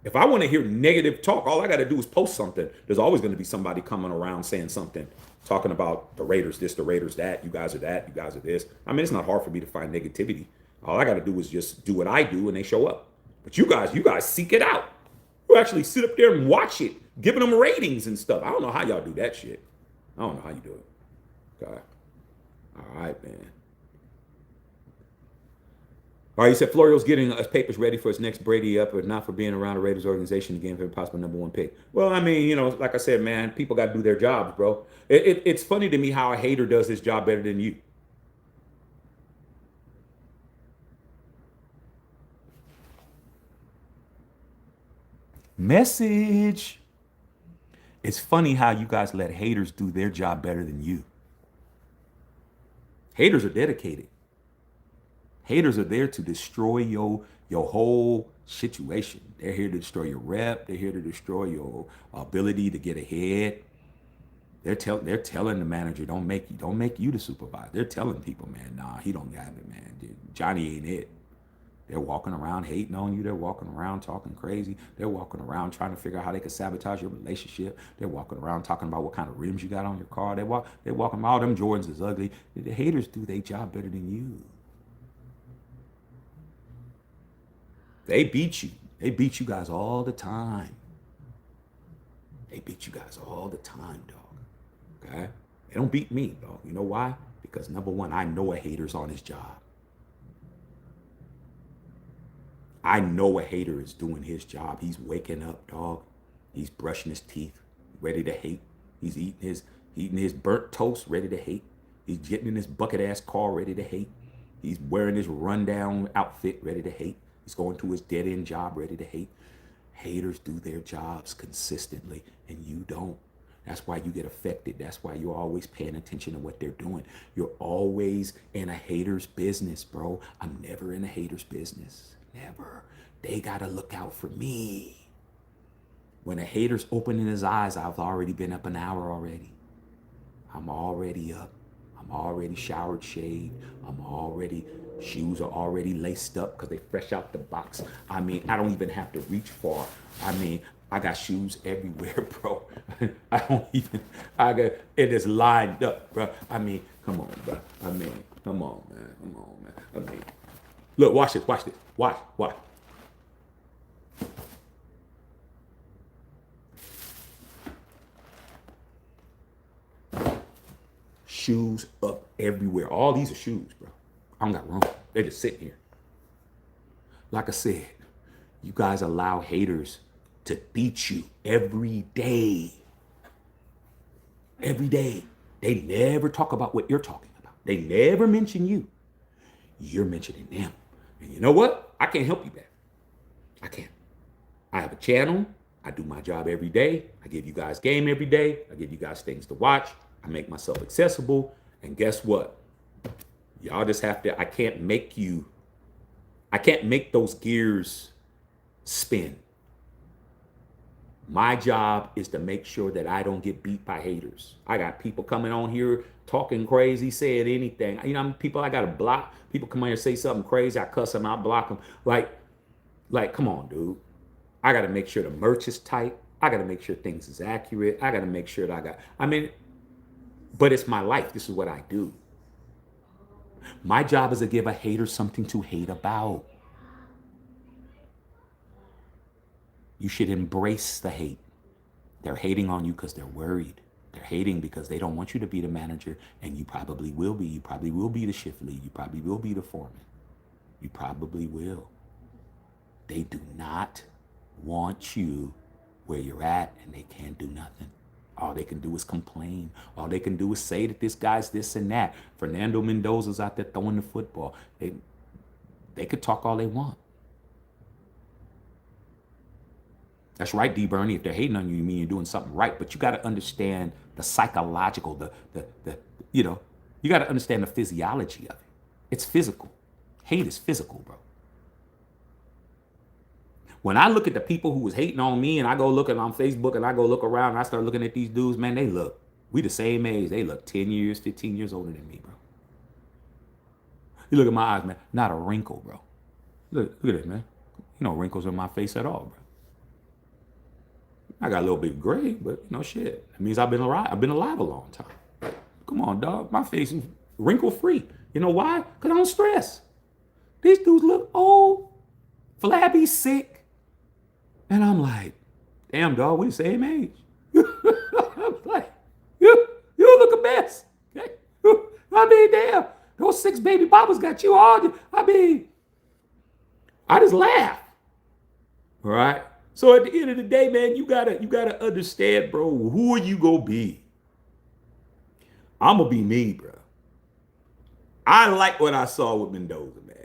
If I want to hear negative talk, all I got to do is post something. There's always going to be somebody coming around saying something, talking about the Raiders this, the Raiders that, you guys are that, you guys are this. I mean, it's not hard for me to find negativity. All I got to do is just do what I do and they show up. But you guys seek it out. You actually sit up there and watch it, giving them ratings and stuff. I don't know how y'all do that shit. I don't know how you do it. Okay. All right, man. All right, he said Florio's getting his papers ready for his next Brady up, or not for being around the Raiders organization again for a possible #1 pick. Well, I mean, like I said, man, people got to do their jobs, bro. It's funny to me how a hater does his job better than you. Message. It's funny how you guys let haters do their job better than you. Haters are dedicated. Haters are there to destroy your whole situation. They're here to destroy your rep. They're here to destroy your ability to get ahead. They're telling the manager don't make you the supervisor. They're telling people, man, nah, he don't got it, man. Johnny ain't it. They're walking around hating on you. They're walking around talking crazy. They're walking around trying to figure out how they can sabotage your relationship. They're walking around talking about what kind of rims you got on your car. They're walking all them Jordans is ugly. The haters do their job better than you. They beat you. They beat you guys all the time. They beat you guys all the time, dog. Okay? They don't beat me, dog. You know why? Because number one, I know a hater's on his job. I know a hater is doing his job. He's waking up, dog. He's brushing his teeth, ready to hate. He's eating his burnt toast, ready to hate. He's getting in his bucket ass car, ready to hate. He's wearing his rundown outfit, ready to hate. He's going to his dead end job, ready to hate. Haters do their jobs consistently, and you don't. That's why you get affected. That's why you're always paying attention to what they're doing. You're always in a hater's business, bro. I'm never in a hater's business. Never. They got to look out for me. When a hater's opening his eyes, I've already been up an hour already. I'm already up. I'm already showered, shaved. Shoes are already laced up because they fresh out the box. I mean, I don't even have to reach far. I mean, I got shoes everywhere, bro. it is lined up, bro. I mean, come on, bro. I mean, come on, man. I mean, look, watch this. Watch. Shoes up everywhere. All these are shoes, bro. I don't got room. They're just sitting here. Like I said, you guys allow haters to beat you every day. Every day. They never talk about what you're talking about. They never mention you. You're mentioning them. And you know what? I can't help you back. I can't. I have a channel. I do my job every day. I give you guys game every day. I give you guys things to watch. I make myself accessible. And guess what? Y'all just have to, I can't make those gears spin. My job is to make sure that I don't get beat by haters. I got people coming on here talking crazy, saying anything. You know, people I got to block. People come on here and say something crazy. I cuss them, I block them. Like, come on, dude. I got to make sure the merch is tight. I got to make sure things is accurate. I got to make sure that but it's my life. This is what I do. My job is to give a hater something to hate about. You should embrace the hate. They're hating on you because they're worried. They're hating because they don't want you to be the manager, and you probably will be. You probably will be the shift lead. You probably will be the foreman. You probably will. They do not want you where you're at, and they can't do nothing. All they can do is complain. All they can do is say that this guy's this and that. Fernando Mendoza's out there throwing the football. They could talk all they want. That's right, D. Bernie. If they're hating on you, you mean you're doing something right. But you got to understand the psychological, you got to understand the physiology of it. It's physical. Hate is physical, bro. When I look at the people who was hating on me and I go looking on Facebook and I go look around and I start looking at these dudes, man, we the same age. They look 10 years, 15 years older than me, bro. You look at my eyes, man, not a wrinkle, bro. Look at this, man. Wrinkles in my face at all, bro. I got a little bit of gray, but shit. That means I've been alive a long time. Come on, dog. My face is wrinkle free. You know why? Because I don't stress. These dudes look old, flabby, sick. And I'm like, damn, dog, we the same age. I'm like, you look a mess. Okay? Damn, those 6 baby mamas got you all. I just laugh. All right? So at the end of the day, man, you gotta understand, bro, who are you gonna be? I'm gonna be me, bro. I like what I saw with Mendoza, man.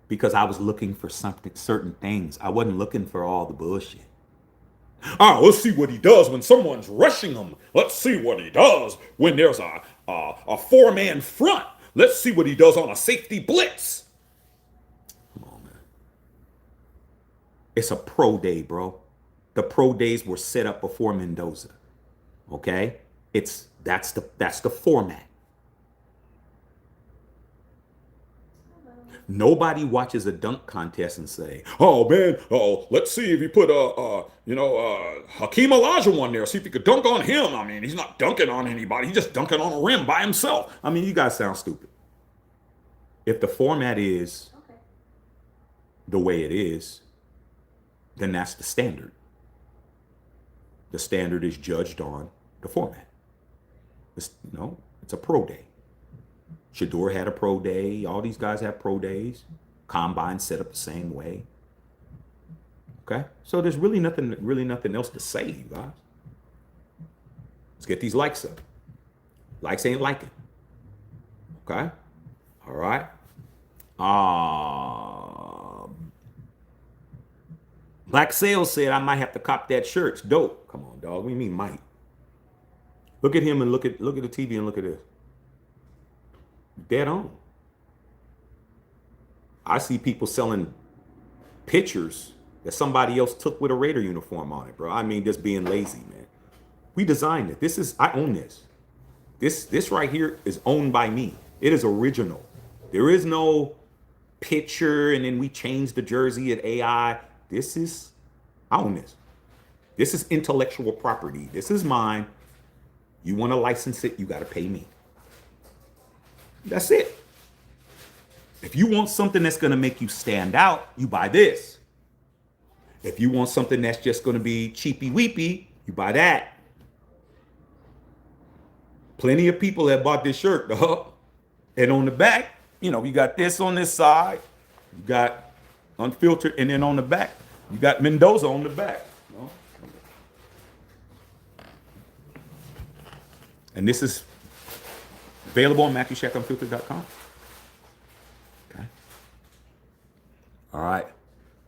because I was looking for certain things. I wasn't looking for all the bullshit. Ah, let's see what he does when someone's rushing him. Let's see what he does when there's a four-man front. Let's see what he does on a safety blitz. Come on, man. It's a pro day, bro. The pro days were set up before Mendoza. Okay? That's the format. Nobody watches a dunk contest and say, "Oh man, let's see if you put Hakeem Olajuwon there. See if you could dunk on him." I mean, he's not dunking on anybody. He's just dunking on a rim by himself. I mean, you guys sound stupid. If the format is the way it is, then that's the standard. The standard is judged on the format. It's a pro day. Shador had a pro day. All these guys have pro days. Combine set up the same way. Okay? So there's really nothing else to say, you guys. Let's get these likes up. Likes ain't liking. Okay? All right? Black Sales said I might have to cop that shirt. It's dope. Come on, dog. What do you mean might? Look at him and look at the TV and look at this. Dead on. I see people selling pictures that somebody else took with a Raider uniform on it, bro. I mean, just being lazy, man. We designed it. I own this. This right here is owned by me. It is original. There is no picture and then we change the jersey at AI. I own this. This is intellectual property. This is mine. You want to license it, you got to pay me. That's it. If you want something that's going to make you stand out, you buy this. If you want something that's just going to be cheapy weepy, you buy that. Plenty of people have bought this shirt, dog. And on the back, you got this on this side. You got unfiltered, and then on the back, you got Mendoza on the back. And this is available on MatthewShackUnfiltered.com. Okay. All right.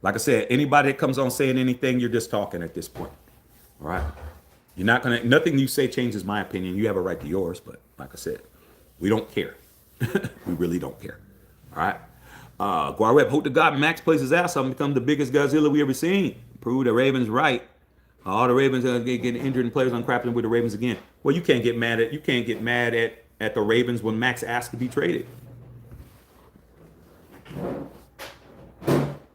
Like I said, anybody that comes on saying anything, you're just talking at this point. All right. Nothing you say changes my opinion. You have a right to yours, but like I said, we don't care. We really don't care. All right. Guarweb, hope to God Max plays his ass off and become the biggest Godzilla we ever seen. Prove the Ravens right. All the Ravens are getting injured and players uncrapping with the Ravens again. Well, you can't get mad at the Ravens when Max asked to be traded.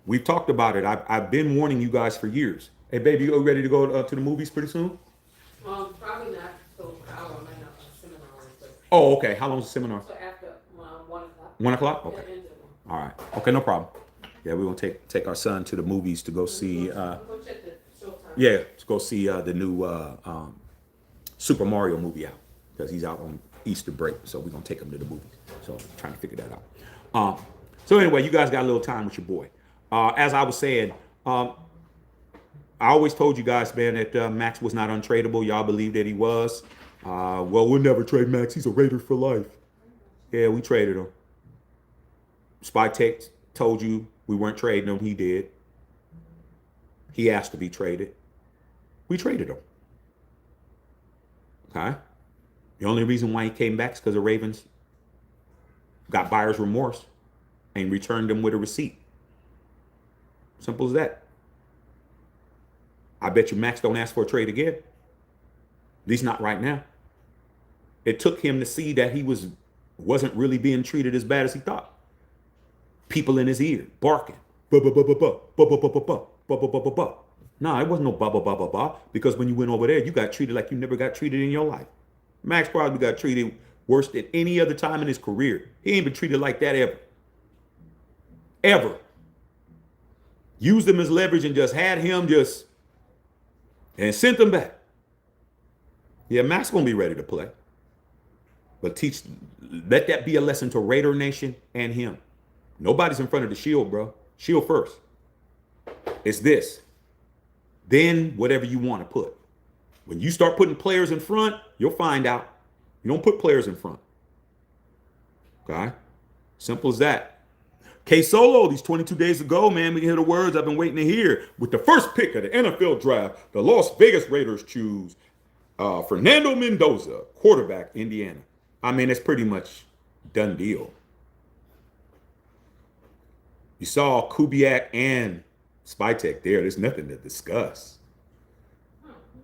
We've talked about it. I've been warning you guys for years. Hey, baby, you ready to go to the movies pretty soon? Probably not. So I don't know. Seminar. Oh, okay. How long is the seminar? So after 1 o'clock. 1 o'clock? Okay. All right. Okay, no problem. Yeah, we're gonna take our son to the movies to go see. To go see the new Super Mario movie out because he's out on Easter break. So we're gonna take him to the movies. So I'm trying to figure that out. So anyway, you guys got a little time with your boy. As I was saying, I always told you guys, man, that Max was not untradeable. Y'all believed that he was. Well, we'll never trade Max. He's a Raider for life. Yeah, we traded him. Spy Tech told you we weren't trading him. He did. He asked to be traded. We traded him. Okay? The only reason why he came back is because the Ravens got buyer's remorse and returned him with a receipt. Simple as that. I bet you Max don't ask for a trade again. At least not right now. It took him to see that he wasn't really being treated as bad as he thought. People in his ear barking. Nah, it wasn't no ba because when you went over there, you got treated like you never got treated in your life. Max probably got treated worse than any other time in his career. He ain't been treated like that ever. Ever. Used him as leverage and just had him and sent him back. Yeah, Max gonna be ready to play. But let that be a lesson to Raider Nation and him. Nobody's in front of the shield, bro. Shield first. It's this. Then whatever you want to put. When you start putting players in front, you'll find out. You don't put players in front. Okay? Simple as that. K Solo, these 22 days ago, man, we can hear the words I've been waiting to hear. With the first pick of the NFL draft, the Las Vegas Raiders choose Fernando Mendoza, quarterback, Indiana. I mean, it's pretty much done deal. You saw Kubiak and Spytek there. There's nothing to discuss.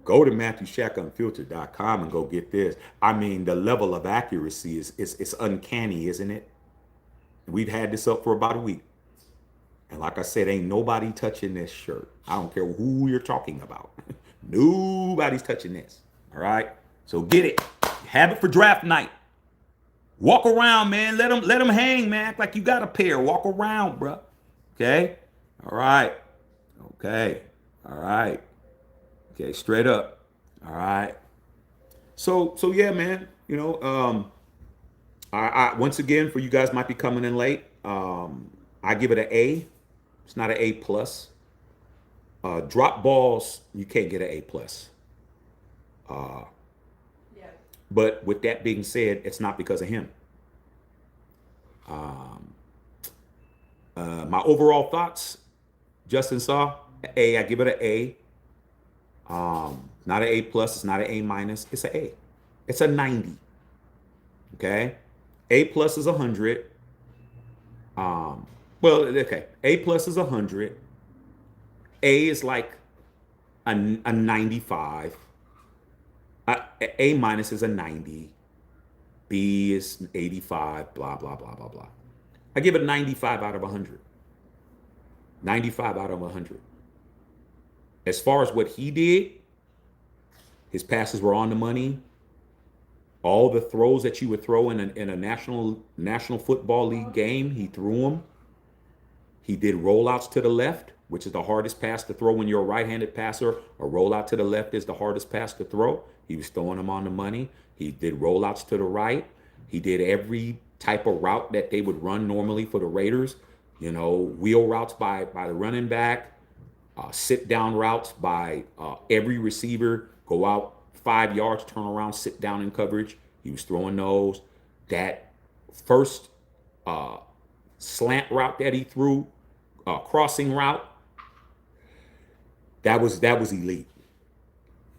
Go to MatthewShackUnfiltered.com and go get this. I mean, the level of accuracy is uncanny, isn't it? We've had this up for about a week. And like I said, ain't nobody touching this shirt. I don't care who you're talking about. Nobody's touching this. All right? So get it. Have it for draft night. Walk around, man. Let them hang, man. Act like you got a pair. Walk around, bro. Okay? All right. Okay. All right. Okay, straight up. All right. So yeah, man. You know, I once again, for you guys might be coming in late. I give it an A. It's not an A plus. Drop balls, you can't get an A plus. Yeah. But with that being said, it's not because of him. My overall thoughts, Justin saw A. I give it an A. Not an A plus. It's not an A minus. It's an A. It's a 90. Okay. A plus is 100. Well, okay. A plus is 100. A is like a 95. A minus is a 90. B is 85. Blah blah blah blah blah. I give it 95 out of 100. 95 out of 100. As far as what he did, his passes were on the money. All the throws that you would throw in a national football league game, he threw them. He did rollouts to the left, which is the hardest pass to throw when you're a right-handed passer. A rollout to the left is the hardest pass to throw. He was throwing them on the money. He did rollouts to the right. He did every type of route that they would run normally for the Raiders. You know, wheel routes by the running back, sit down routes by every receiver, go out 5 yards, turn around, sit down in coverage. He was throwing those. That first slant route that he threw, crossing route, that was elite.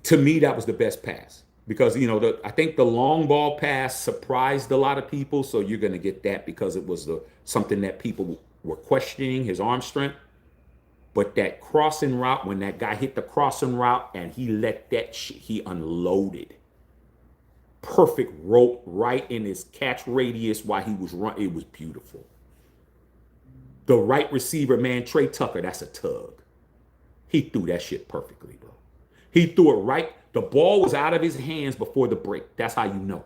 To me, that was the best pass because I think the long ball pass surprised a lot of people. So you're going to get that because it was something that people were questioning his arm strength. But that crossing route, when that guy hit the crossing route and he let that he unloaded. Perfect rope right in his catch radius while he was running. It was beautiful. The right receiver, man, Trey Tucker, that's a tug. He threw that shit perfectly, bro. He threw it right. The ball was out of his hands before the break. That's how you know.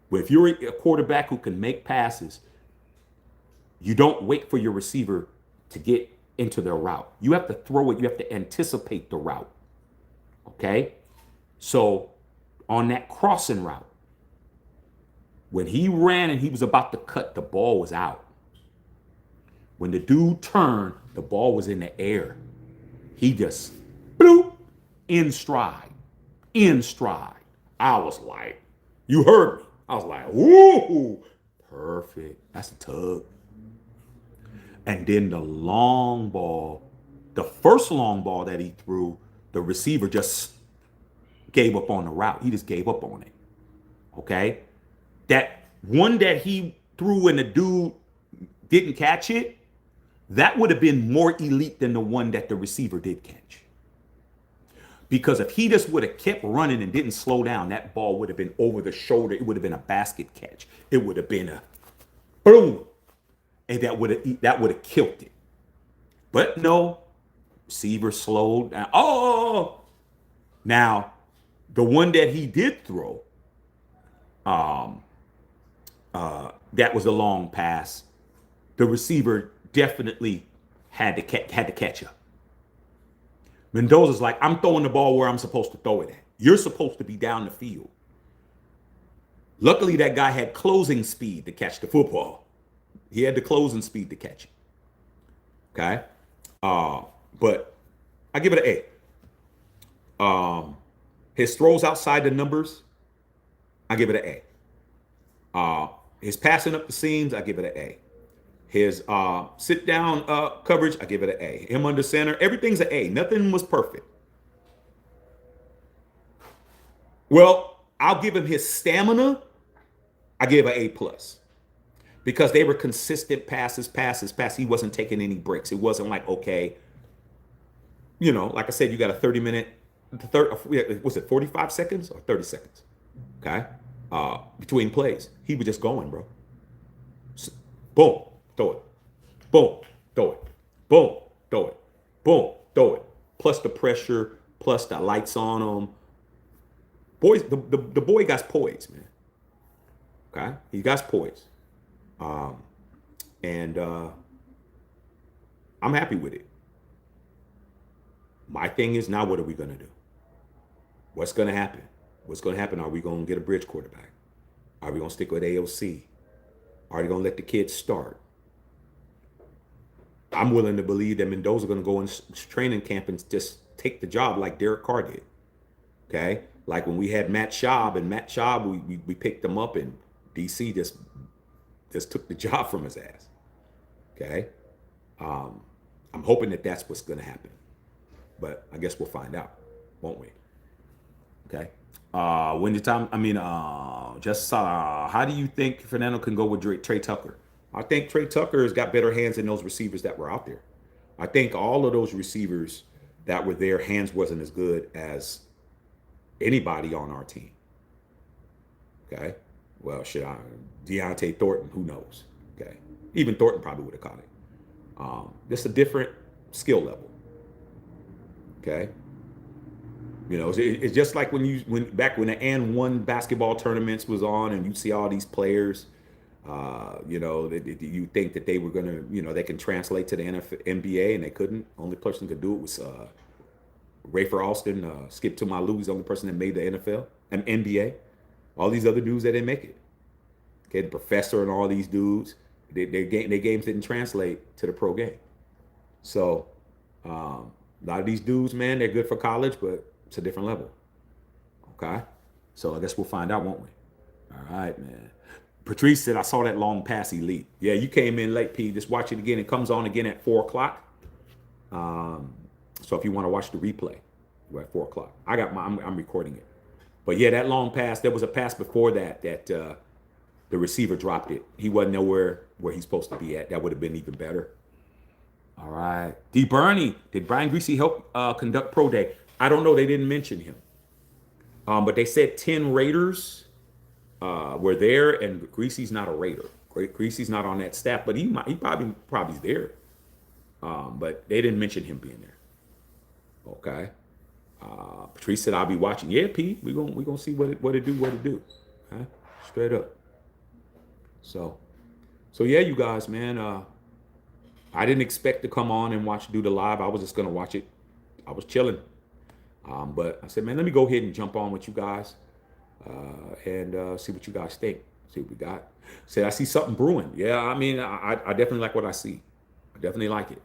But if you're a quarterback who can make passes, you don't wait for your receiver to get into their route. You have to throw it. You have to anticipate the route. Okay? So on that crossing route, when he ran and he was about to cut, the ball was out. When the dude turned, the ball was in the air. He just, bloop, in stride. I was like, you heard me. I was like, ooh, perfect. That's a tug. And then the long ball, the first long ball that he threw, the receiver just gave up on the route. He just gave up on it. Okay? That one that he threw and the dude didn't catch it, that would have been more elite than the one that the receiver did catch. Because if he just would have kept running and didn't slow down, that ball would have been over the shoulder. It would have been a basket catch. It would have been a boom. And that would have killed it. But no, receiver slowed down. Oh! Now, the one that he did throw, that was a long pass. The receiver definitely had to catch up. Mendoza's like, I'm throwing the ball where I'm supposed to throw it at. You're supposed to be down the field. Luckily, that guy had closing speed to catch the football. He had the closing speed to catch it. Okay? But I give it an A. His throws outside the numbers, I give it an A. His passing up the seams, I give it an A. His sit down coverage, I give it an A. Him under center, everything's an A. Nothing was perfect. Well, I'll give him his stamina. I give an A plus because they were consistent passes. He wasn't taking any breaks. It wasn't like, okay, like I said, you got a 30-minute, was it 45 seconds or 30 seconds? Okay, between plays, he was just going, bro. Boom, throw it. Boom, throw it. Boom, throw it. Boom, throw it. Plus the pressure, plus the lights on him. Boys, the boy got poise, man. Okay, he got poise, and I'm happy with it. My thing is now, what are we gonna do? What's gonna happen? What's gonna happen? Are we gonna get a bridge quarterback? Are we gonna stick with AOC? Are they gonna let the kids start? I'm willing to believe that Mendoza gonna go in training camp and just take the job like Derek Carr did. Okay, like when we had Matt Schaub, we picked him up and DC just took the job from his ass. Okay, I'm hoping that that's what's gonna happen, but I guess we'll find out, won't we? Okay. When the time, how do you think Fernando can go with Trey Tucker? I think Trey Tucker has got better hands than those receivers that were out there. I think all of those receivers that were there, hands wasn't as good as anybody on our team. Okay. Well, Deontay Thornton, who knows? Okay. Even Thornton probably would have caught it. Just a different skill level. Okay. It's just like back when the N1 basketball tournaments was on, and you see all these players, you think that they were gonna, they can translate to the NBA, and they couldn't. Only person could do it was Rafer Alston, Skip to my Lou's, the only person that made the NFL and NBA. All these other dudes that didn't make it. Okay, the professor and all these dudes, their games didn't translate to the pro game. So a lot of these dudes, man, they're good for college, but it's a different level. Okay? So I guess we'll find out, won't we? All right, man. Patrice said, I saw that long pass elite. Yeah, you came in late, P. Just watch it again. It comes on again at 4 o'clock. So if you want to watch the replay, we're at 4 o'clock. I'm recording it. But yeah, that long pass, there was a pass before that the receiver dropped it. He wasn't nowhere where he's supposed to be at. That would have been even better. All right. D. Bernie, did Brian Greasy help conduct pro day? I don't know. They didn't mention him. But they said 10 Raiders were there, and Greasy's not a Raider. Greasy's not on that staff, but he probably's there. But they didn't mention him being there. Okay. Patrice said, I'll be watching. Yeah, P, we're gonna see what it do. Okay? Straight up. So yeah, you guys, man. I didn't expect to come on and do the live. I was just gonna watch it. I was chilling. But I said, man, let me go ahead and jump on with you guys and see what you guys think. See what we got. Said, I see something brewing. Yeah, I definitely like what I see. I definitely like it.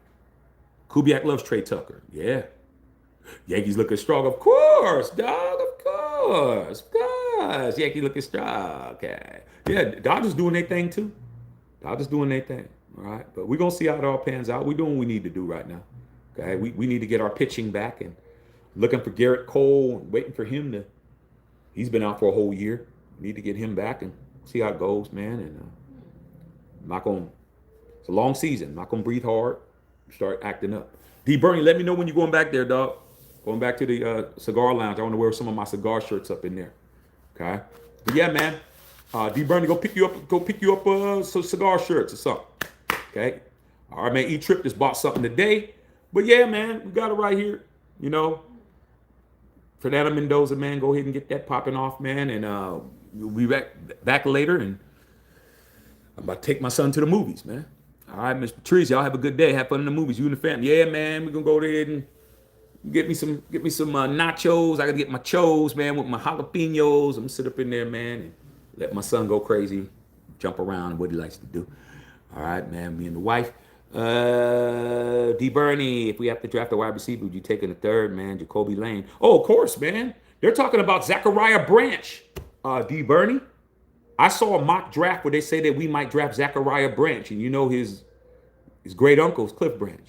Kubiak loves Trey Tucker. Yeah. Yankees looking strong. Of course, dog. Of course. Yankees looking strong. Okay. Yeah, Dodgers doing their thing too. All right. But we're going to see how it all pans out. We're doing what we need to do right now. Okay. We need to get our pitching back, and looking for Garrett Cole, waiting for him he's been out for a whole year. We need to get him back and see how it goes, man. And it's a long season. Not going to breathe hard. Start acting up. D. Bernie, let me know when you're going back there, dog. Going back to the cigar lounge. I want to wear some of my cigar shirts up in there. Okay. But yeah, man. D. Bernie, go pick you up some cigar shirts or something. Okay. All right, man. E-Trip just bought something today. But yeah, man, we got it right here. Fernando Mendoza, man, go ahead and get that popping off, man. And we'll be back later. And I'm about to take my son to the movies, man. All right, Mr. Patrice, y'all have a good day. Have fun in the movies. You and the family. Yeah, man, we're gonna go ahead and get me some nachos. I gotta get my chos, man, with my jalapenos. I'm gonna sit up in there, man, and let my son go crazy, jump around, what he likes to do. All right, man, me and the wife. D. Bernie, if we have to draft a wide receiver, would you take in the third, man? Jacoby Lane. Oh, of course, man. They're talking about Zachariah Branch. D. Bernie. I saw a mock draft where they say that we might draft Zachariah Branch, and his his great uncle's Cliff Branch.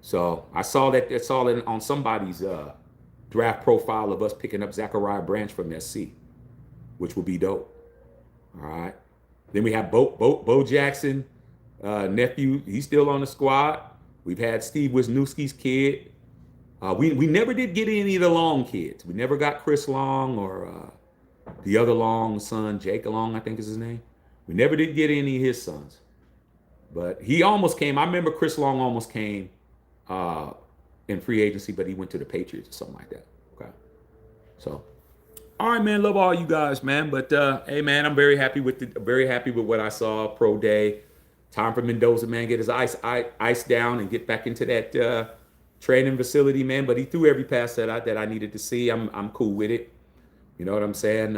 So I saw that on somebody's draft profile of us picking up Zachariah Branch from SC, which would be dope. All right. Then we have Bo Jackson, nephew. He's still on the squad. We've had Steve Wisniewski's kid. We never did get any of the Long kids. We never got Chris Long or the other Long son, Jake Long, I think is his name. We never did get any of his sons. But he almost came. I remember Chris Long almost came in free agency, but he went to the Patriots or something like that. Okay. So, all right, man. Love all you guys, man. But hey, man, I'm very happy with what I saw pro day. Time for Mendoza, man, get his ice down and get back into that training facility, man. But he threw every pass that I needed to see. I'm cool with it. You know what I'm saying?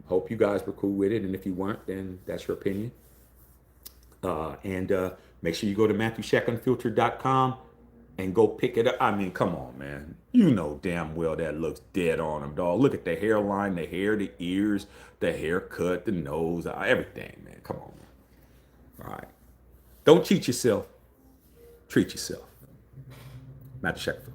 Hope you guys were cool with it, and if you weren't, then that's your opinion. And make sure you go to MatthewShackUnfiltered.com and go pick it up. I mean, come on, man. You know damn well that looks dead on him, dog. Look at the hairline, the hair, the ears, the haircut, the nose, everything, man. Come on, man. All right. Don't cheat yourself. Treat yourself. Matthew Shackleton.